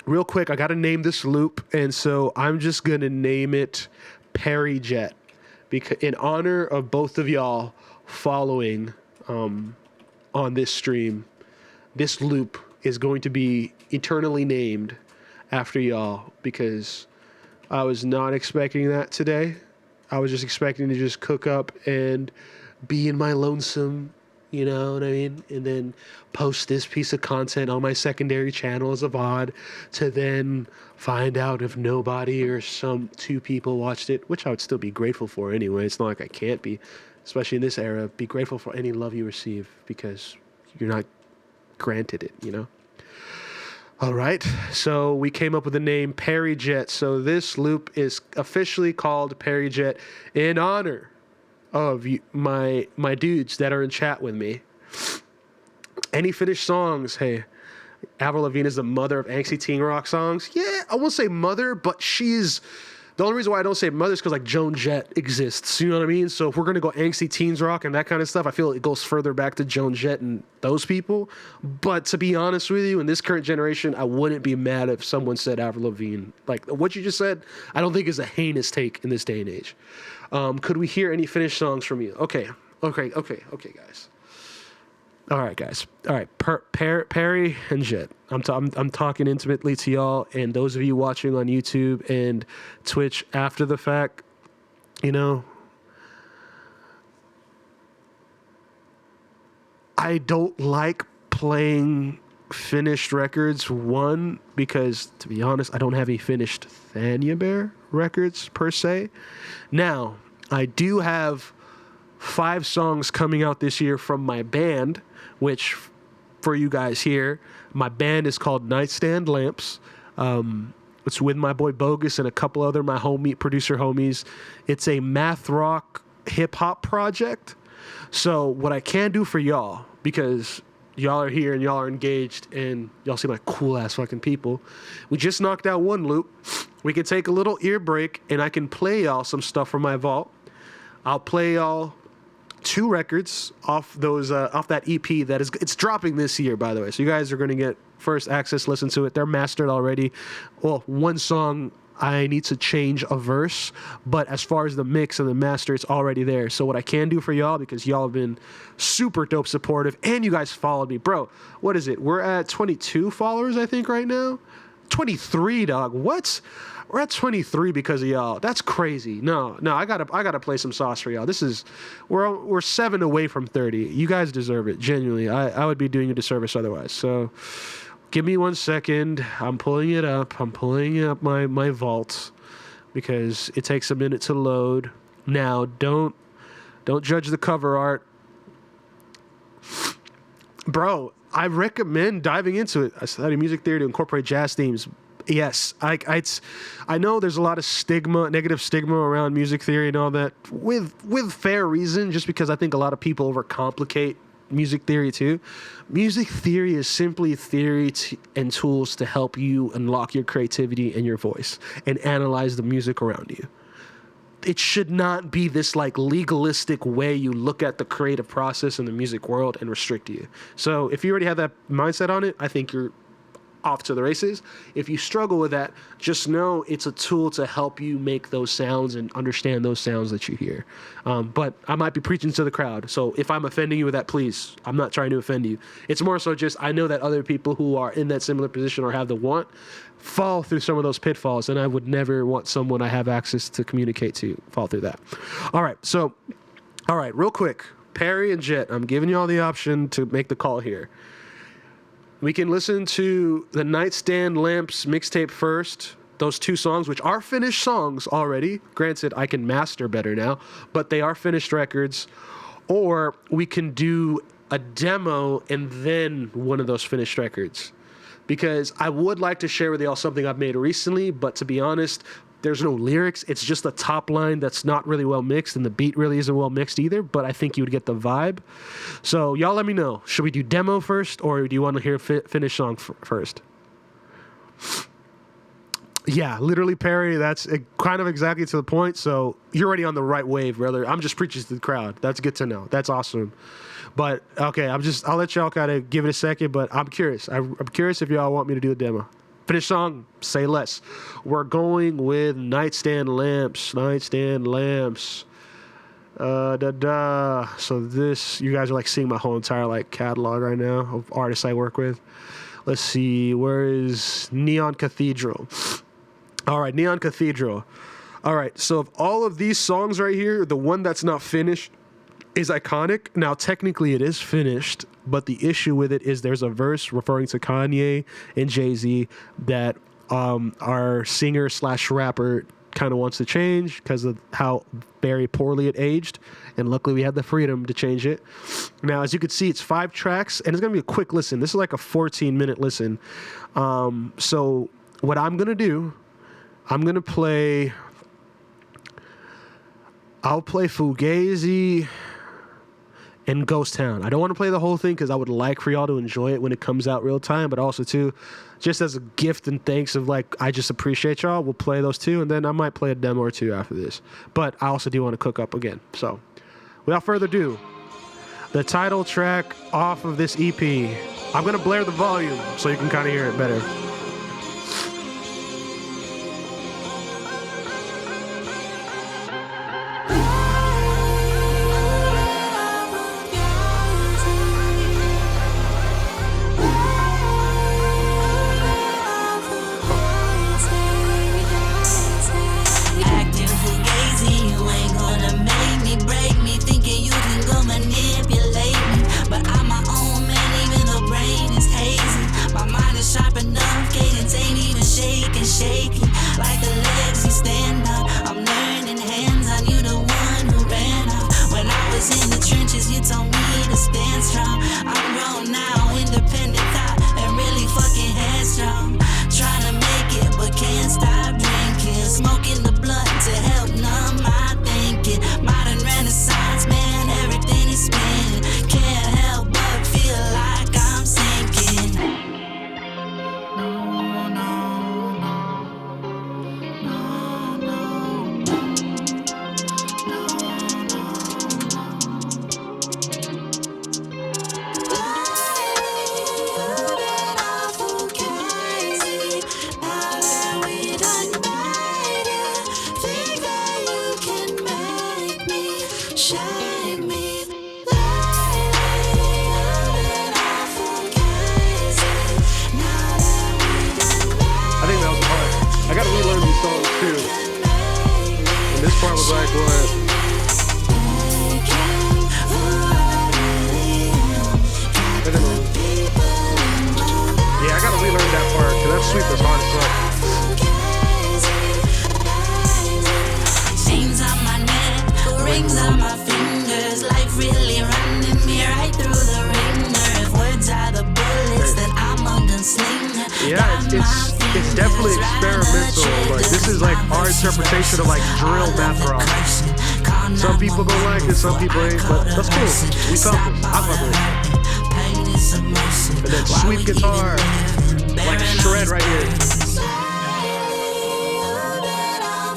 Real quick, I got to name this loop, and so I'm just going to name it Perry Jet, because in honor of both of y'all following on this stream. This loop is going to be eternally named after y'all, because I was not expecting that today. I was just expecting to just cook up and be in my lonesome, you know what I mean? And then post this piece of content on my secondary channel as a VOD to then find out if nobody or some 2 people watched it, which I would still be grateful for anyway. It's not like I can't be, especially in this era. Be grateful for any love you receive because you're not granted it, you know? All right, so we came up with the name Perry Jet. So this loop is officially called Perry Jet in honor of my dudes that are in chat with me. Any finished songs? Hey, Avril Lavigne is the mother of angsty teen rock songs. Yeah, I won't say mother, but she's the only reason why I don't say mother is because like Joan Jett exists. You know what I mean? So if we're gonna go angsty teens rock and that kind of stuff, I feel it goes further back to Joan Jett and those people. But to be honest with you, in this current generation, I wouldn't be mad if someone said Avril Lavigne. Like what you just said, I don't think is a heinous take in this day and age. Could we hear any finished songs from you? Okay, guys. All right, guys. All right, Perry and Jet. I'm talking intimately to y'all and those of you watching on YouTube and Twitch after the fact. You know, I don't like playing finished records. One, because to be honest, I don't have any finished ThaniaBear records per se. Now, I do have 5 songs coming out this year from my band, which for you guys here, my band is called Nightstand Lamps. It's with my boy Bogus and a couple other my producer homies. It's a math rock hip hop project. So what I can do for y'all, because y'all are here and y'all are engaged and y'all seem like cool ass fucking people, we just knocked out one loop. We can take a little ear break and I can play y'all some stuff from my vault. I'll play y'all 2 records off that EP it's dropping this year, by the way. So you guys are going to get first access, listen to it. They're mastered already. Well, one song I need to change a verse, but as far as the mix and the master, it's already there. So what I can do for y'all, because y'all have been super dope supportive and you guys followed me, bro. What is it? We're at 22 followers, I think, right now. 23, dog. What? We're at 23 because of y'all. That's crazy. No, I gotta play some sauce for y'all. We're 7 away from 30. You guys deserve it. Genuinely, I would be doing you a disservice otherwise. So, give me 1 second. I'm pulling it up. I'm pulling up my vault because it takes a minute to load. Now, don't judge the cover art, bro. I recommend diving into it. I study music theory to incorporate jazz themes. Yes, I know there's a lot of negative stigma around music theory and all that, with fair reason, just because I think a lot of people overcomplicate music theory too. Music theory is simply theory and tools to help you unlock your creativity and your voice and analyze the music around you. It should not be this like legalistic way you look at the creative process in the music world and restrict you. So if you already have that mindset on it, I think you're off to the races. If you struggle with that, just know it's a tool to help you make those sounds and understand those sounds that you hear. But I might be preaching to the crowd. So if I'm offending you with that, please, I'm not trying to offend you. It's more so just I know that other people who are in that similar position or have the want fall through some of those pitfalls, and I would never want someone I have access to communicate to fall through that. All right, real quick. Perry and Jet, I'm giving you all the option to make the call here. We can listen to the Nightstand Lamps mixtape first. Those 2 songs, which are finished songs already. Granted, I can master better now, but they are finished records. Or we can do a demo and then one of those finished records. Because I would like to share with y'all something I've made recently, but to be honest, there's no lyrics. It's just a top line that's not really well mixed, and the beat really isn't well mixed either, but I think you would get the vibe. So y'all let me know. Should we do demo first, or do you want to hear finished song first? Yeah, literally, Perry, that's kind of exactly to the point. So you're already on the right wave, brother. I'm just preaching to the crowd. That's good to know. That's awesome. But, okay, I'll let y'all kind of give it a second, but I'm curious. I'm curious if y'all want me to do a demo. Finish song, say less. We're going with Nightstand Lamps. Nightstand Lamps. So this, you guys are like seeing my whole entire like catalog right now of artists I work with. Let's see, where is Neon Cathedral? All right, Neon Cathedral. All right, so of all of these songs right here, the one that's not finished is Iconic. Now, technically it is finished, but the issue with it is there's a verse referring to Kanye and Jay-Z that our singer/rapper kind of wants to change because of how very poorly it aged, and luckily we had the freedom to change it. Now, as you can see, it's 5 tracks, and it's going to be a quick listen. This is like a 14-minute listen. So what I'm going to do, I'll play Fugazi and Ghost Town. I don't want to play the whole thing because I would like for y'all to enjoy it when it comes out real time, but also too, just as a gift and thanks of like, I just appreciate y'all, we'll play those 2, and then I might play a demo or 2 after this. But I also do want to cook up again. So without further ado, the title track off of this EP, I'm going to blare the volume so you can kind of hear it better. part was like what? Yeah, I gotta relearn that part because that sweep is hard as fuck. Chains on my neck, rings on my fingers, life really running me right through the ringer. If words are the bullets that I'm undone. Yeah, it's definitely experimental. Like this is like our interpretation of like drill math rock. Some people don't like it, some people ain't, but that's cool. We felt it. I love it. And then sweet guitar, like shred right here.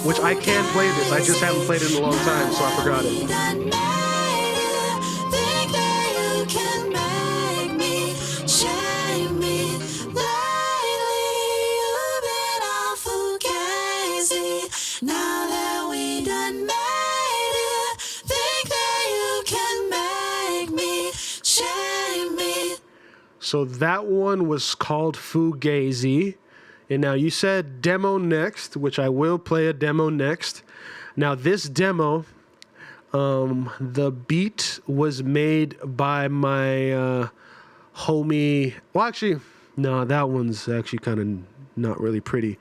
Which I can play this. I just haven't played it in a long time, so I forgot it. So that one was called Fugazi. And now you said demo next, which I will play a demo next. Now this demo, the beat was made by my homie. Well, actually, no, that one's actually kind of not really pretty.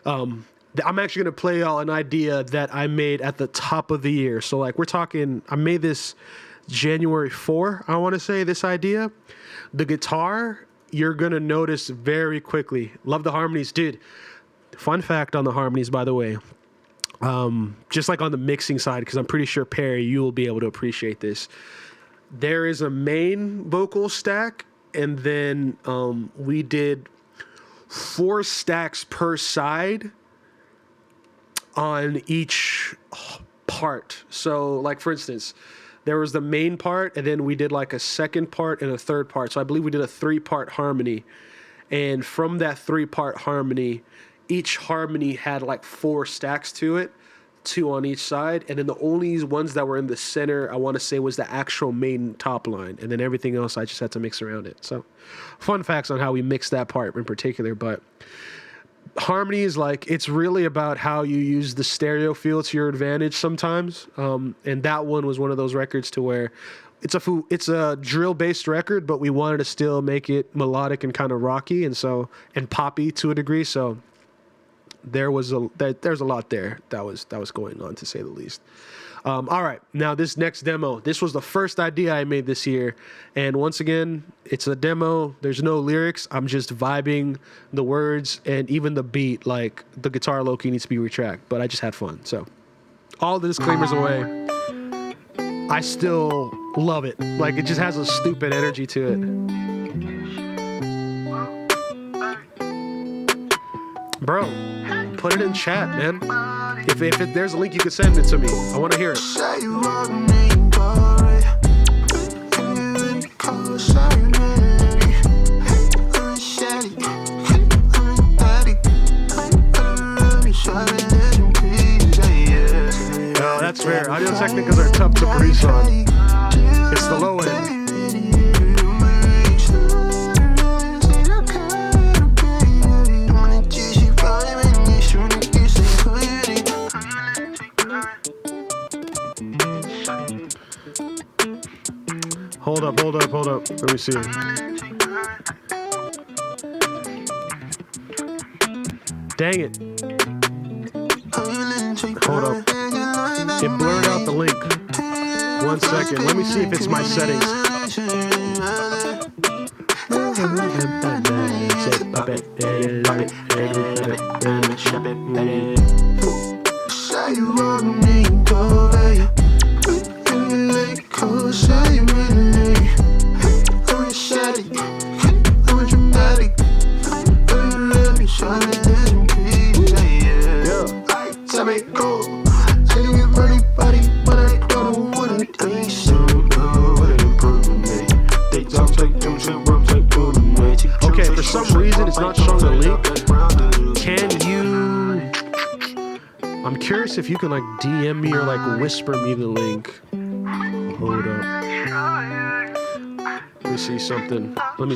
I'm actually going to play y'all an idea that I made at the top of the year. So like we're talking, I made this January 4, I want to say, this idea. The guitar, you're going to notice very quickly. Love the harmonies. Dude, fun fact on the harmonies, by the way. Just like on the mixing side, because I'm pretty sure, Perry, you will be able to appreciate this. There is a main vocal stack, and then we did 4 stacks per side on each part. So, like, for instance, there was the main part, and then we did like a second part and a third part. So I believe we did a 3-part harmony. And from that 3-part harmony, each harmony had like 4 stacks to it, 2 on each side. And then the only ones that were in the center, I want to say, was the actual main top line. And then everything else, I just had to mix around it. So fun facts on how we mixed that part in particular. But harmony is like, it's really about how you use the stereo field to your advantage sometimes. And that one was one of those records to where it's a drill based record, but we wanted to still make it melodic and kind of rocky and poppy to a degree. So there's a lot there that was going on, to say the least. All right, now this next demo, this was the first idea I made this year. And once again, it's a demo. There's no lyrics. I'm just vibing the words and even the beat. Like the guitar low-key needs to be retracked, but I just had fun. So all the disclaimers away, I still love it. Like it just has a stupid energy to it. Bro, put it in chat, man. If there's a link, you can send it to me. I want to hear it. Oh, that's fair. Audio Technicas are tough to produce on. It's the low end. Hold up. Let me see. Dang it. Hold up. It blurred out the link. 1 second. Let me see if it's my settings. Okay, for some reason it's not showing the link. Can you... I'm curious if you can like DM me or like whisper me the link. Hold up. Let me see something. Hold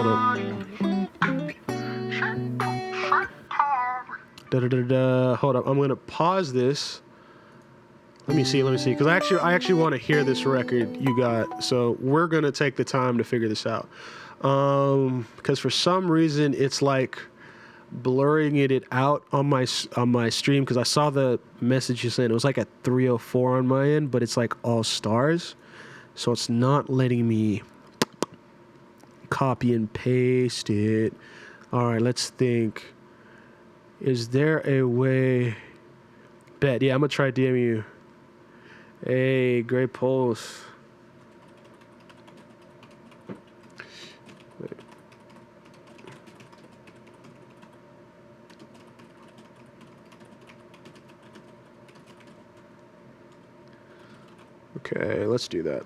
up. Hold up. I'm gonna pause this Let me see, because I actually want to hear this record you got. So we're gonna take the time to figure this out. Because for some reason it's like blurring it out on my stream. Because I saw the message you sent. It was like at 304 on my end, but it's like all stars, so it's not letting me copy and paste it. All right, let's think. Is there a way? Bet. Yeah, I'm gonna try DM you. Hey, great pulse. Wait. Okay, let's do that.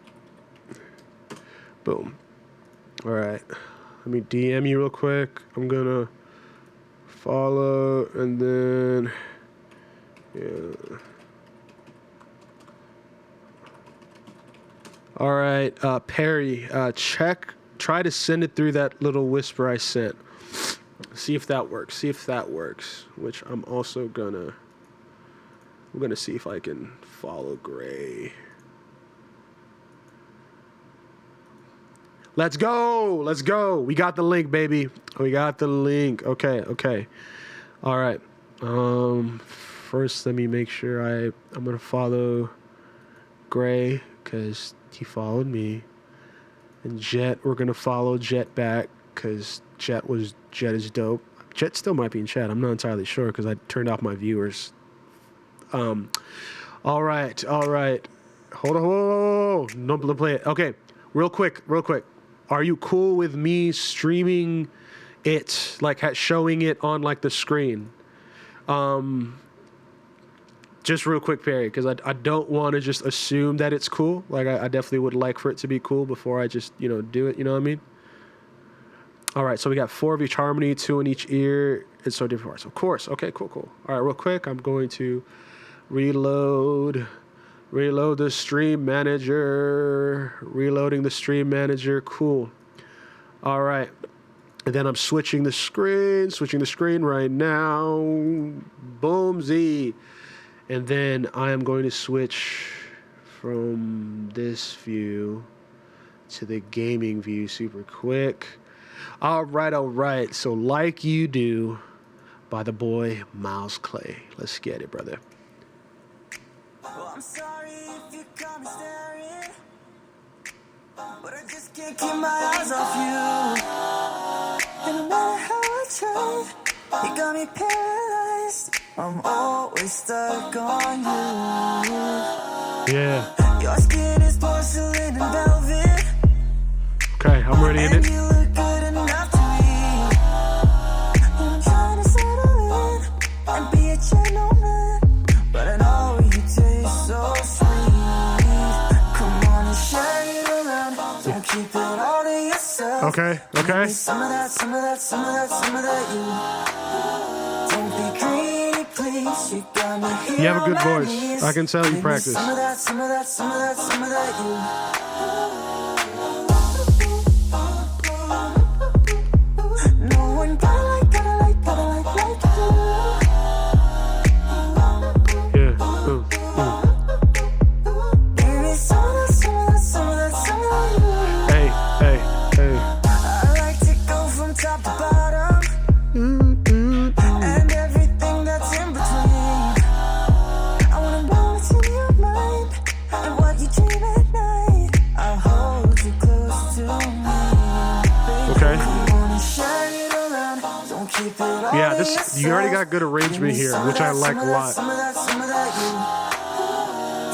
Boom. All right. Let me DM you real quick. I'm gonna follow and then yeah. All right, Perry, try to send it through that little whisper I sent. See if that works. Which I'm also I'm gonna see if I can follow Gray. Let's go. We got the link, baby. We got the link. Okay. All right. First, let me make sure I'm gonna follow Gray because he followed me. And Jet, we're gonna follow Jet back because Jet is dope. Jet still might be in chat. I'm not entirely sure because I turned off my viewers. All right. Hold on. No, play it. Okay, real quick. Are you cool with me streaming it, like showing it on like the screen? Just real quick, Perry, because I don't want to just assume that it's cool. Like I definitely would like for it to be cool before I just do it. You know what I mean? All right, so we got 4 of each harmony, 2 in each ear. It's so different parts. Of course. Okay, cool. All right, real quick, I'm going to reload the stream manager. Reloading the stream manager. Cool. All right. And then I'm switching the screen right now. Boom, Z. And then I am going to switch from this view to the gaming view super quick. All right. So Like You Do by the boy Miles Clay. Let's get it, brother. Well, I'm sorry if you got me staring, but I just can't keep my eyes off you. And no matter how I try, you got me paralyzed. I'm always stuck on you. Yeah. Your skin is porcelain and velvet. Okay, I'm ready in And it. you look good enough to eat. And I'm trying to settle in and be a gentleman, but I know you taste so sweet. Come on and share it around. Don't keep it all to yourself. Okay. Give me some of that you. Don't be greedy, please. You got me here. You have a good on my voice. knees. I can tell you Give me practice. some of that you. No one gotta like you. Yeah. Give me some of that you. Hey. I like to go from top to bottom, and everything that's in between. I wanna know what's in your mind and what you dream at night. I'll hold you close to me, baby. Okay. Come on and share it around. Don't keep it all Yeah, to this you already got good arrangement here, which I like a lot. Some of that you.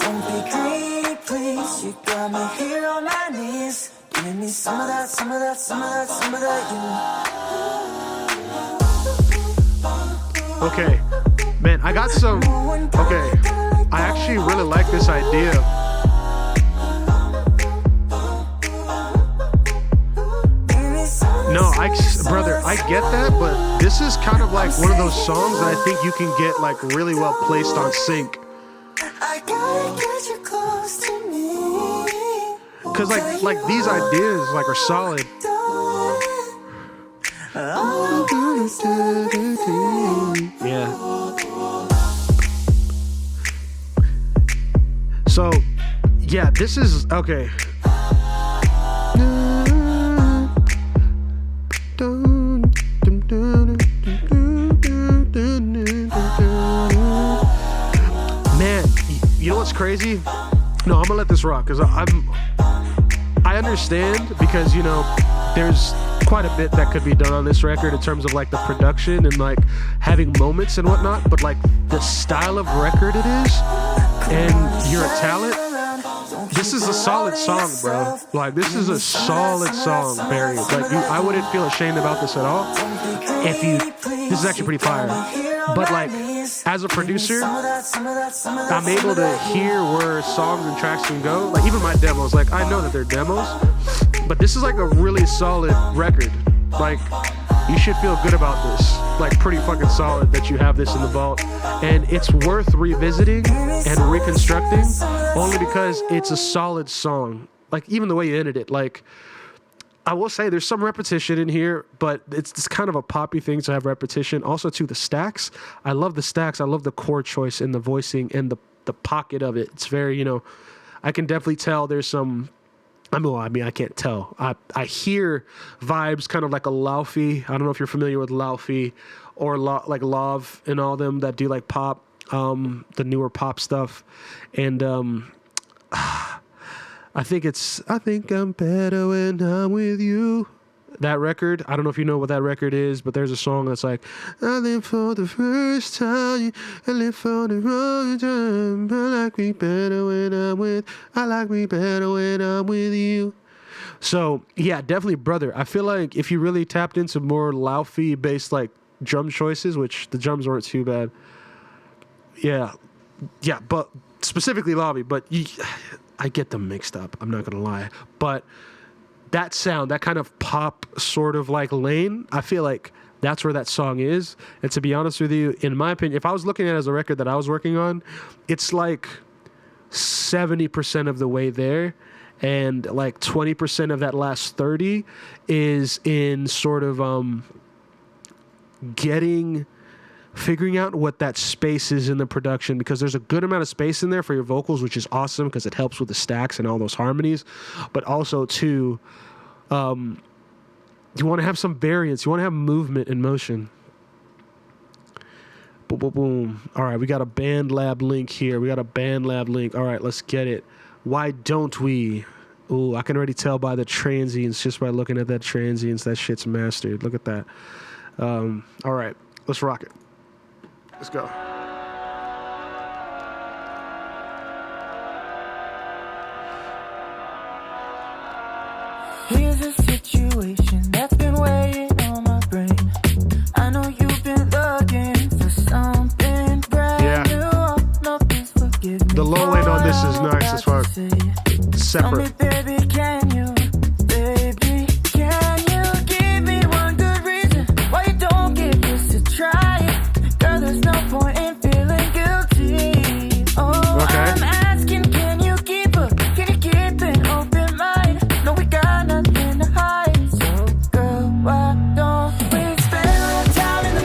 Don't be greedy, please. You got me here on my knees. Give me some of that you. Okay. Man, I got some. Okay. I actually really like this idea. No, brother, I get that, but this is kind of like one of those songs that I think you can get like really well placed on sync. I gotta get you close to me. Cause like these ideas like are solid. Yeah. This is okay. Man, you know what's crazy? No, I'm gonna let this rock because I understand because you know there's quite a bit that could be done on this record in terms of like the production and like having moments and whatnot, but like the style of record it is and your talent. This is a solid song, bro. Like, this is a solid song, Barry. Like, I wouldn't feel ashamed about this at all. This is actually pretty fire. But, like, as a producer, I'm able to hear where songs and tracks can go. Like, even my demos, like, I know that they're demos, but this is, like, a really solid record. Like, you should feel good about this. Like, pretty fucking solid that you have this in the vault. And it's worth revisiting and reconstructing only because it's a solid song. Like, even the way you ended it, like, I will say there's some repetition in here, but it's kind of a poppy thing to have repetition. Also, too, the stacks. I love the stacks. I love the chord choice and the voicing and the pocket of it. It's very, you know, I can definitely tell there's some... I mean, I can't tell. I hear vibes kind of like a Laufey. I don't know if you're familiar with Laufey or like Love and all them that do like pop, the newer pop stuff. And I think I'm better when I'm with you. That record, I don't know if you know what that record is, but there's a song that's like, I live for the first time, I live for the wrong time, I like me better when I'm with you. So, yeah, definitely, brother. I feel like if you really tapped into more Laufey-based, like, drum choices, which the drums weren't too bad. Yeah, but specifically Laufey, but I get them mixed up, I'm not going to lie. But that sound, that kind of pop sort of like lane, I feel like that's where that song is. And to be honest with you, in my opinion, if I was looking at it as a record that I was working on, it's like 70% of the way there. And like 20% of that last 30 is in sort of figuring out what that space is in the production, because there's a good amount of space in there for your vocals, which is awesome because it helps with the stacks and all those harmonies. But also, too, you want to have some variance. You want to have movement and motion. Boom, boom, boom. All right, we got a BandLab link here. All right, let's get it. Why don't we? Ooh, I can already tell by the transients, just by looking at that transients, that shit's mastered. Look at that. All right, let's rock it. Let's go. Here's a situation that's been weighing on my brain. I know you've been looking for something brand new. Nothing's forgiven. The low end on this is nice as fuck. Separate. Tell me, baby, can you give me one good reason why you don't give this a try? Girl, there's no point in feeling guilty. Oh, okay. I'm asking, can you keep an open mind? No, we got nothing to hide. So, girl, why don't we spend a little time in the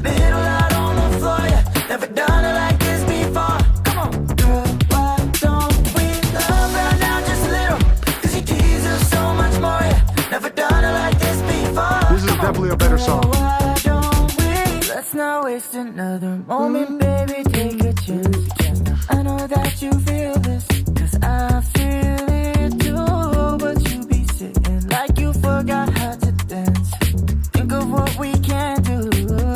middle out on the floor? Yeah, never done it like this before. Come on, girl, why don't we love right now just a little? 'Cause you deserve so much more. Yeah, never done it like this before. This is definitely a better song. Let's not waste another moment, baby, take a chance. I know that you feel this, 'cause I feel it too. But you be sitting like you forgot how to dance. Think of what we can do.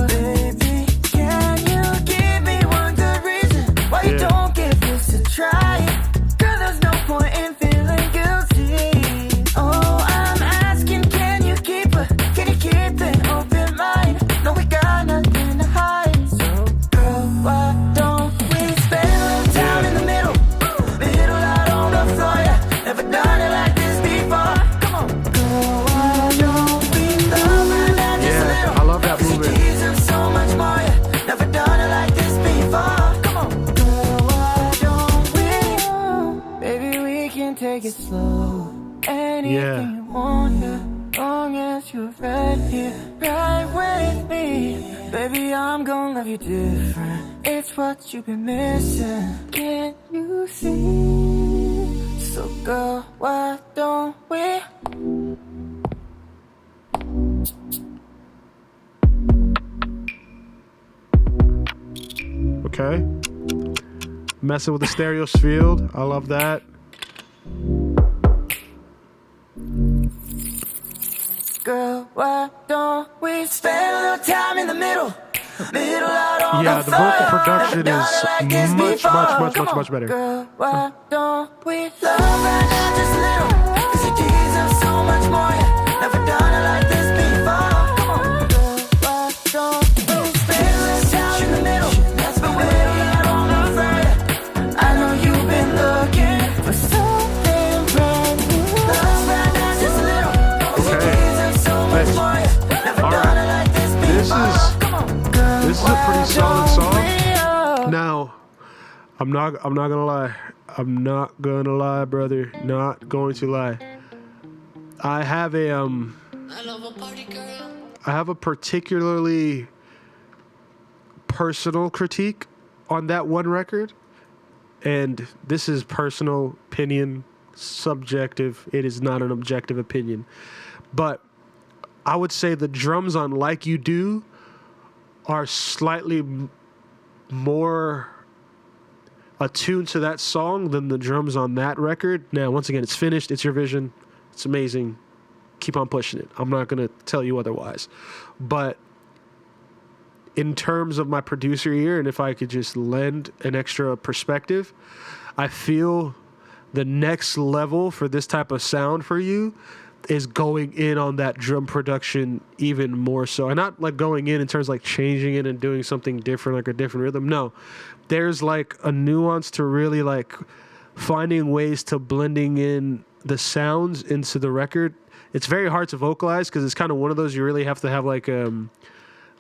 Baby, can you give me one good reason why you don't give this a try? Girl, there's no point in feeling guilty. Oh, I'm asking, can you keep an open mind? No, we got nothing to hide. So, girl, why don't we spend a little time in the middle out on the floor? Yeah, never done it like this before. Come on, girl, why don't we love right now just a little? I love that movement. You deserve so much more. Yeah, never done it like this before. Come on, girl, why don't we? Baby, we can take it slow. Anything you want, yeah. Long as you're right here, right with me. Baby, I'm gonna love you different. It's what you've been missing. Can't you see? So girl, why don't we? Okay. Messing with the stereos field. I love that. Girl, why don't we spend a little time in the middle? Middle out on Yeah, the vocal production is much better. Girl, why don't we love right now just a little? 'Cause you deserve so much more. Yeah. Never done it like this before. Come on, girl, why don't we spend a little time in the middle? That's been middle out on the front. I know you've been looking for something brand new. Love right now just a little. 'Cause you deserve so much more. Yeah. Never done it like this before. This is a pretty solid song. Now, I'm not gonna lie. I'm not gonna lie, brother. Not going to lie. I have a particularly personal critique on that one record. And this is personal opinion, subjective. It is not an objective opinion. But I would say the drums on Like You Do are slightly more attuned to that song than the drums on that record. Now, once again, it's finished. It's your vision. It's amazing. Keep on pushing it. I'm not going to tell you otherwise. But in terms of my producer ear, and if I could just lend an extra perspective, I feel the next level for this type of sound for you is going in on that drum production even more so. And not like going in terms of like changing it and doing something different, like a different rhythm. No, there's like a nuance to really like finding ways to blending in the sounds into the record. It's very hard to vocalize because it's kind of one of those you really have to have like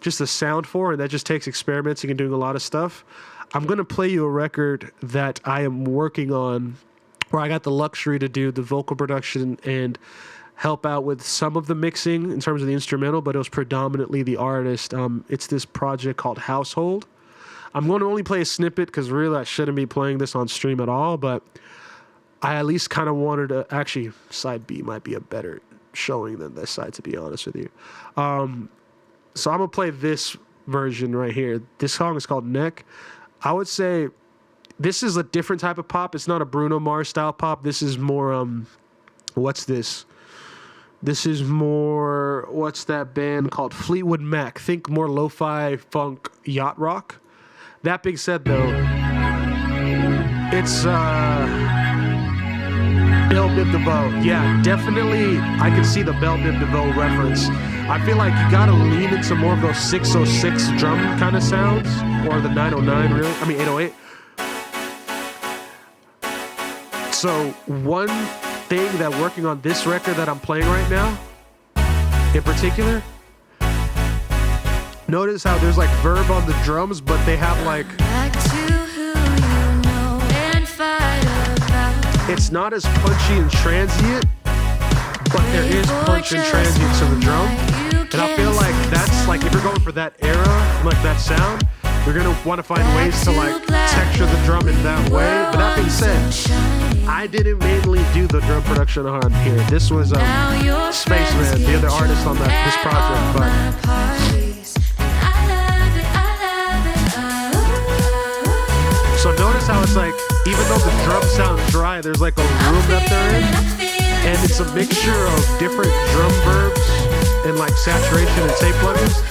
just a sound for, and that just takes experimenting and doing a lot of stuff. I'm going to play you a record that I am working on where I got the luxury to do the vocal production and help out with some of the mixing in terms of the instrumental, but it was predominantly the artist. It's this project called Household. I'm going to only play a snippet because really I shouldn't be playing this on stream at all, but I at least kind of wanted to, actually side B might be a better showing than this side, to be honest with you. So I'm going to play this version right here. This song is called Neck. I would say this is a different type of pop. It's not a Bruno Mars style pop. This is more, what's this? This is more, what's that band called? Fleetwood Mac. Think more lo-fi, funk, yacht rock. That being said, though, it's Bell Biv DeVoe. Yeah, definitely I can see the Bell Biv DeVoe reference. I feel like you gotta lean into more of those 606 drum kind of sounds, or the 909 really. I mean 808. So one thing that working on this record that I'm playing right now, in particular, notice how there's like verb on the drums, but they have like, it's not as punchy and transient, but there is punch and transient to the drum. And I feel like that's like, if you're going for that era, like that sound, you're gonna want to find ways to like texture the drum in that way. But that being said, I didn't mainly do the drum production on here. This was Spaceman, the other artist on this project. So notice how it's like, even though the drum sounds dry, there's like a room that they're in, and it's a mixture of different drum verbs and like saturation and tape plugins.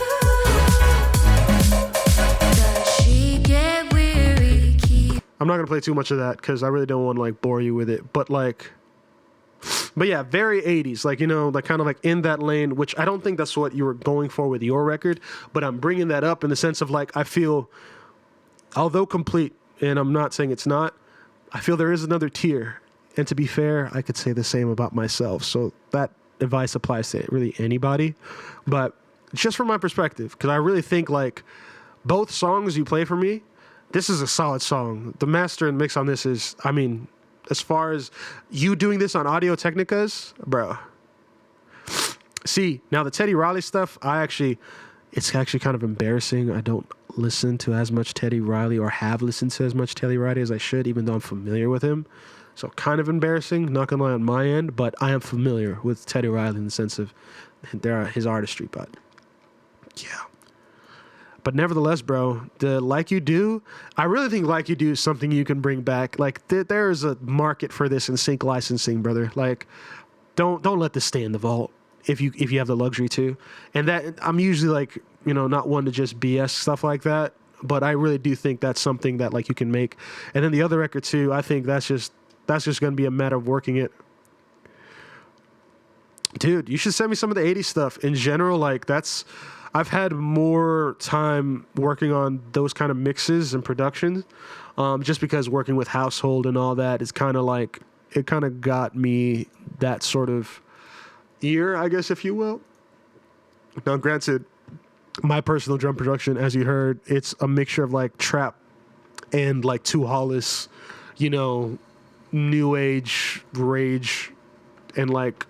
I'm not gonna play too much of that because I really don't want to like bore you with it. But yeah, very 80s, like, you know, like kind of like in that lane, which I don't think that's what you were going for with your record. But I'm bringing that up in the sense of like, I feel, although complete, and I'm not saying it's not, I feel there is another tier. And to be fair, I could say the same about myself. So that advice applies to really anybody. But just from my perspective, because I really think like both songs you play for me, this is a solid song. The master and mix on this is, I mean, as far as you doing this on Audio Technicas, bro. See, now the Teddy Riley stuff, I actually, it's actually kind of embarrassing. I don't listen to as much Teddy Riley, or have listened to as much Teddy Riley as I should, even though I'm familiar with him. So kind of embarrassing, not gonna lie on my end, but I am familiar with Teddy Riley in the sense of his artistry. But yeah. But nevertheless, bro, the Like You Do, I really think Like You Do is something you can bring back. Like there is a market for this in sync licensing, brother. Like don't let this stay in the vault if you have the luxury to. And that, I'm usually like, you know, not one to just BS stuff like that, but I really do think that's something that like you can make. And then the other record too, I think that's just going to be a matter of working it. Dude, you should send me some of the 80s stuff in general. Like I've had more time working on those kind of mixes and productions, just because working with Household and all that is kind of like, it kind of got me that sort of ear, I guess, if you will. Now, granted, my personal drum production, as you heard, it's a mixture of like trap and like Two Hollis, you know, new age rage and like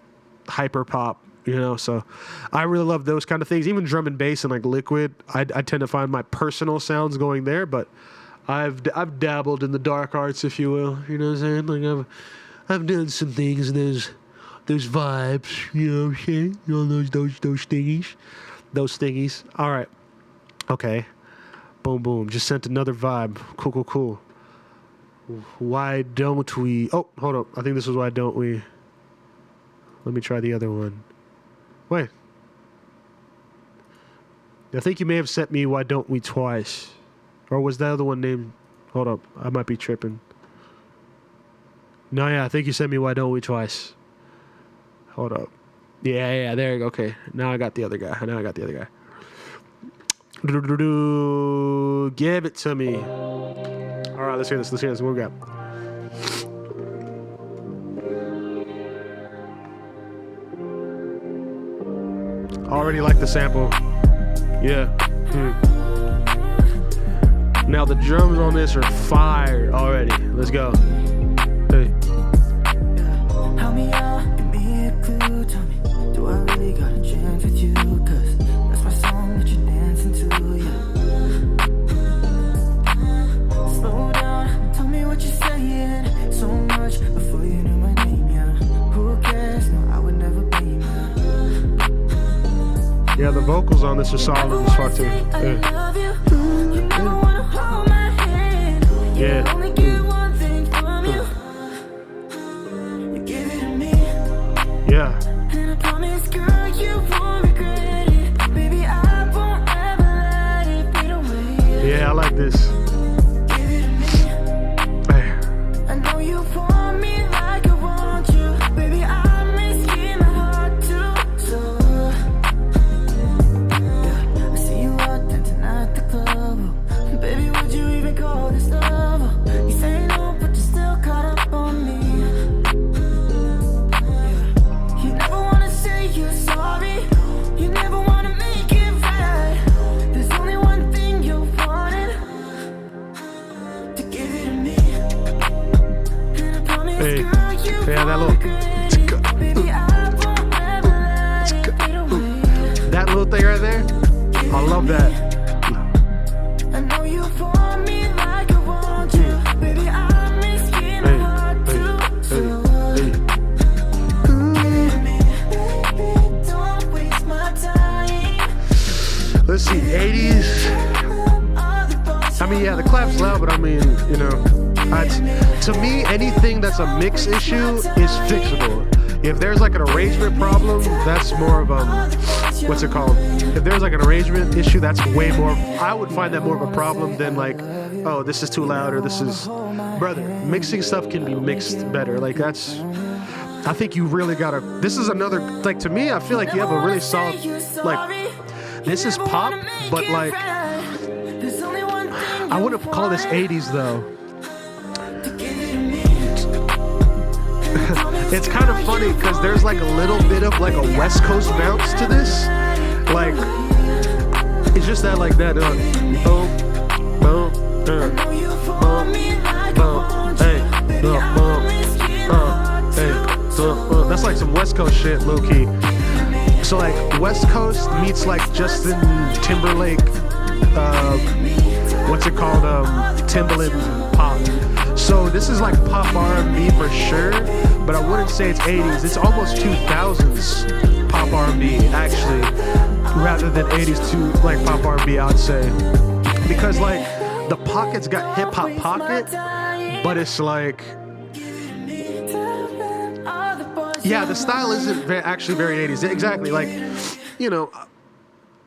hyper pop, you know. So I really love those kind of things. Even drum and bass and like liquid, I tend to find my personal sounds going there. But I've dabbled in the dark arts, if you will. You know what I'm saying? Like I've done some things in those vibes. You know what I'm saying? You know, those thingies. All right. Okay. Boom, boom. Just sent another vibe. Cool. Why don't we... Oh, hold up. I think this is Why Don't We... Let me try the other one. Wait. I think you may have sent me Why Don't We twice. Or was that other one named... Hold up. I might be tripping. No, yeah. I think you sent me Why Don't We twice. Hold up. Yeah. There you go. Okay. Now I got the other guy. Give it to me. All right, let's hear this. What we got? Already like the sample. Yeah. Now the drums on this are fire already. Let's go. Hey. Help me out, give me a clue. Tell me, do I really got a chance with you? 'Cause that's my song that you're dancing to, yeah. Slow down, tell me what you're saying. So much before you knew my name, yeah. Who cares? No, I would never blame you. Yeah, the vocals on this are solid as fuck too. I love you. You never wanna hold my hand. Yeah. Only get one thing from you. You give it to me. Yeah. And I promise, girl, you won't regret it. Baby, I won't ever let it fade away. Yeah, I like this. Give it to me. Hey. I know you want me like I want you. Baby, I'm risking my heart too. So, yeah, I see you out dancing at the club. Baby, would you even call this love? You say no, but you're still caught up on me. You never wanna say you're sorry. You never wanna make it right. There's only one thing you wanted, to give it to me. And I promise, Hey. girl, you Yeah, that won't little- regret it. Baby, I won't ever let it fade away. That little thing right there, I love that. I know you want me like I want you. Baby, I'm risking my heart too. So, don't waste my time. Let's see, 80s. I mean, yeah, the clap's loud, but I mean, you know, to me, anything that's a mix issue is fixable. If there's like an arrangement problem, that's more of what's it called? If there's like an arrangement issue, that's way more. I would find that more of a problem than like, oh, this is too loud or this is, brother. Mixing stuff can be mixed better. Like that's. I think you really gotta. This is another. Like to me, I feel like you have a really solid. Like this is pop, but like I wouldn't call this 80s though. It's kind of funny because there's like a little bit of like a West Coast bounce to this. Like, it's just that like that. Boom, boom, boom, hey, boom, hey, boom. That's like some West Coast shit, low key. So So like West Coast meets like Justin Timberlake, what's it called? Timbaland pop. So this is like pop R&B for sure, but I wouldn't say it's 80s. It's almost 2000s pop R&B actually, rather than 80s to like pop R&B, I'd say, because like the pocket's got hip hop pocket, but it's like, yeah, the style isn't actually very 80s. Exactly, like, you know,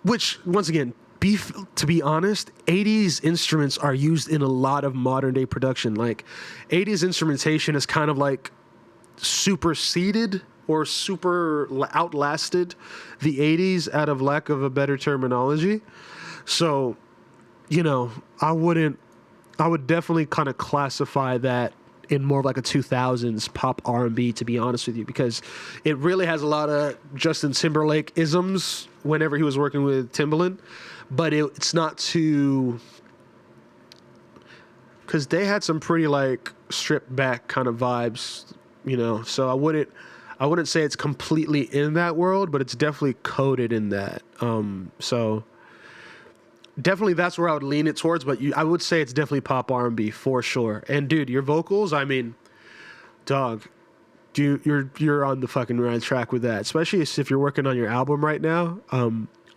which once again, to be honest, 80s instruments are used in a lot of modern day production. Like 80s instrumentation is kind of like superseded or super outlasted the 80s out of lack of a better terminology. So, you know, I would definitely kind of classify that in more like a 2000s pop R&B, to be honest with you, because it really has a lot of Justin Timberlake isms whenever he was working with Timbaland, but it's not too, because they had some pretty like stripped back kind of vibes, you know. So I wouldn't say it's completely in that world, but it's definitely coded in that. So definitely that's where I would lean it towards, but I would say it's definitely pop R&B for sure. And dude, your vocals, I mean, dog, you're on the fucking right track with that, especially if you're working on your album right now.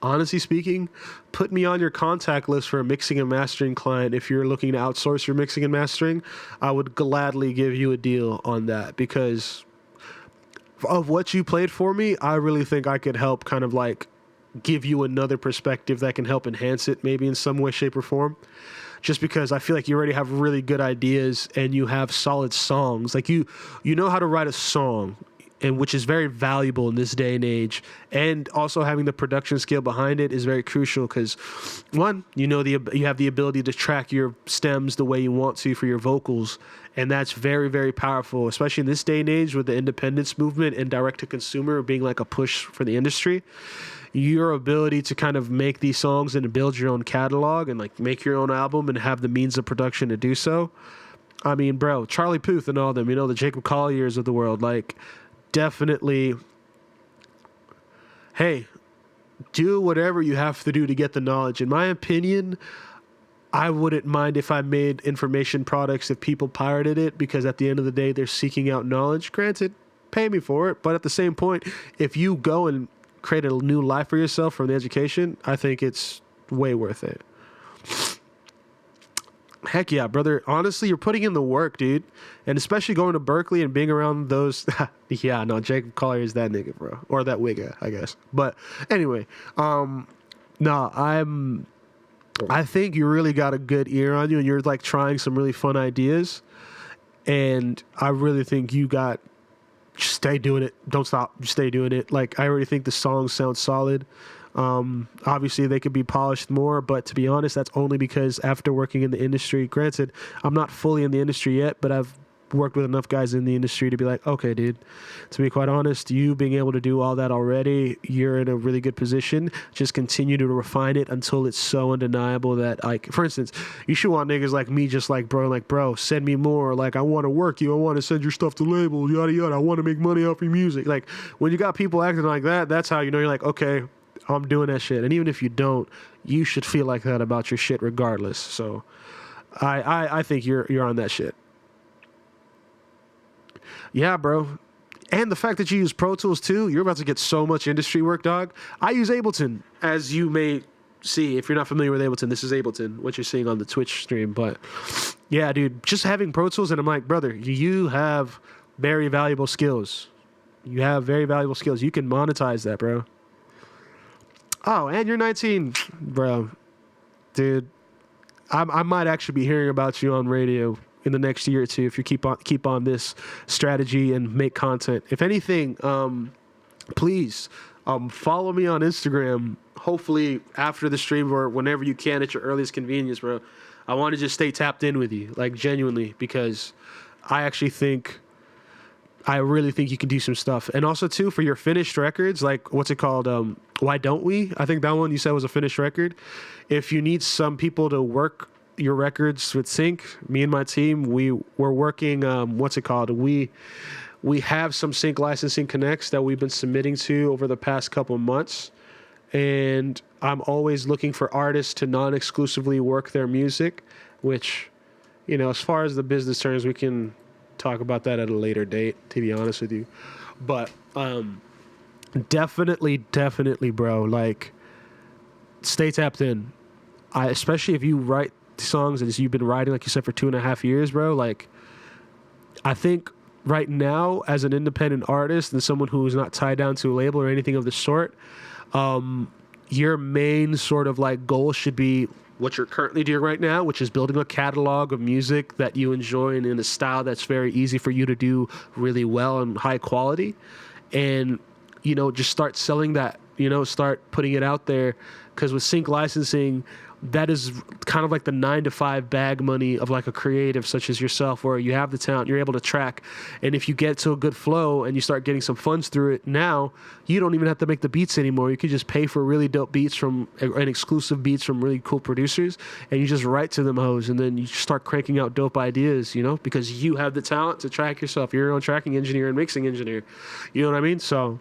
Honestly speaking, put me on your contact list for a mixing and mastering client. If you're looking to outsource your mixing and mastering, I would gladly give you a deal on that, because of what you played for me, I really think I could help kind of like give you another perspective that can help enhance it maybe in some way, shape, or form. Just because I feel like you already have really good ideas and you have solid songs. Like you know how to write a song, and which is very valuable in this day and age. And also having the production skill behind it is very crucial, because one, you have the ability to track your stems the way you want to for your vocals. And that's very, very powerful, especially in this day and age with the independence movement and direct to consumer being like a push for the industry. Your ability to kind of make these songs and build your own catalog and like make your own album and have the means of production to do so. I mean, bro, Charlie Puth and all them, you know, the Jacob Colliers of the world, like, definitely, hey, do whatever you have to do to get the knowledge. In my opinion, I wouldn't mind if I made information products if people pirated it, because at the end of the day, they're seeking out knowledge. Granted, pay me for it, but at the same point, if you go and create a new life for yourself from the education, I think it's way worth it. Heck yeah, brother. Honestly, you're putting in the work, dude. And especially going to Berkeley and being around those. Yeah, no, Jacob Collier is that nigga, bro. Or that wigga, I guess. But anyway, I think you really got a good ear on you, and you're like trying some really fun ideas. And I really think just stay doing it. Don't stop. Just stay doing it. Like, I already think the songs sound solid. Obviously they could be polished more, but to be honest, that's only because after working in the industry, granted, I'm not fully in the industry yet, but I've worked with enough guys in the industry to be like, okay, dude, to be quite honest, you being able to do all that already, you're in a really good position. Just continue to refine it until it's so undeniable that, like, for instance, you should want niggas like me, just like, bro, send me more. Like, I want to work you. I want to send your stuff to labels, yada, yada. I want to make money off your music. Like, when you got people acting like that, that's how you know you're like, okay, I'm doing that shit. And even if you don't, you should feel like that about your shit regardless. So I think you're on that shit. Yeah, bro. And the fact that you use Pro Tools too, you're about to get so much industry work, dog. I use Ableton, as you may see. If you're not familiar with Ableton, this is Ableton, what you're seeing on the Twitch stream. But yeah, dude, just having Pro Tools, and I'm like, brother, you have very valuable skills. You have very valuable skills. You can monetize that, bro. Oh, and you're 19, bro. Dude, I might actually be hearing about you on radio in the next year or two if you keep on this strategy and make content. If anything, please follow me on Instagram. Hopefully after the stream or whenever you can at your earliest convenience, bro. I want to just stay tapped in with you, like genuinely, because I really think you can do some stuff. And also too, for your finished records, like, what's it called? Why Don't We? I think that one you said was a finished record. If you need some people to work your records with sync, me and my team, we're working, what's it called? we have some sync licensing connects that we've been submitting to over the past couple months. And I'm always looking for artists to non-exclusively work their music, which, as far as the business terms, we can talk about that at a later date, to be honest with you. But definitely, bro, like, stay tapped in. Especially if you write songs as you've been writing, like you said, for 2.5 years, bro. Like, I think right now, as an independent artist and someone who is not tied down to a label or anything of the sort, your main sort of like goal should be what you're currently doing right now, which is building a catalog of music that you enjoy and in a style that's very easy for you to do really well and high quality. And, just start selling that, start putting it out there. Because with sync licensing, that is kind of like the 9-to-5 bag money of like a creative such as yourself, where you have the talent, you're able to track. And if you get to a good flow and you start getting some funds through it, now you don't even have to make the beats anymore. You can just pay for really dope beats and exclusive beats from really cool producers, and you just write to them hoes, and then you start cranking out dope ideas, because you have the talent to track yourself. You're your own tracking engineer and mixing engineer. You know what I mean? So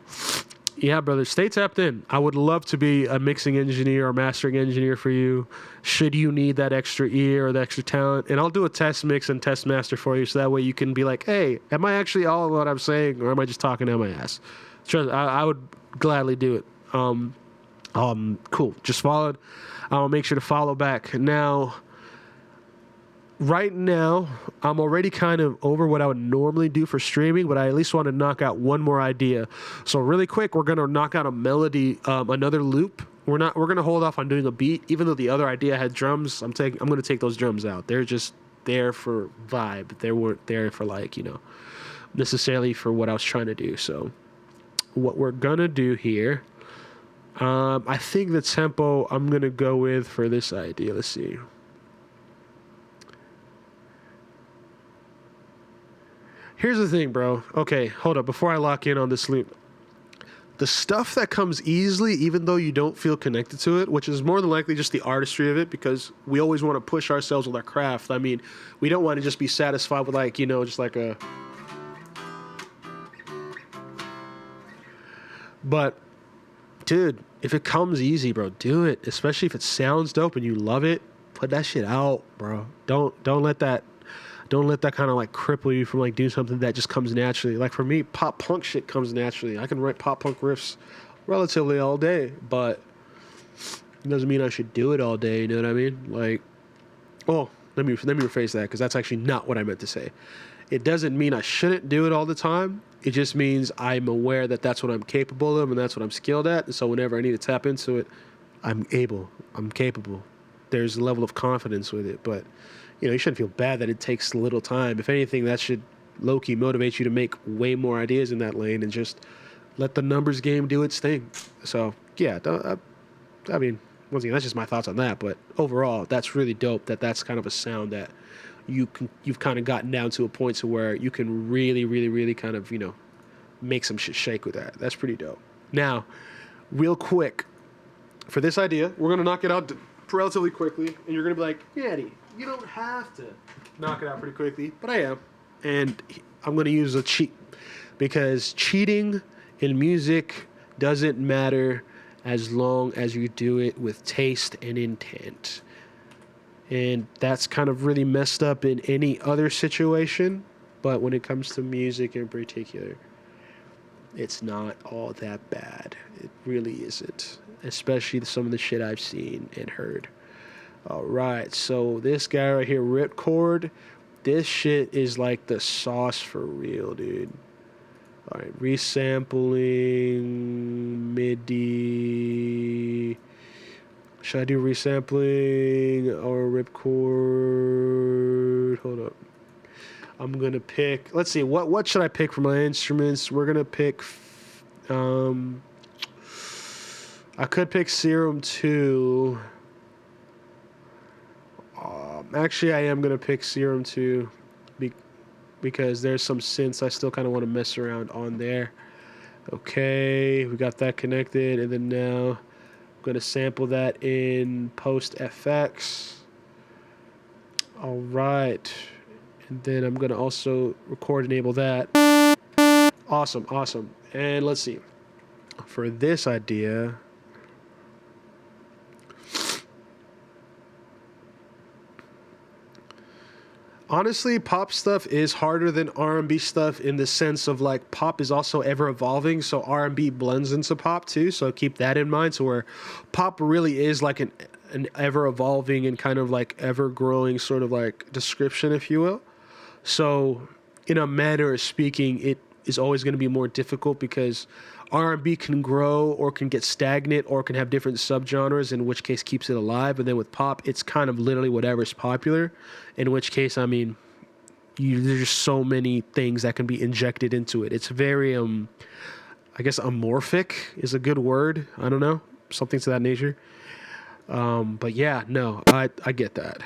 yeah, brother, stay tapped in. I would love to be a mixing engineer or mastering engineer for you, should you need that extra ear or the extra talent. And I'll do a test mix and test master for you, so that way you can be like, hey, am I actually all of what I'm saying, or am I just talking out my ass? Trust, I would gladly do it. Cool. Just followed. I'll make sure to follow back. Now, right now, I'm already kind of over what I would normally do for streaming, but I at least want to knock out one more idea. So really quick, we're going to knock out a melody, another loop. We're going to hold off on doing a beat, even though the other idea had drums. I'm going to take those drums out. They're just there for vibe. They weren't there for necessarily for what I was trying to do. So what we're going to do here, I think the tempo I'm going to go with for this idea, let's see. Here's the thing, bro. Okay, hold up. Before I lock in on this loop, the stuff that comes easily, even though you don't feel connected to it, which is more than likely just the artistry of it, because we always want to push ourselves with our craft. I mean, we don't want to just be satisfied with just like a... But, dude, if it comes easy, bro, do it. Especially if it sounds dope and you love it, put that shit out, bro. Don't let that kind of like cripple you from like doing something that just comes naturally. Like for me, pop punk shit comes naturally. I can write pop punk riffs relatively all day, but it doesn't mean I should do it all day. You know what I mean? Like, oh, let me rephrase that, because that's actually not what I meant to say. It doesn't mean I shouldn't do it all the time. It just means I'm aware that that's what I'm capable of and that's what I'm skilled at. And so whenever I need to tap into it, I'm capable. There's a level of confidence with it, but you shouldn't feel bad that it takes a little time. If anything, that should low-key motivate you to make way more ideas in that lane and just let the numbers game do its thing. So, yeah, I mean, once again, that's just my thoughts on that. But overall, that's really dope that's kind of a sound that you've kind of gotten down to a point to where you can really, really, really kind of, make some shit shake with that. That's pretty dope. Now, real quick, for this idea, we're going to knock it out relatively quickly, and you're going to be like, yeah, Eddie, you don't have to knock it out pretty quickly, but I am. And I'm going to use a cheat, because cheating in music doesn't matter as long as you do it with taste and intent. And that's kind of really messed up in any other situation, but when it comes to music in particular, it's not all that bad. It really isn't, especially some of the shit I've seen and heard. All right, so this guy right here, Ripcord, this shit is like the sauce for real, dude. All right, resampling, MIDI. Should I do resampling or Ripcord? Hold up. I'm going to pick, let's see, what should I pick for my instruments? We're going to pick, I could pick Serum 2. Actually, I am going to pick Serum 2 because there's some synths I still kind of want to mess around on there. Okay, we got that connected, and then now I'm going to sample that in Post FX. All right, and then I'm going to also record enable that. Awesome, awesome. And let's see. For this idea, honestly, pop stuff is harder than R&B stuff in the sense of like pop is also ever evolving, so R&B blends into pop too. So keep that in mind. So where pop really is like an ever evolving and kind of like ever growing sort of like description, if you will. So in a manner of speaking, it is always going to be more difficult because R&B can grow or can get stagnant or can have different subgenres, in which case keeps it alive. And then with pop, it's kind of literally whatever's popular, in which case, I mean, there's so many things that can be injected into it. It's very, I guess amorphic is a good word. I don't know, something to that nature. But yeah, no, I get that.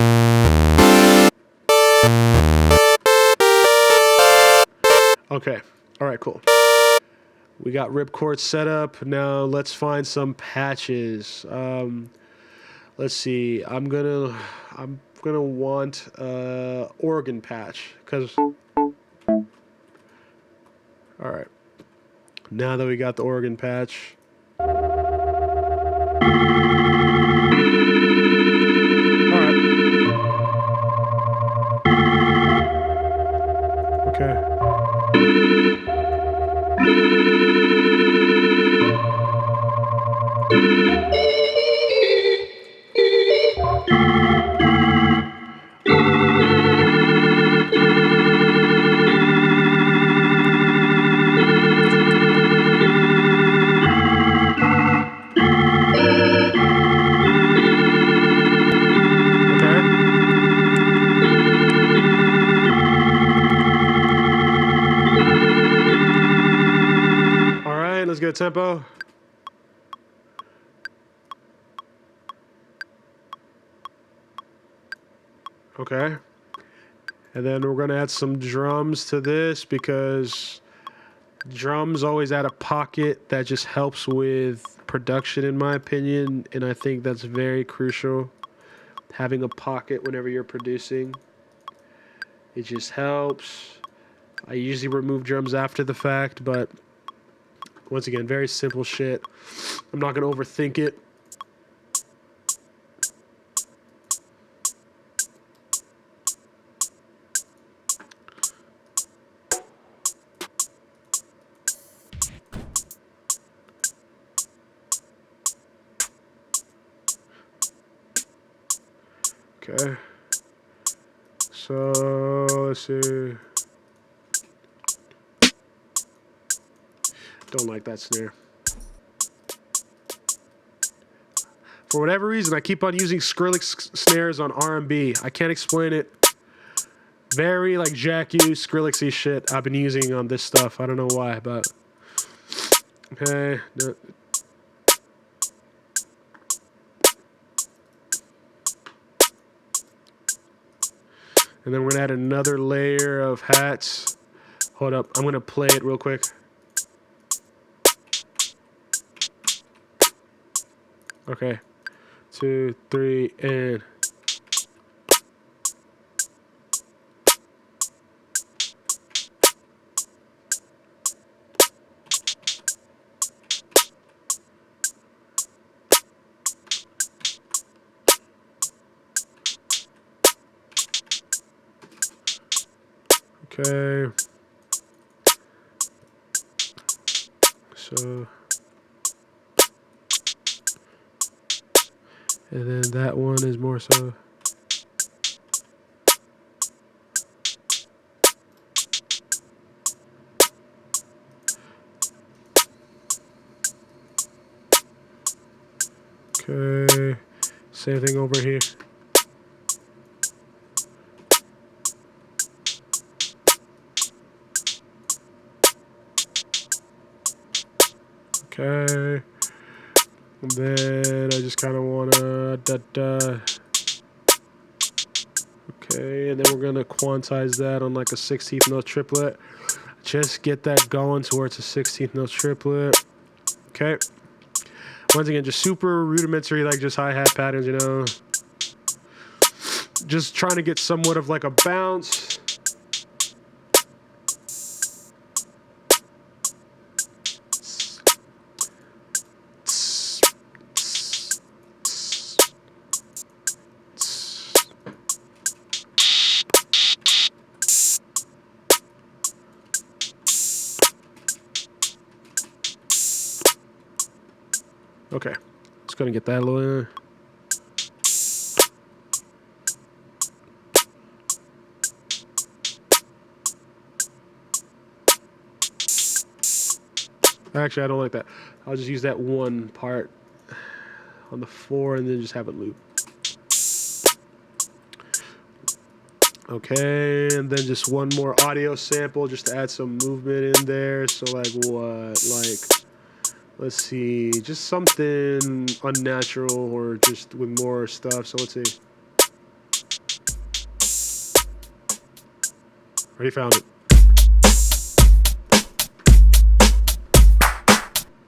Okay. All right, cool. We got ripcord set up. Now let's find some patches. Let's see. I'm gonna want organ patch because. All right. Now that we got the organ patch. All right. Okay. Let's get a tempo. Okay. And then we're going to add some drums to this because drums always add a pocket that just helps with production, in my opinion. And I think that's very crucial. Having a pocket whenever you're producing. It just helps. I usually remove drums after the fact, but once again, very simple shit. I'm not going to overthink it. Okay. So, let's see. Don't like that snare. For whatever reason, I keep on using Skrillex snares on R&B. I can't explain it. Very like Jack U, Skrillexy shit I've been using on this stuff. I don't know why, but okay. No. And then we're gonna add another layer of hats. Hold up, I'm gonna play it real quick. Okay, 2, 3, and. Okay. So. And then that one is more so. Okay. Same thing over here. Okay. And then I just kind of want to okay, and then we're going to quantize that on like a 16th note triplet. Just get that going towards a 16th note triplet. Okay. Once again, just super rudimentary, like just hi-hat patterns, you know. Just trying to get somewhat of like a bounce. Okay, just gonna get that a little. Actually, I don't like that. I'll just use that one part on the 4 and then just have it loop. Okay, and then just one more audio sample just to add some movement in there. So like what? Like, let's see, just something unnatural or just with more stuff. So let's see. Already found it.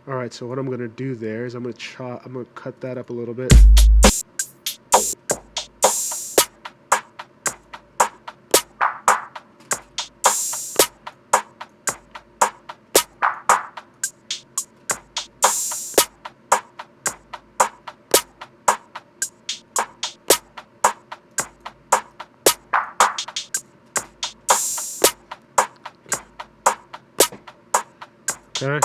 All right, so what I'm gonna do there is I'm gonna cut that up a little bit. Okay.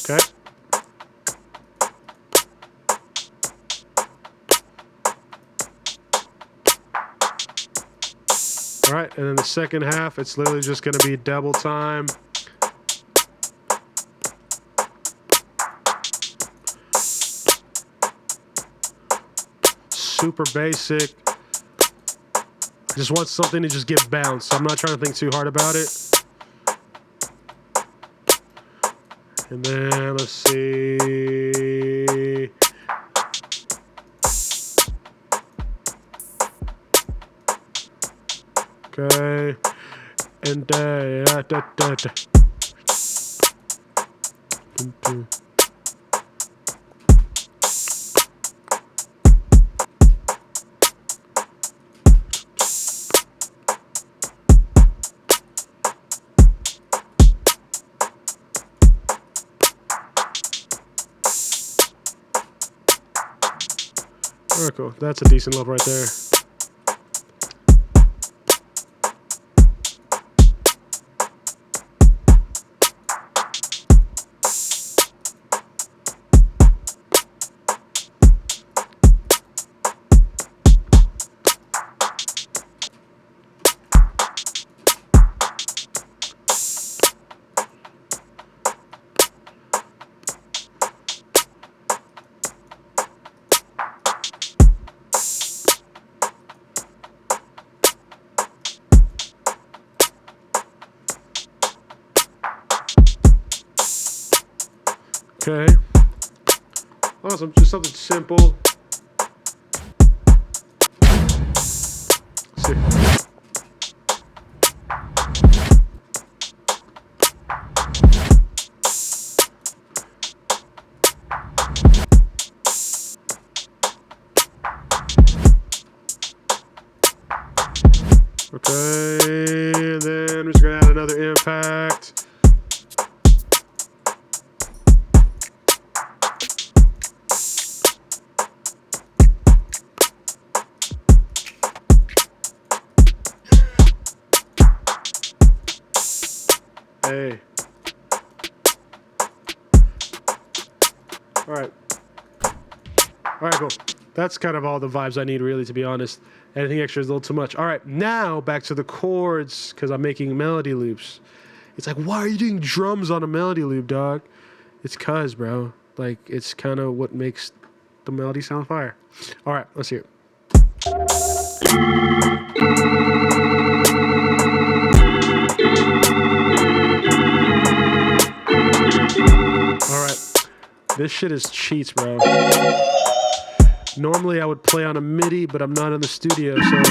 Okay. All right, and then the second half, it's literally just gonna be double time. Super basic. I just want something to just get bounced. I'm not trying to think too hard about it. And then let's see. Okay. And da, da, da, da. Very cool. That's a decent level right there. Okay. Awesome. Just something simple. Let's see. Okay, and then we're just gonna add another impact. Hey. All right. All right, cool. That's kind of all the vibes I need, really, to be honest. Anything extra is a little too much. All right, now back to the chords, because I'm making melody loops. It's like, why are you doing drums on a melody loop, dog? It's cuz, bro. Like, it's kind of what makes the melody sound fire. All right, let's hear it. All right, this shit is cheats, bro. Normally I would play on a MIDI, but I'm not in the studio, so.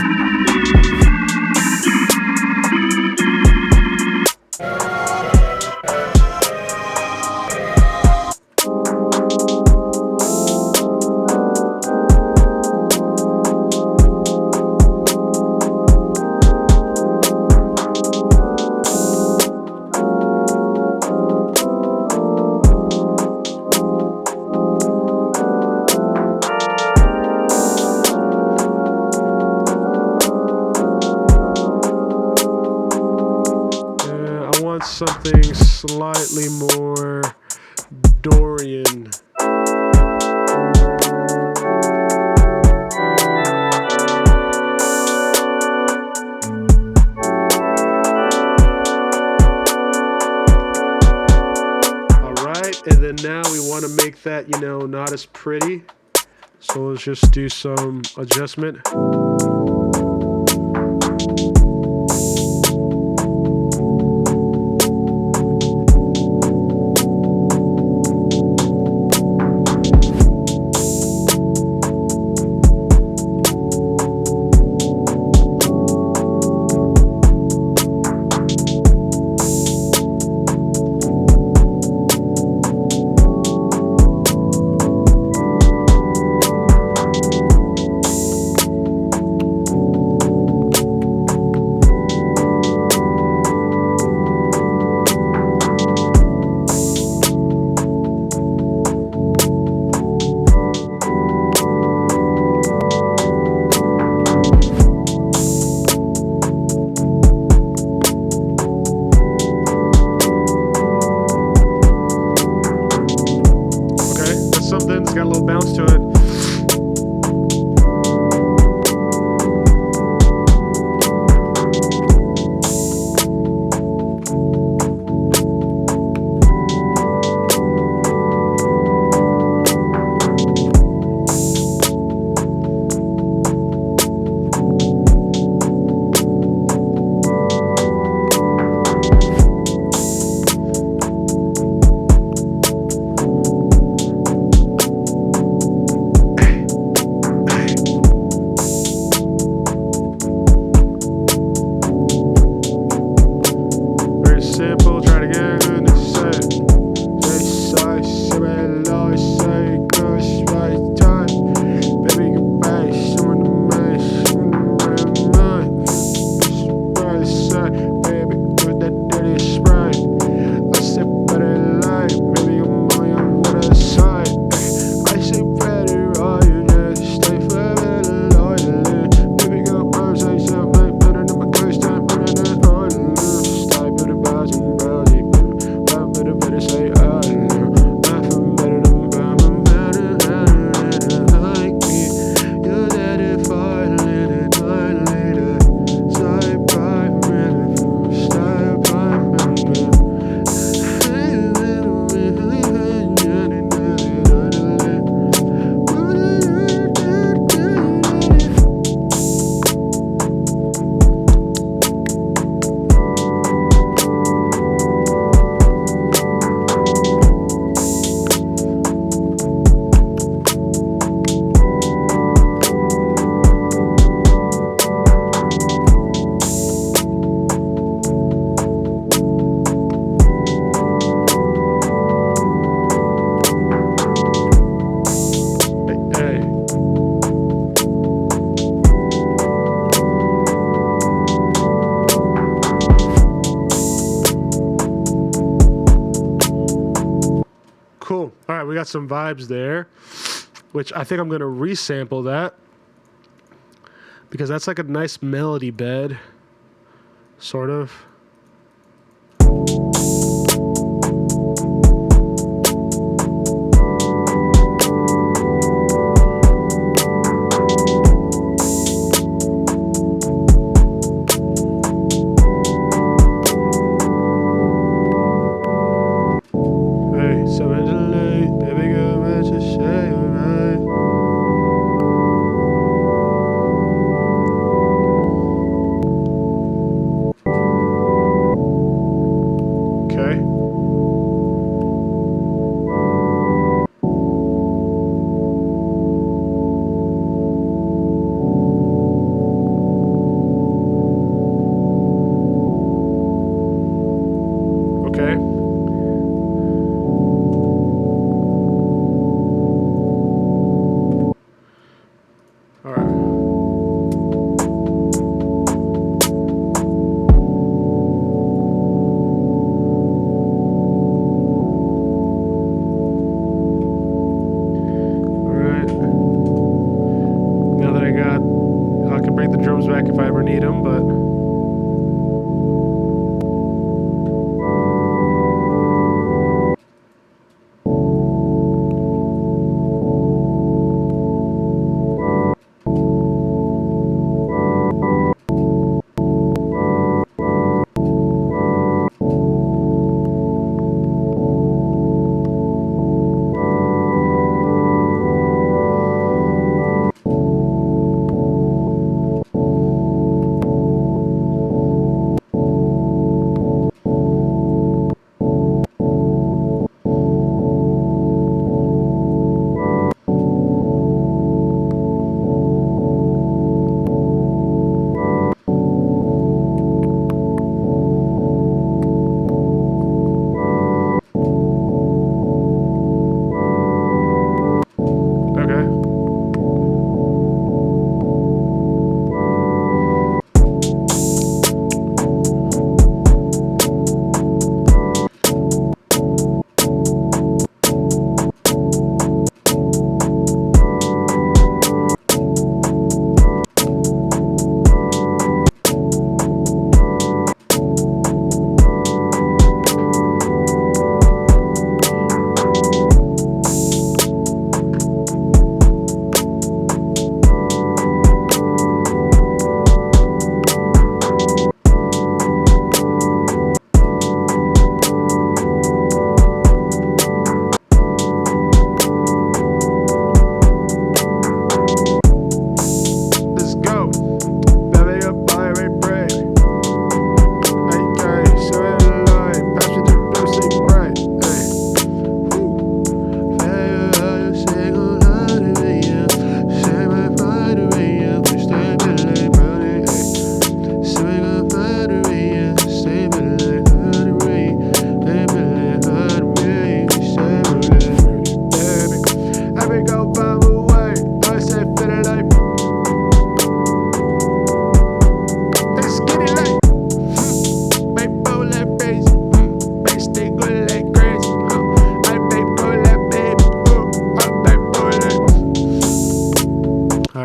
something slightly more Dorian. And then now we want to make that, not as pretty. So let's just do some adjustment. It's got a little bounce to it. Cool. All right, we got some vibes there, which I think I'm going to resample that because that's like a nice melody bed, sort of.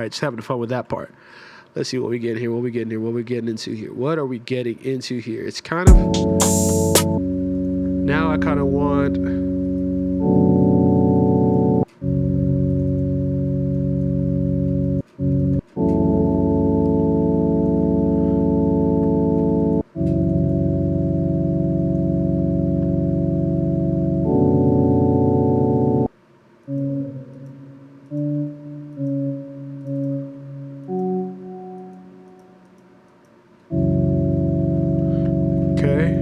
right, just having fun with that part. Let's see what we get here. What we getting here? What we getting into here? What are we getting into here? It's kind of now. I kind of want. Okay.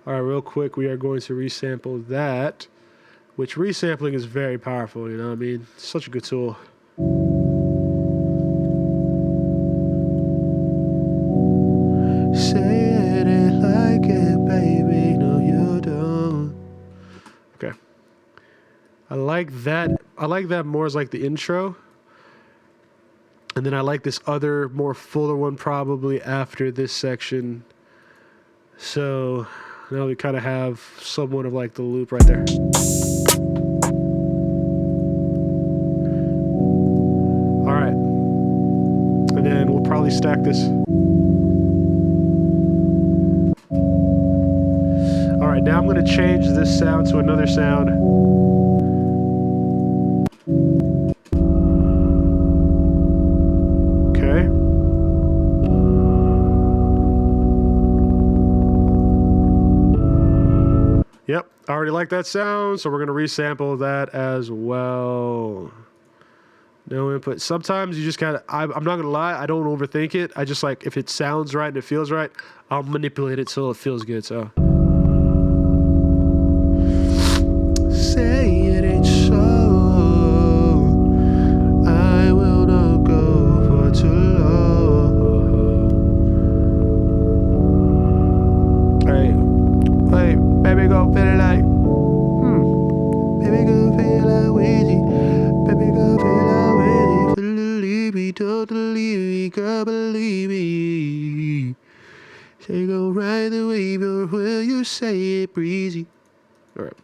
All right, real quick, we are going to resample that, which resampling is very powerful, you know what I mean? Such a good tool. Say it ain't like it, baby, no you don't. Okay. I like that more as like the intro. And then I like this other, more fuller one probably after this section. So now we kind of have somewhat of like the loop right there. All right. And then we'll probably stack this. All right, now I'm going to change this sound to another sound. Yep, I already like that sound, so we're going to resample that as well. No input. Sometimes you just gotta, I'm not going to lie, I don't overthink it. I just like, if it sounds right and it feels right, I'll manipulate it till it feels good, so. Say it ain't so. I will not go for too long. Hey, baby, go feel it like, baby, go feel like Weezy. Baby, go feel like Weezy. Believe me, totally leave me, girl, believe me. Say go ride the wave, or will you say it breezy? All right.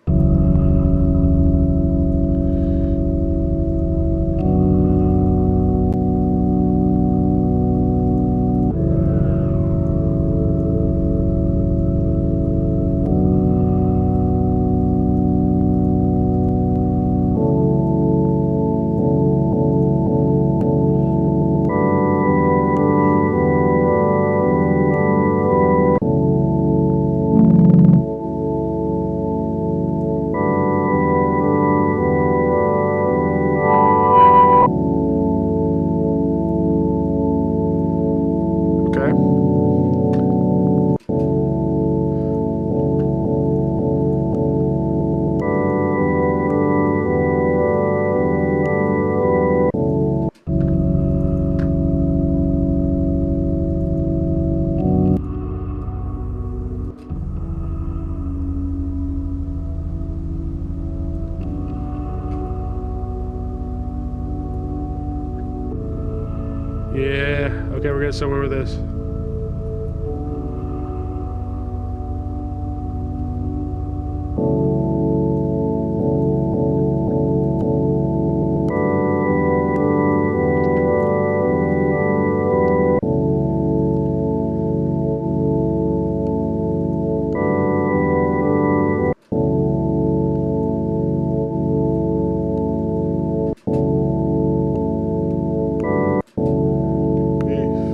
Yeah, okay, we're getting somewhere with this. Peace.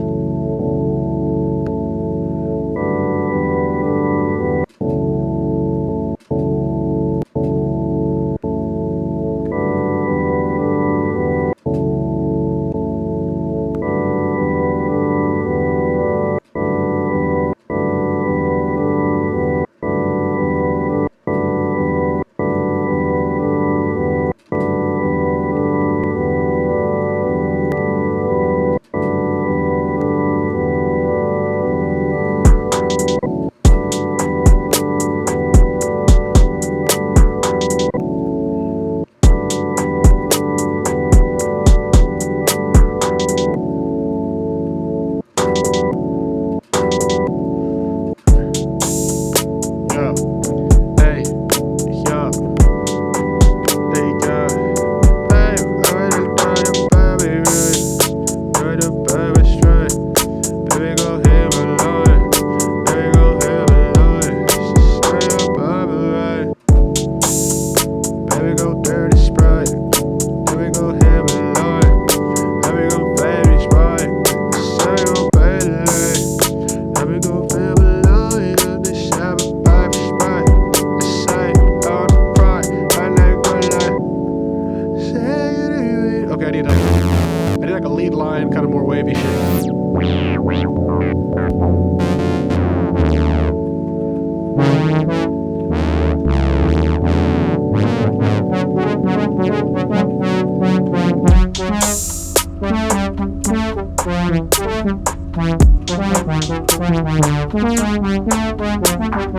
All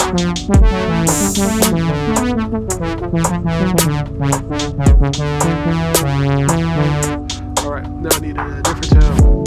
right, now I need a different sound.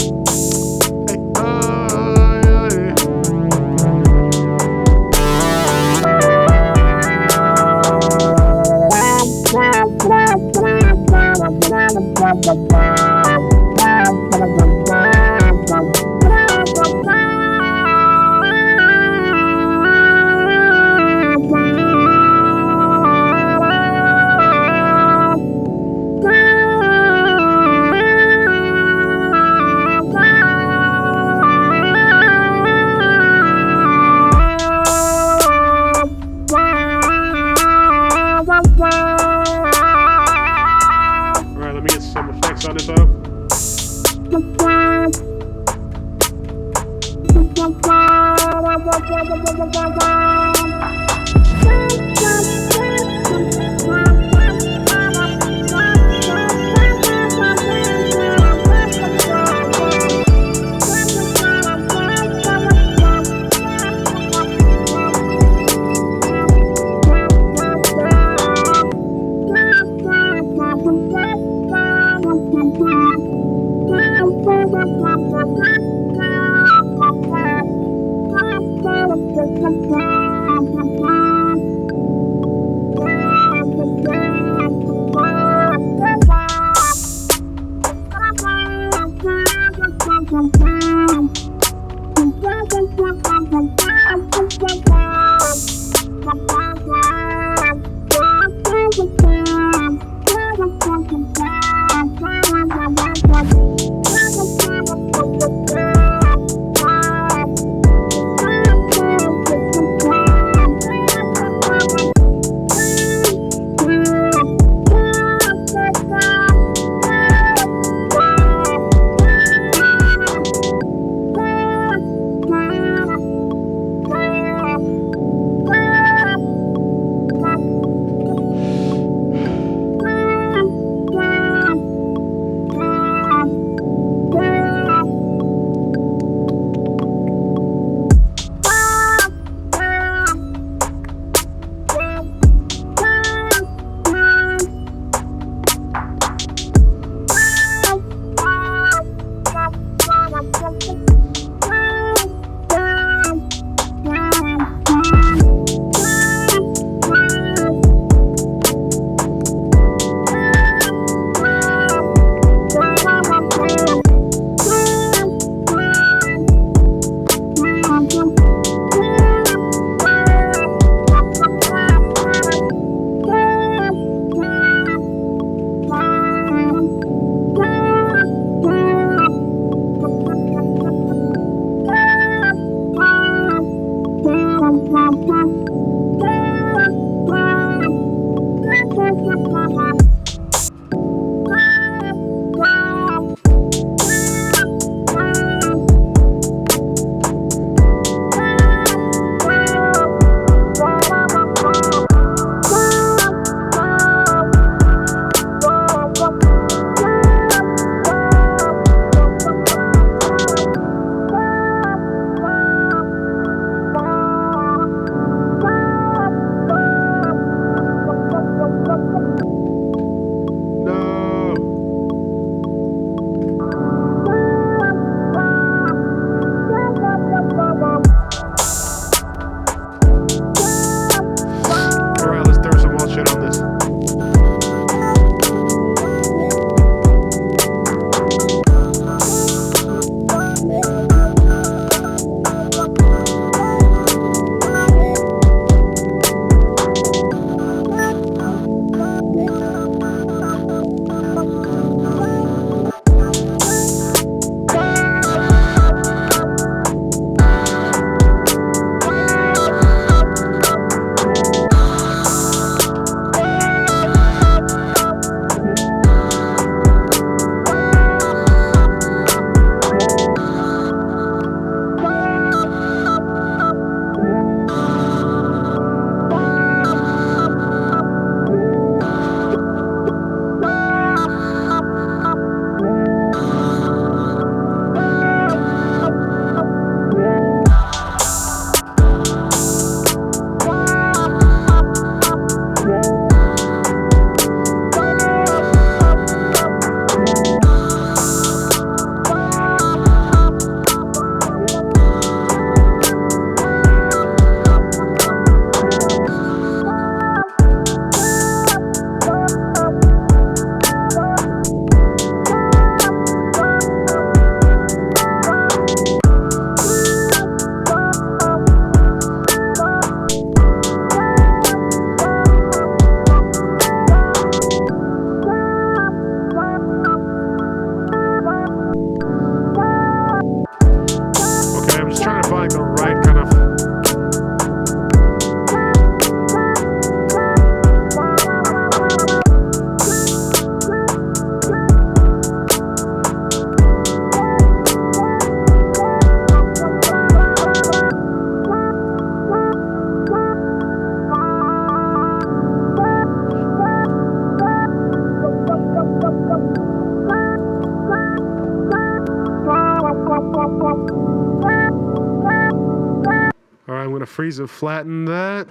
freeze and flatten that.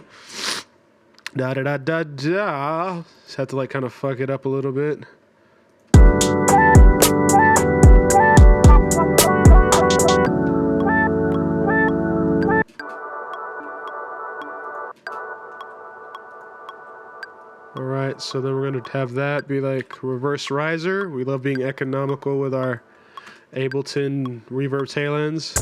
Da da da da da. Just have to like kind of fuck it up a little bit. Alright, so then we're going to have that be like reverse riser. We love being economical with our Ableton reverb tail ends.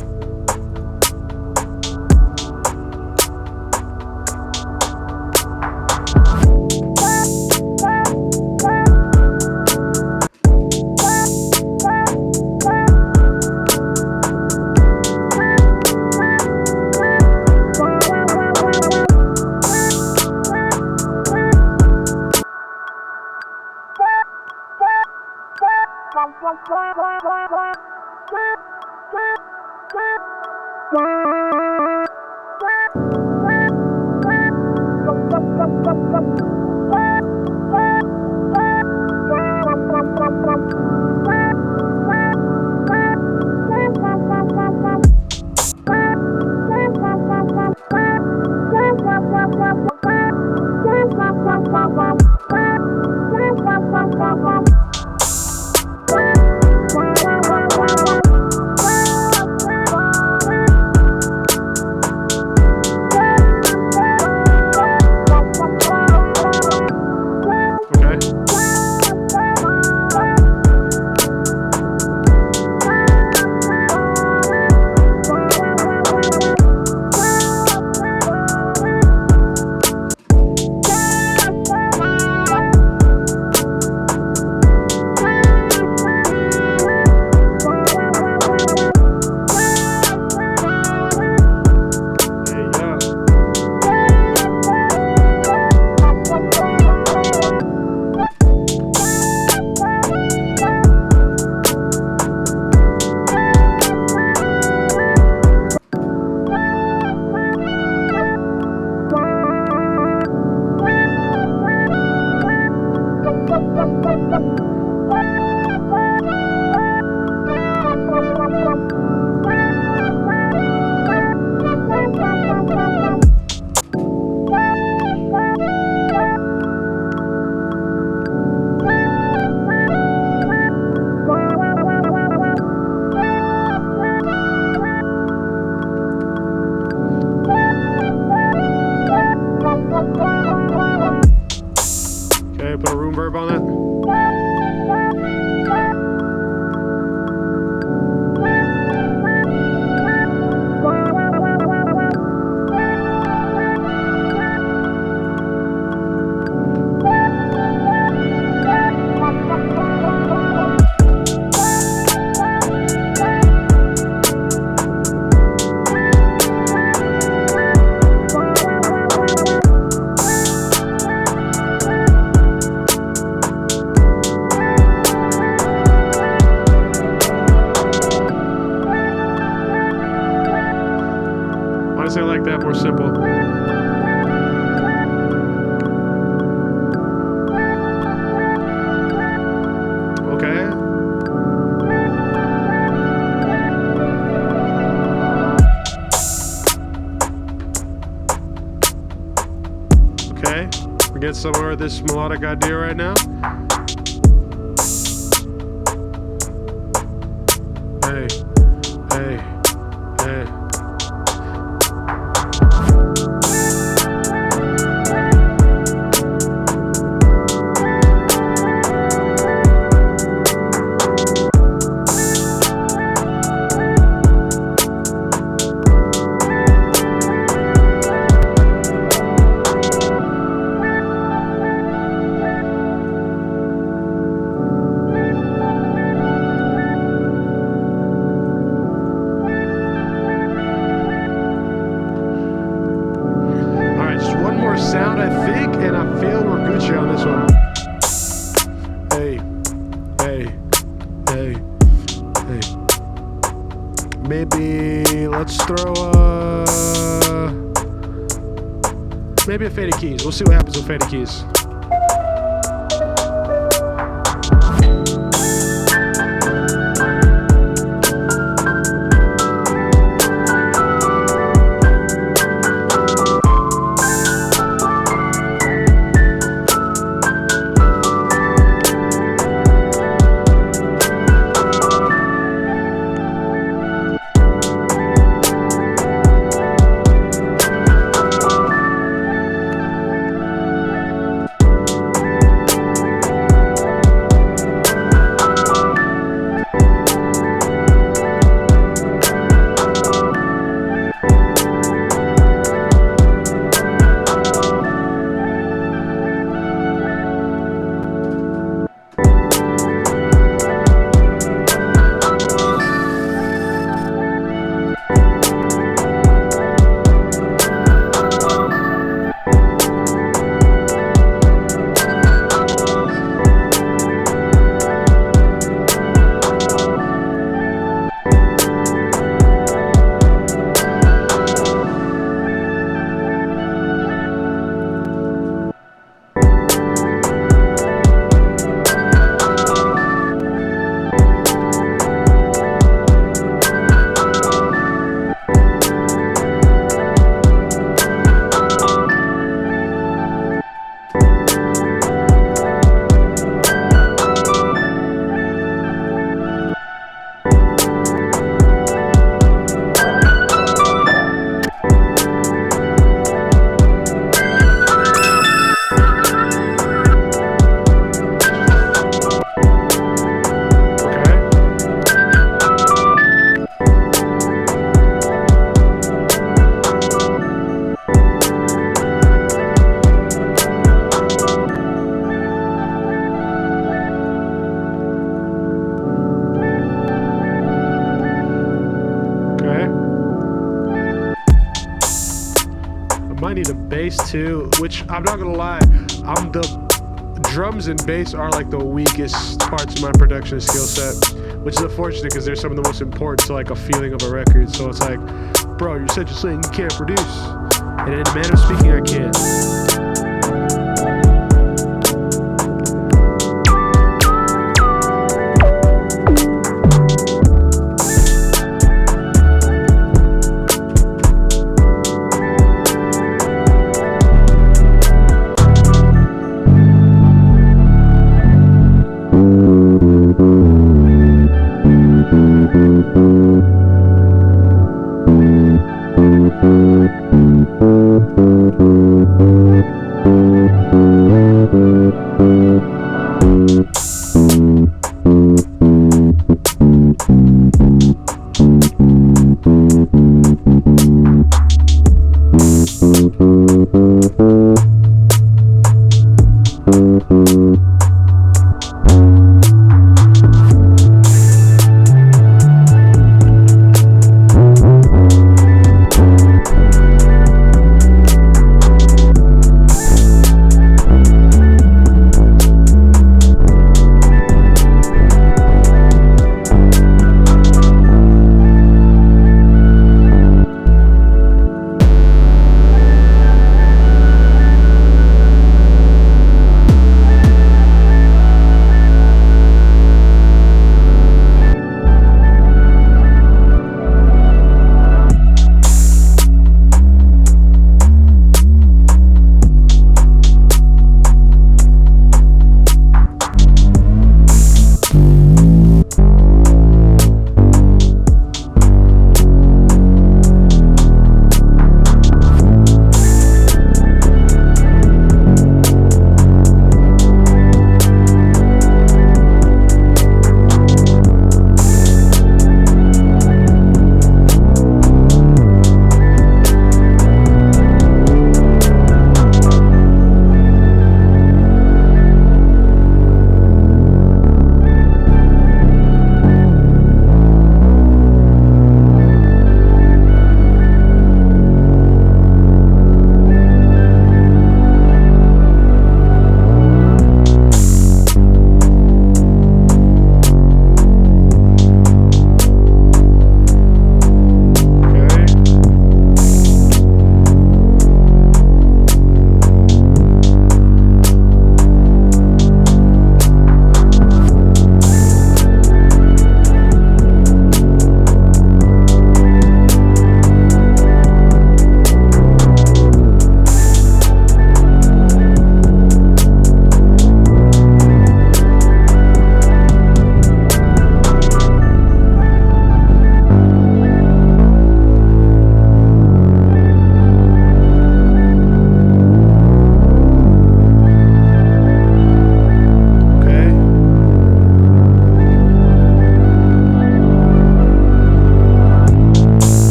Put a room verb on that. Honestly, I like that more simple. Okay. Okay. We get somewhere with this melodic idea right now. Hey, hey, hey. Sound, I think, and I feel we're Gucci on this one. Hey, hey, hey, hey. Maybe let's throw maybe a faded keys. We'll see what happens with faded keys. too, which I'm not gonna lie, the drums and bass are like the weakest parts of my production skill set, which is unfortunate because they're some of the most important to like a feeling of a record. So it's like, bro, you're such a saying you can't produce, and in a manner of speaking, I can't.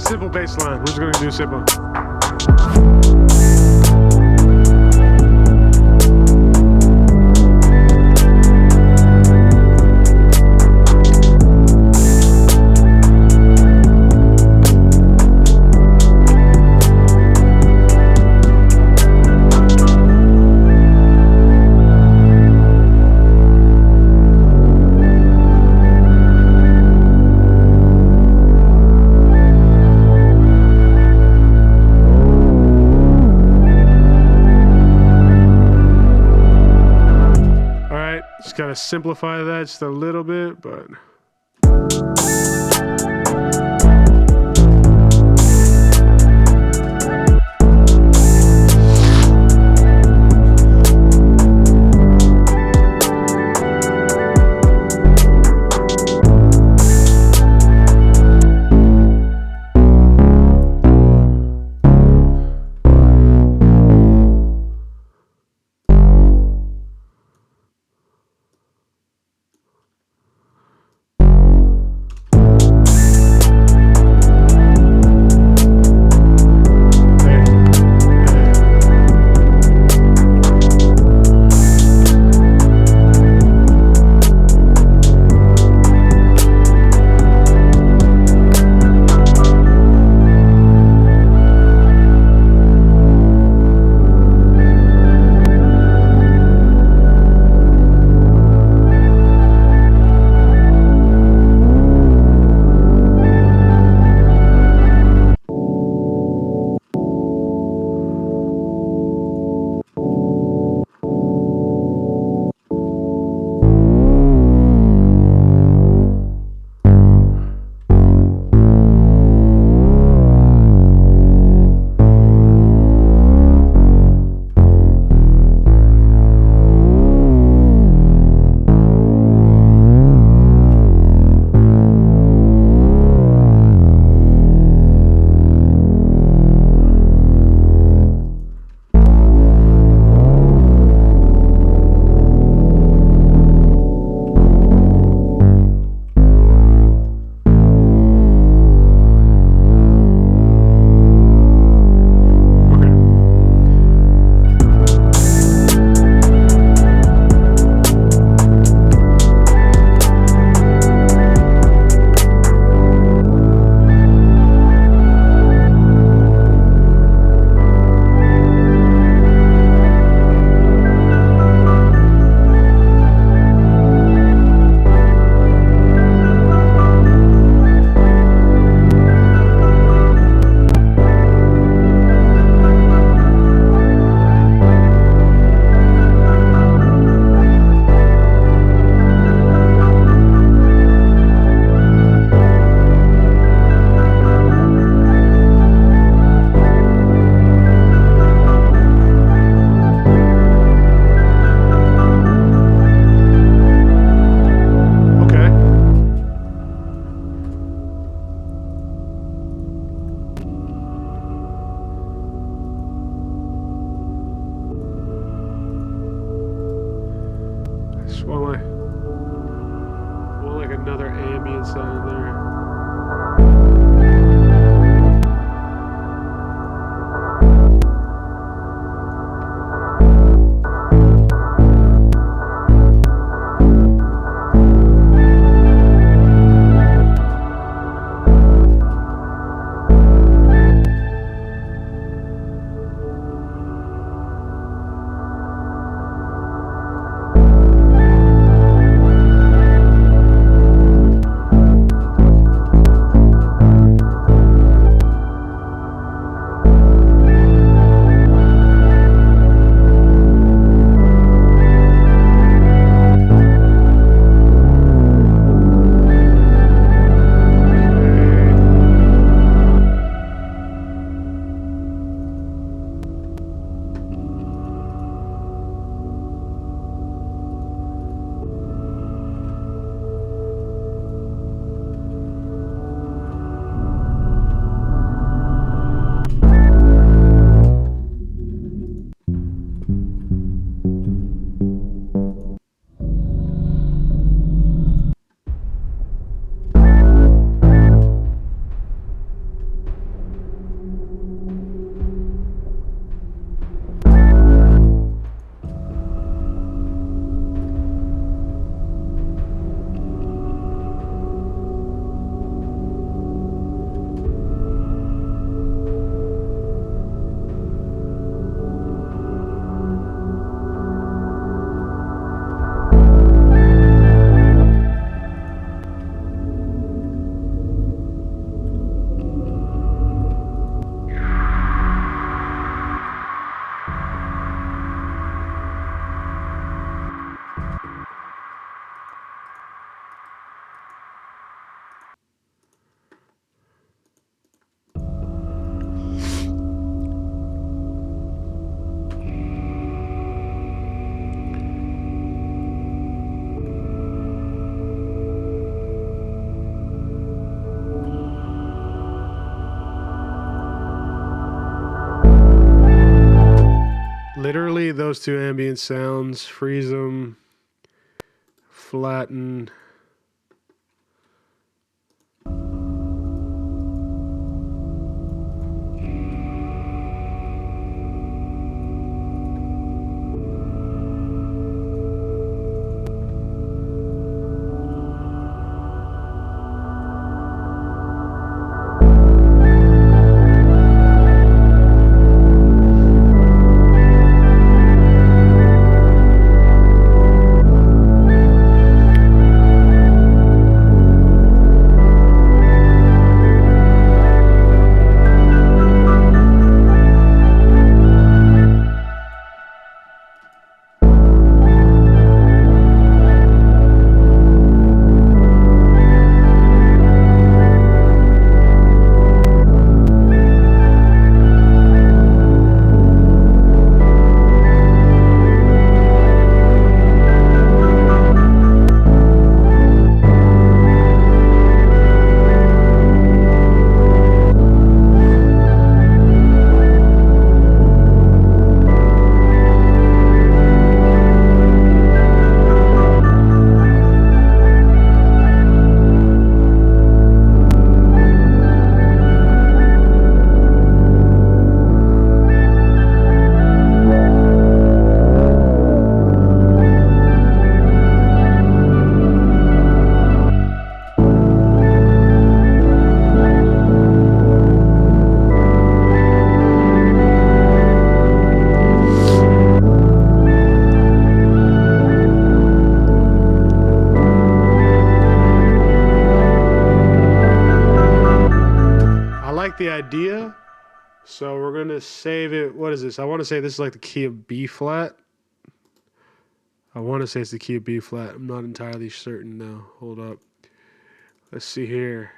Simple bass line. We're just gonna do simple. Just gotta simplify that just a little bit, but Literally, those two ambient sounds, freeze them, flatten. The idea, so we're gonna save it. What is this? I want to say this is like the key of B flat. I want to say it's the key of B flat. I'm not entirely certain though. Hold up. Let's see here.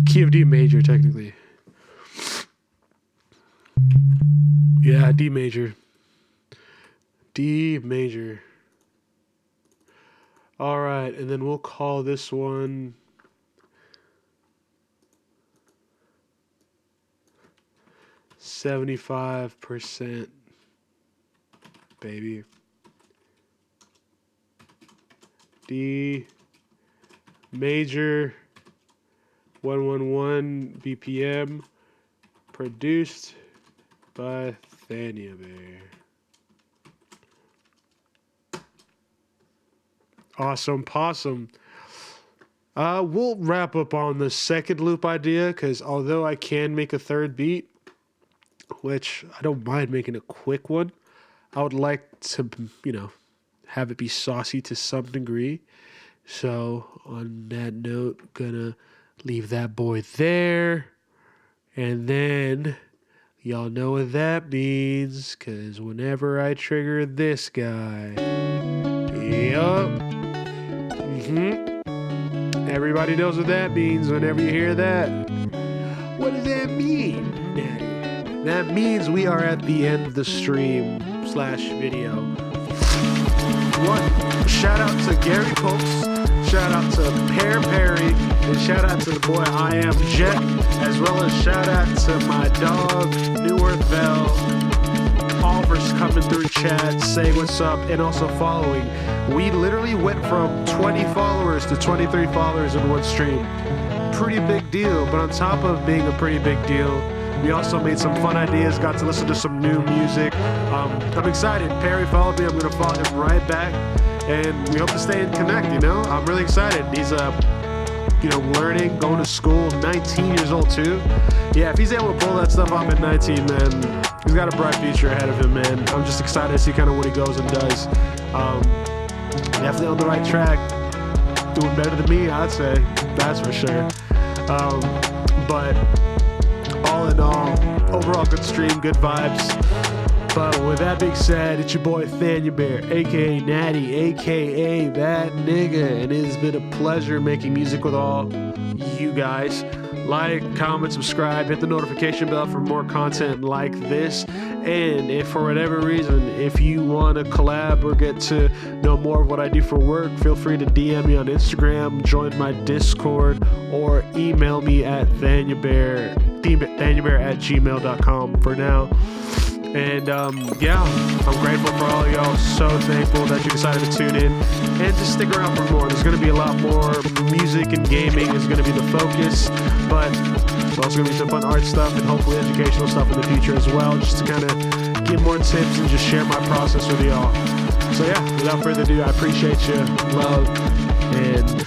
Key of D major, technically. Yeah, D major. D major. All right, and then we'll call this one 75%, baby. D major. 111 BPM, produced by ThaniaBear. Awesome possum. We'll wrap up on the second loop idea, because although I can make a third beat, which I don't mind making a quick one, I would like to, have it be saucy to some degree. So on that note, gonna leave that boy there. And then y'all know what that means, because whenever I trigger this guy, everybody knows what that means whenever you hear that. What does that mean, Daddy? That means we are at the end of the stream / video. One, shout out to Gary Popes, shout out to Pear Perry, and shout out to the boy I Am Jet, as well as shout out to my dog, Newark Bell, all for coming through chat, saying what's up, and also following. We literally went from 20 followers to 23 followers in one stream. Pretty big deal, but on top of being a pretty big deal, we also made some fun ideas, got to listen to some new music. I'm excited. Perry followed me. I'm going to follow him right back. And we hope to stay in connect, I'm really excited. He's, learning, going to school, 19 years old too. Yeah, if he's able to pull that stuff off at 19, then he's got a bright future ahead of him, man. I'm just excited to see kind of what he goes and does. Definitely on the right track, doing better than me, I'd say. That's for sure. But all in all, overall good stream, good vibes. But with that being said, it's your boy ThaniaBear, aka Natty, aka that nigga, and it has been a pleasure making music with all you guys. Like, comment, subscribe, hit the notification bell for more content like this. And if for whatever reason, if you want to collab or get to know more of what I do for work, feel free to DM me on Instagram, join my Discord, or email me at ThaniaBear@gmail.com for now. And yeah, I'm grateful for all of y'all. So thankful that you decided to tune in and just stick around for more. There's going to be a lot more music and gaming is going to be the focus, but there's also going to be some fun art stuff and hopefully educational stuff in the future as well, just to kind of give more tips and just share my process with y'all. So yeah, without further ado, I appreciate you, love, and